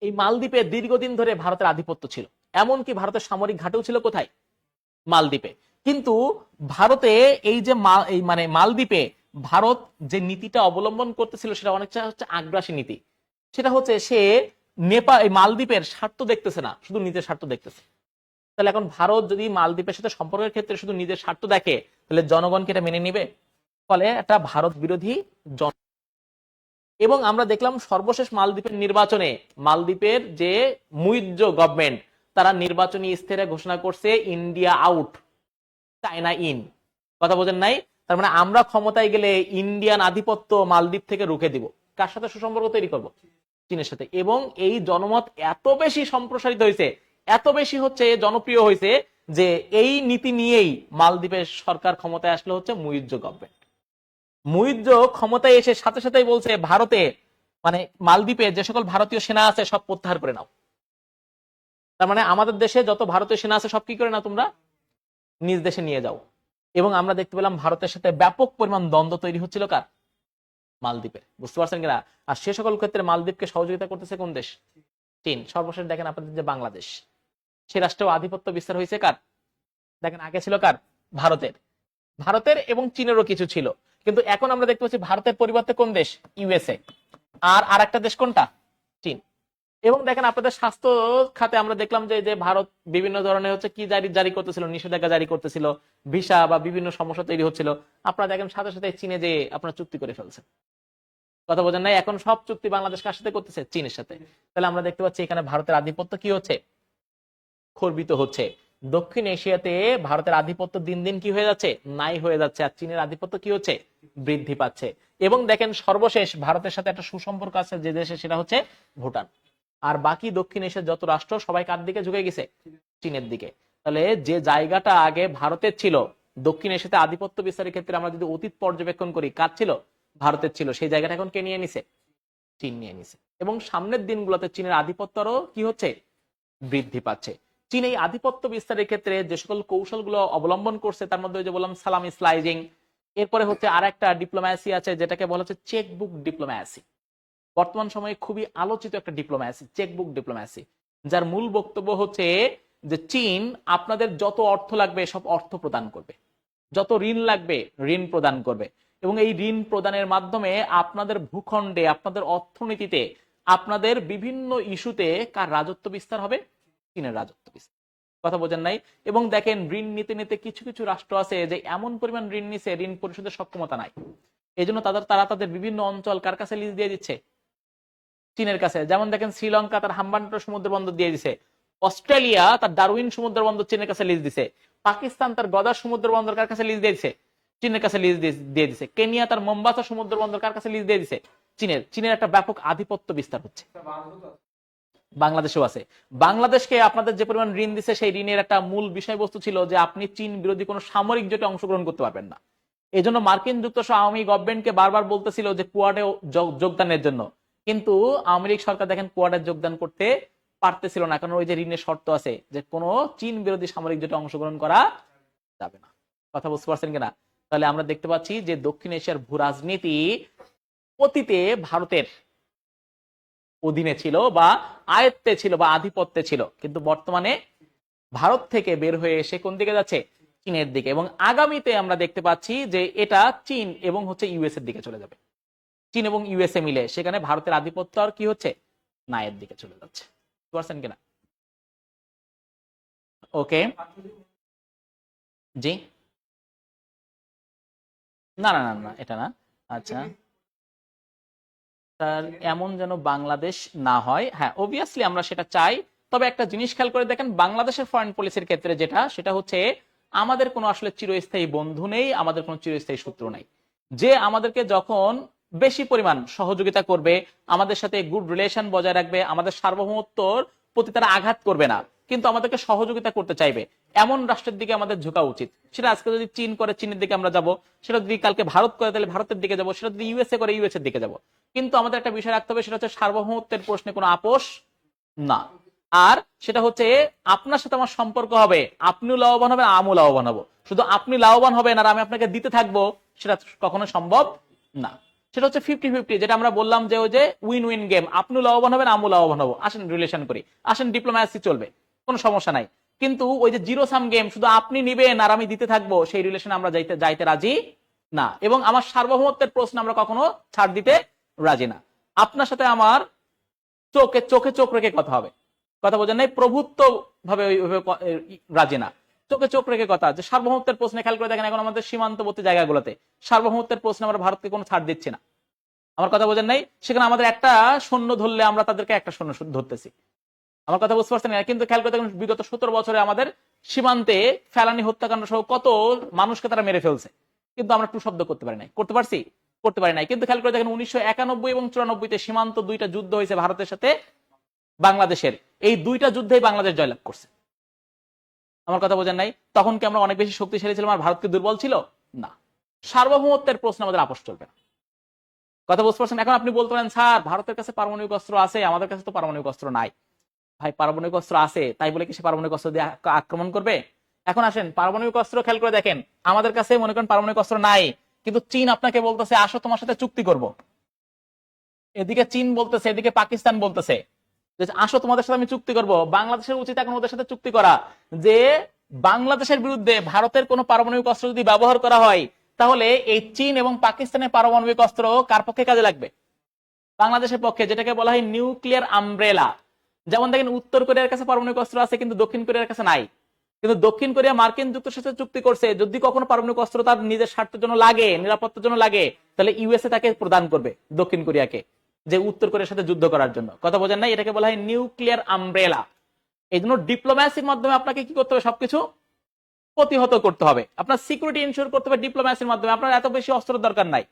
এই মালদ্বীপে দীর্ঘদিন ধরে ভারতের আধিপত্য ছিল, এমনকি ভারতের সামরিক ঘাটেও ছিল কোথায়? মালদ্বীপে। কিন্তু ভারতে এই যে মানে মালদ্বীপে ভারত যে নীতিটা অবলম্বন করতেছিল সেটা অনেকটা হচ্ছে আগ্রাসী নীতি। সেটা হচ্ছে সে এই মালদ্বীপের স্বার্থ দেখতেছে না, শুধু নিজের স্বার্থ দেখতেছে। তাহলে এখন ভারত যদি মালদ্বীপের সাথে সম্পর্কের ক্ষেত্রে শুধু নিজের স্বার্থ দেখে, তাহলে জনগণকে এটা মেনে নিবে? ফলে একটা ভারত বিরোধী এবং আমরা দেখলাম সর্বশেষ মালদ্বীপের নির্বাচনে মালদ্বীপের যে মুইজ্জ গভর্নমেন্ট, তারা নির্বাচনী ইস্তেহারে ঘোষণা করছে ইন্ডিয়া আউট, চায়না ইন। কথা বোঝেন নাই? তার মানে আমরা ক্ষমতায় গেলে ইন্ডিয়ান আধিপত্য মালদ্বীপ থেকে রুখে দিব। কার সাথে সুসম্পর্ক তৈরি করব? চীনের সাথে। এবং এই জনমত এত বেশি সম্প্রসারিত হয়েছে, এত বেশি হচ্ছে জনপ্রিয় হয়েছে যে এই নীতি নিয়েই মালদ্বীপের সরকার ক্ষমতায় আসলে হচ্ছে মুইজ্জ গভর্নমেন্ট। মুইজ্জ ক্ষমতায় এসে সাথে সাথেই বলছে ভারতে মানে মালদ্বীপে যে সকল ভারতীয় সেনা আছে সব প্রত্যাহার করে নাও। তার মানে আমাদের দেশে যত ভারতীয় সেনা আছে সব কি করে নাও, তোমরা নিজ দেশে নিয়ে যাও। এবং আমরা দেখতে পেলাম ভারতের সাথে ব্যাপক পরিমাণ দ্বন্দ্ব তৈরি হচ্ছিল কার? মালদ্বীপের। বুঝতে পারছেন কিনা? আর সে সকল ক্ষেত্রে মালদ্বীপকে সহযোগিতা করতেছে কোন দেশ? চীন। সর্বশেষ দেখেন আপনাদের যে বাংলাদেশ, সে রাষ্ট্রেও আধিপত্য বিস্তার হয়েছে কার? দেখেন আগে ছিল কার? ভারতের। ভারতের এবং চীনেরও কিছু ছিল, কিন্তু এখন আমরা দেখতে পাচ্ছি ভারতের পরিবর্তে কোন দেশ? ইউএসএ। আর আরেকটা দেশ কোনটা? চীন। এবং দেখেন আপনাদের স্বাস্থ্য খাতে আমরা দেখলাম যে ভারত বিভিন্ন ধরনের হচ্ছে কি জারি করতেছিল, নিষেধাজ্ঞা জারি করতেছিল, ভিসা বা বিভিন্ন সমস্যা তৈরি হচ্ছিল। আপনারা দেখেন সাথে সাথে চীনে যে আপনারা চুক্তি করে ফেলছেন। কথা বোঝেন নাই? এখন সব চুক্তি বাংলাদেশ কার সাথে করতেছে? চীনের সাথে। তাহলে আমরা দেখতে পাচ্ছি এখানে ভারতের আধিপত্য কি হচ্ছে? খর্বিত হচ্ছে। দক্ষিণ এশিয়াতে ভারতের আধিপত্য দিন দিন কি হয়ে যাচ্ছে? নাই হয়ে যাচ্ছে। আর চীনের আধিপত্য কি হচ্ছে? বৃদ্ধি পাচ্ছে। এবং দেখেন সর্বশেষ ভারতের সাথে একটা সুসম্পর্ক আছে যে দেশে, সেটা হচ্ছে ভুটান। আর বাকি দক্ষিণ এশিয়ার যত রাষ্ট্র সবাই কার দিকে ঝুঁকে গেছে? চীনের দিকে। তাহলে যে জায়গাটা আগে ভারতের ছিল, দক্ষিণ এশিয়াতে আধিপত্য বিস্তারের ক্ষেত্রে আমরা যদি অতীত পর্যবেক্ষণ করি, কার ছিল? ভারতের ছিল। সেই জায়গাটা এখন কে নিয়ে নিছে? চীন নিয়ে নিছে। এবং সামনের দিনগুলোতে চীনের আধিপত্য আরো কি হচ্ছে? বৃদ্ধি পাচ্ছে। চীন এই আধিপত্য বিস্তারের ক্ষেত্রে যে সকল কৌশলগুলো অবলম্বন করছে, তার মধ্যে যে বললাম সালামি স্লাইজিং, এরপরে হচ্ছে আর একটা ডিপ্লোম্যাসি আছে যেটাকে বলা হচ্ছে চেকবুক ডিপ্লোম্যাসি। বর্তমান সময়ে খুবই আলোচিত একটা ডিপ্লোম্যাসি, চেকবুক ডিপ্লোম্যাসি, যার মূল বক্তব্য হচ্ছে যে চীন আপনাদের যত অর্থ লাগবে সব অর্থ প্রদান করবে, যত ঋণ লাগবে ঋণ প্রদান করবে, এবং এই ঋণ প্রদানের মাধ্যমে আপনাদের ভূখণ্ডে, আপনাদের অর্থনীতিতে, আপনাদের বিভিন্ন ইস্যুতে কার রাজত্ব বিস্তার হবে? চীনের রাজত্ব বিস্তার। কথা বোঝেন নাই? এবং দেখেন ঋণ নিতে নিতে কিছু কিছু রাষ্ট্র আছে যে এমন পরিমাণ ঋণ নিছে, ঋণ পরিশোধের সক্ষমতা নাই। এই জন্য তারা তাদের বিভিন্ন অঞ্চল কার কাছে লিজ দিয়ে দিচ্ছে? চীনের কাছে। যেমন দেখেন শ্রীলঙ্কা তার হাম্বানটোটা সমুদ্র বন্দর দিয়ে দিছে, অস্ট্রেলিয়া তার ডারউইন সমুদ্র বন্দর চীনের কাছে লিজ দিছে, পাকিস্তান তার গদার সমুদ্র বন্দর কার কাছে লিজ দিয়ে দিছে? চীনের কাছে লিজ দিয়ে দিছে, কেনিয়া তার মোম্বাসা সমুদ্র বন্দর কার কাছে লিজ দিয়ে দিছে? চীনের একটা ব্যাপক আধিপত্য বিস্তার হচ্ছে। বাংলাদেশেও আছে। বাংলাদেশকে আপনাদের যে পরিমাণ ঋণ দিছে, সেই ঋণের একটা মূল বিষয়বস্তু ছিল যে আপনি চীন বিরোধী কোনো সামরিক জোটে অংশগ্রহণ করতে পারবেন না। এই জন্য মার্কিন যুক্তরাষ্ট্র আওয়ামী গভর্নমেন্টকে বারবার বলতেছিল যে কোয়াডে যোগদানের জন্য, কিন্তু আওয়ামী লীগ সরকার দেখেন কোয়াডে যোগদান করতে পারতেছিল না, কারণ ওই যে ঋণের শর্ত আছে যে কোনো চীন বিরোধী সামরিক জোটে অংশগ্রহণ করা যাবে না। কথা বুঝতে পারছেন কিনা? তাহলে আমরা দেখতে পাচ্ছি যে দক্ষিণ এশিয়ার ভূ রাজনীতি অতীতে ভারতের অধীনে ছিল বা আয়ত্তে ছিল বা আধিপত্যে ছিল, কিন্তু বর্তমানে ভারত থেকে বের হয়ে এসে কোন দিকে যাচ্ছে? চীনের দিকে। এবং আগামীতে আমরা দেখতে পাচ্ছি যে এটা চীন এবং হচ্ছে ইউএস এর দিকে চলে যাবে। চীন এবং ইউএসএ মিলে সেখানে ভারতের আধিপত্য আর কি হচ্ছে? নায়ের দিকে চলে যাচ্ছে। বুঝতে পারছেন কিনা? ওকে, জি, না না না না, এটা না। আচ্ছা, তার এমন যেন বাংলাদেশ না হয়। হ্যাঁ, অবভিয়াসলি আমরা সেটা চাই। তবে একটা জিনিস খেয়াল করে দেখেন, বাংলাদেশের ফরেন পলিসির ক্ষেত্রে যেটা, সেটা হচ্ছে আমাদের কোনো আসলে চিরস্থায়ী বন্ধু নেই, আমাদের কোনো চিরস্থায়ী শত্রু নাই। যে আমাদেরকে যখন বেশি পরিমাণ সহযোগিতা করবে, আমাদের সাথে গুড রিলেশন বজায় রাখবে, আমাদের সার্বভৌমত্বর প্রতি তারা আঘাত করবে না, কিন্তু আমাদেরকে সহযোগিতা করতে চাইবে, এমন রাষ্ট্রের দিকে আমাদের ঝোঁকা উচিত। সেটা আজকে যদি চীন করে চীনের দিকে আমরা যাব, সেটা যদি কালকে ভারত করে তাহলে ভারতের দিকে যাব, সেটা যদি ইউএসএ করে ইউএসএর দিকে যাব। কিন্তু আমাদের একটা বিষয় রাখতে হবে, সেটা হচ্ছে সার্বভৌমত্বের প্রশ্নে কোনো আপোষ না। আর সেটা হচ্ছে আপনার সাথে আমার সম্পর্ক হবে, আপনিও লাভবান হবেন, আমিও লাভবান হবো। শুধু আপনি লাভবান হবেন আর আমি আপনাকে দিতে থাকবো, সেটা কখনো সম্ভব না। সেটা হচ্ছে 50-50, যেটা আমরা বললাম যে ওই যে উইন উইন গেম, আপনিও লাভবান হবেন, আমিও লাভবান হবো, আসেন রিলেশন করি, আসেন ডিপ্লোম্যাসি চলবে, কোনো সমস্যা নাই। কিন্তু ওই যে জিরো সাম গেম, শুধু আপনি নিবেন আর আমি দিতে থাকবো, সেই রিলেশন আমরা যাইতে রাজি না। এবং আমার সার্বভৌমত্বের প্রশ্ন আমরা কখনো ছাড় দিতে রাজি না। আপনার সাথে আমার চোখে চোখে চোখ রেখে কথা হবে, কথা বোঝেন নাই, প্রভুত্ব ভাবে রাজি না, চোখে চোখ রেখে কথা। যে সার্বভৌমত্বের প্রশ্নে খেয়াল করে দেখেন, এখন আমাদের সীমান্তবর্তী জায়গাগুলোতে সার্বভৌমত্বের প্রশ্নে আমরা ভারতকে কোনো ছাড় দিচ্ছি না, আমার কথা বোঝেন নাই। সেখানে আমাদের একটা সৈন্য ধরলে আমরা তাদেরকে একটা সৈন্য ধরতেছি, আমার কথা বুঝতে পারছেন না? কিন্তু খেয়াল করে দেখুন, বিগত 17 বছরে আমাদের সীমান্তে ফেলানি হত্যাকাণ্ড সহ কত মানুষকে তারা মেরে ফেলছে, কিন্তু আমরা টু শব্দ করতে পারি নাই, করতে পারছি? করতে পারি নাই। কিন্তু খেয়াল করে দেখেন 1991 এবং 94-তে সীমান্ত দুইটা যুদ্ধ হয়েছে ভারতের সাথে বাংলাদেশের, এই দুইটা যুদ্ধেই বাংলাদেশ জয়লাভ করছে, আমার কথা বোঝেন নাই? তখন কি আমরা অনেক বেশি শক্তিশালী ছিলাম আর ভারতকে দুর্বল ছিল? না। সার্বভৌমত্বের প্রশ্ন আমাদের আপোষ চলবে না, কথা বুঝতে পারছেন? এখন আপনি বলতে পারেন, স্যার ভারতের কাছে পারমাণবিক অস্ত্র আছে, আমাদের কাছে তো পারমাণবিক অস্ত্র নাই। ভাই, পারমাণবিক অস্ত্র আছে তাই বলে কি সে পারমাণবিক অস্ত্র দিয়ে আক্রমণ করবে? এখন আসেন, পারমাণবিক অস্ত্র খেয়াল করে দেখেন, আমাদের কাছে মনে করেন পারমাণবিক অস্ত্র নাই, কিন্তু চীন আপনাকে বলতেছে আসো তোমার সাথে চুক্তি করব। এদিকে চীন বলতেছে, এদিকে পাকিস্তান বলতেছে যে আসো তোমাদের সাথে আমি চুক্তি করব। বাংলাদেশের উচিত এখন ওদের সাথে চুক্তি করা, যে বাংলাদেশের বিরুদ্ধে ভারতের কোনো পারমাণবিক অস্ত্র যদি ব্যবহার করা হয়, তাহলে এই চীন এবং পাকিস্তানের পারমাণবিক অস্ত্র কার পক্ষে কাজে লাগবে? বাংলাদেশের পক্ষে, যেটাকে বলা হয় নিউক্লিয়ার আমব্রেলা। যেমন দেখেন, উত্তর কোরিয়ার কাছে পারমাণবিক অস্ত্র আছে কিন্তু দক্ষিণ কোরিয়ার কাছে নাই, কিন্তু দক্ষিণ কোরিয়া মার্কিন যুক্তরাষ্ট্রের সাথে চুক্তি করছে, যদি কখনো পারমাণবিক অস্ত্র তার নিজের স্বার্থের জন্য লাগে, নিরাপত্তার জন্য লাগে, তাহলে ইউএসএ তাকে প্রদান করবে দক্ষিণ কোরিয়াকে, যে উত্তর কোরিয়ার সাথে যুদ্ধ করার জন্য। কথা বোঝেন নাই? এটাকে বলা হয় নিউক্লিয়ার আমব্রেলা। এই জন্য ডিপ্লোম্যাসির মাধ্যমে আপনাকে কি করতে হবে? সবকিছু প্রতিহত করতে হবে, আপনার সিকিউরিটি ইনশিওর করতে হবে ডিপ্লোম্যাসির মাধ্যমে। আপনার এত বেশি অস্ত্রের দরকার নাই,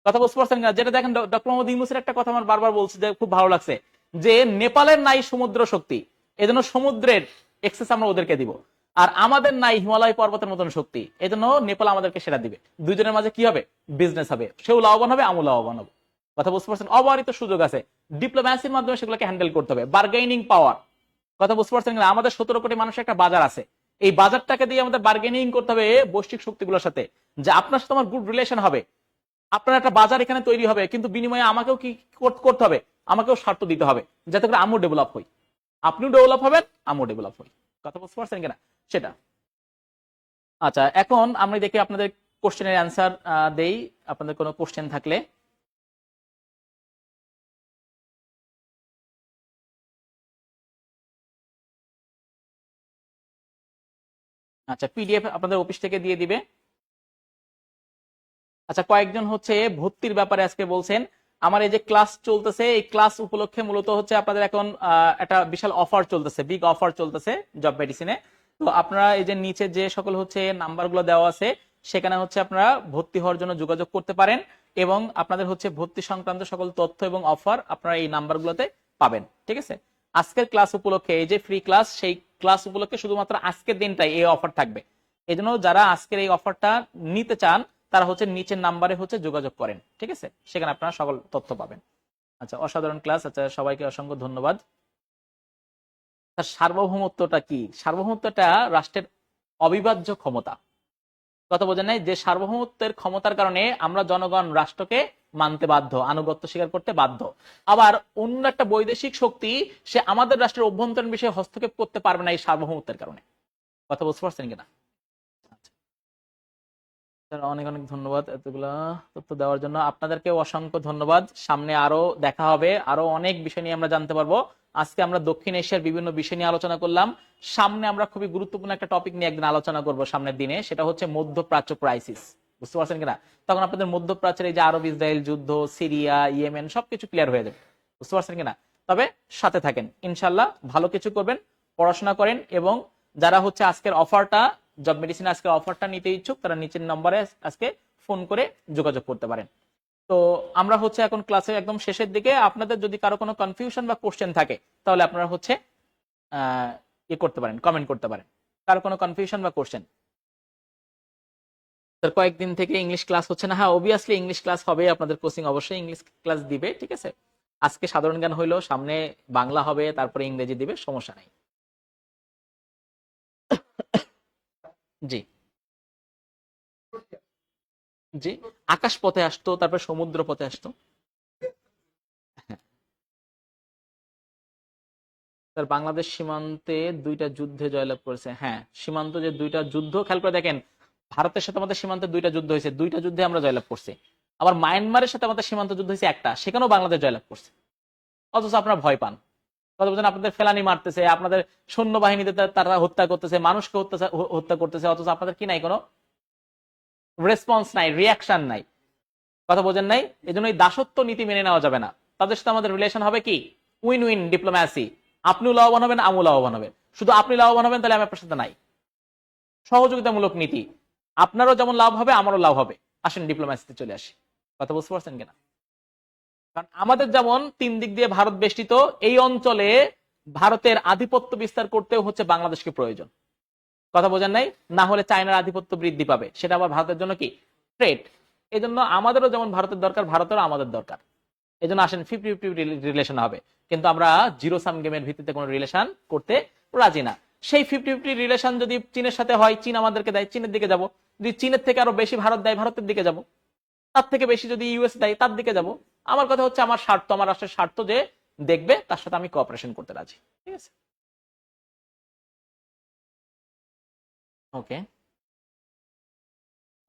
কথা বুঝতে পারছেন না? যেটা দেখেন, ডক্টর মোহাম্মদ ইউনূসের একটা কথা আমার বারবার বলছে, যে খুব ভালো লাগছে, যে নেপালের নাই সমুদ্র শক্তি, এজন্য সমুদ্রের এক্সেস আমরা ওদেরকে দিব, আর আমাদের নাই হিমালয় পর্বতের মতন শক্তি, এজন্য নেপাল আমাদেরকে সেটা দিবে। দুইজনের মাঝে কি হবে? বিজনেস হবে, সেও লাভবান হবে, আমও লাভবান হবে। কথা বুঝতে পারছেন? অবারিত সুযোগ আছে, ডিপ্লোম্যাসির মাধ্যমে সেগুলোকে হ্যান্ডেল করতে হবে। বার্গেনিং পাওয়ার, কথা বুঝতে পারছেন না? আমাদের 17 কোটি মানুষের একটা বাজার আছে, এই বাজারটাকে দিয়ে আমাদের বার্গেনিং করতে হবে বৈশ্বিক শক্তিগুলোর সাথে, যে আপনার সাথে আমার গুড রিলেশন হবে, আপনার একটা বাজার এখানে তৈরি হবে, কিন্তু বিনিময়ে আমাকেও কি করতে হবে? আমাকেও স্বার্থ দিতে হবে, যাতে করে আমিও ডেভেলপ হই, আপনিও ডেভেলপ হবেন, আমিও ডেভেলপ হই। কথা বুঝতে পারছেন কিনা সেটা? আচ্ছা, এখন আমরা দেখি আপনাদের কোশ্চেনের অ্যান্সার দেই, আপনাদের কোনো কোশ্চেন থাকলে। আচ্ছা, পিডিএফ আপনাদের অফিস থেকে দিয়ে দিবে। আচ্ছা, কয়েকজন হচ্ছে ভর্তির ব্যাপারে আজকে বলছেন, আমার এই যে ক্লাস চলতেছে, এই ক্লাস উপলক্ষে মূলত হচ্ছে আপনাদের এখন একটা বিশাল অফার চলতেছে, বিগ অফার চলতেছে জব মেডিসিনে। তো আপনারা এই যে নিচে যে সকল হচ্ছে নাম্বারগুলো দেওয়া আছে, সেখানে হচ্ছে আপনারা ভর্তি হওয়ার জন্য যোগাযোগ করতে পারেন, এবং আপনাদের হচ্ছে ভর্তি সংক্রান্ত সকল তথ্য এবং অফার আপনারা এই নাম্বারগুলোতে পাবেন। ঠিক আছে? আজকের ক্লাস উপলক্ষে এই যে ফ্রি ক্লাস, সেই ক্লাস উপলক্ষে শুধুমাত্র আজকের দিনটাই এই অফার থাকবে। এই জন্য যারা আজকের এই অফারটা নিতে চান, তারা হচ্ছে নিচের নাম্বারে হচ্ছে যোগাযোগ করেন। ঠিক আছে? সেখানে আপনারা সকল তথ্য পাবেন। আচ্ছা, অসাধারণ ক্লাস। আচ্ছা, সবাইকে অসংখ্য ধন্যবাদ। তার সার্বভৌমত্বটা কি? সার্বভৌমত্বটা রাষ্ট্রের অবিভাজ্য ক্ষমতা, কথা বোঝেন নাই? যে সার্বভৌমত্বের ক্ষমতার কারণে আমরা জনগণ রাষ্ট্রকে মানতে বাধ্য, আনুগত্য স্বীকার করতে বাধ্য। আবার অন্য একটা বৈদেশিক শক্তি সে আমাদের রাষ্ট্রের অভ্যন্তরীণ বিষয়ে হস্তক্ষেপ করতে পারবে না এই সার্বভৌমত্বের কারণে। কথা বুঝতে পারছেন কিনা? অনেক অনেক ধন্যবাদ এতগুলা তথ্য দেওয়ার জন্য। আপনাদেরকে অসংখ্য ধন্যবাদ। সামনে আরো দেখা হবে, আরো অনেক বিষয় নিয়ে আমরা জানতে পারবো। আজকে আমরা দক্ষিণ এশিয়ার বিভিন্ন বিষয় নিয়ে আলোচনা করলাম। সামনে আমরা খুবই গুরুত্বপূর্ণ একটা টপিক নিয়ে একদিন আলোচনা করব সামনের দিনে, সেটা হচ্ছে মধ্যপ্রাচ্য ক্রাইসিস। বুঝতে পারছেন কিনা? তখন আপনাদের মধ্যপ্রাচ্যের এই যে আরব ইসরায়েল যুদ্ধ, সিরিয়া, ইয়েমেন সবকিছু ক্লিয়ার হয়ে যাবে। বুঝতে পারছেন কিনা? তবে সাথে থাকেন, ইনশাল্লাহ ভালো কিছু করবেন, পড়াশোনা করেন, এবং যারা হচ্ছে আজকের অফারটা জব মেডিসিন আজকে অফারটা নিতে ইচ্ছুক তারা নিচের নম্বরে আজকে ফোন করে যোগাযোগ করতে পারেন। তো আমরা হচ্ছে এখন ক্লাসের একদম শেষের দিকে, আপনাদের যদি কারো কোনো কনফিউশন বা কোশ্চেন থাকে তাহলে আপনারা হচ্ছে করতে পারেন, কমেন্ট করতে পারেন। কারো কোনো কনফিউশন বা কোশ্চেন? স্যার কয়েকদিন থেকে ইংলিশ ক্লাস হচ্ছে না। হ্যাঁ, অবভিয়াসলি ইংলিশ ক্লাস হবে, আপনাদের কোচিং অবশ্যই ইংলিশ ক্লাস দিবে, ঠিক আছে। আজকে সাধারণ জ্ঞান হইলো, সামনে বাংলা হবে, তারপরে ইংরেজি দিবে, সমস্যা নাই। জি জি, আকাশ পথে আসতো, তারপর সমুদ্র পথে আসতো। হ্যাঁ, স্যার বাংলাদেশ সীমান্তে 2টা যুদ্ধে জয়লাভ করেছে। হ্যাঁ, সীমান্ত যে 2টা যুদ্ধ, খেয়াল করে দেখেন, ভারতের সাথে আমাদের সীমান্তে 2টা যুদ্ধ হয়েছে, 2টা যুদ্ধে আমরা জয়লাভ করছি। আবার মায়ানমারের সাথে আমাদের সীমান্ত যুদ্ধ হয়েছে একটা, সেখানেও বাংলাদেশ জয়লাভ করছে। অথচ আপনারা ভয় পান। কথা বলছেন, আপনাদের ফেলানি মারতেছে, আপনাদের সৈন্যবাহিনীতে তারা হত্যা করতেছে, মানুষকে হত্যা করতেছে, অথচ আপনাদের কি নাই, কোনো রেসপন্স নাই, রিয়াকশন নাই। কথা বোঝেন নাই? এই জন্য এই দাসত্ব নীতি মেনে নেওয়া যাবে না। তাদের সাথে আমাদের রিলেশন হবে কি, উইন উইন ডিপ্লোম্যাসি। আপনিও লাভবান হবেন, আমিও লাভবান হবেন। শুধু আপনি লাভবান হবেন তাহলে আমি আপনার সাথে নাই, সহযোগিতামূলক নীতি। আপনারও যেমন লাভ হবে, আমারও লাভ হবে। আসেন ডিপ্লোম্যাসিতে চলে আসি। কথা বুঝতে পারছেন কিনা? কারণ আমাদের যেমন 3 দিক দিয়ে ভারত বেষ্টিত, এই অঞ্চলে ভারতের আধিপত্য বিস্তার করতেও হচ্ছে বাংলাদেশকে প্রয়োজন। কথা বোঝেন নাই? না হলে চায়নার আধিপত্য বৃদ্ধি পাবে, সেটা আবার ভারতের জন্য কি থ্রেট। এই জন্য আমাদেরও যেমন ভারতের দরকার, ভারতেরও আমাদের দরকার। এই জন্য আসেন 50-50 রিলেশন হবে, কিন্তু আমরা জিরো সাম গেমের ভিত্তিতে কোনো রিলেশন করতে রাজি না। সেই 50-50 রিলেশন যদি চীনের সাথে হয়, চীন আমাদেরকে দেয়, চীনের দিকে যাব। যদি চীনের থেকে আরো বেশি ভারত দেয়, ভারতের দিকে যাব। তার থেকে বেশি যদি ইউএস দেয়, তার দিকে যাব। আমার কথা হচ্ছে, আমার স্বার্থ, আমার রাষ্ট্রের স্বার্থ যে দেখবে, তার সাথে আমি কোঅপারেশন করতে রাজি। ঠিক আছে, ওকে,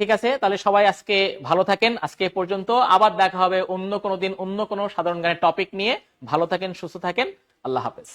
ঠিক আছে। তাহলে সবাই আজকে ভালো থাকেন, আজকে এ পর্যন্ত। আবার দেখা হবে অন্য কোনো দিন, অন্য কোনো সাধারণ জ্ঞানের টপিক নিয়ে। ভালো থাকেন, সুস্থ থাকেন, আল্লাহ হাফেজ।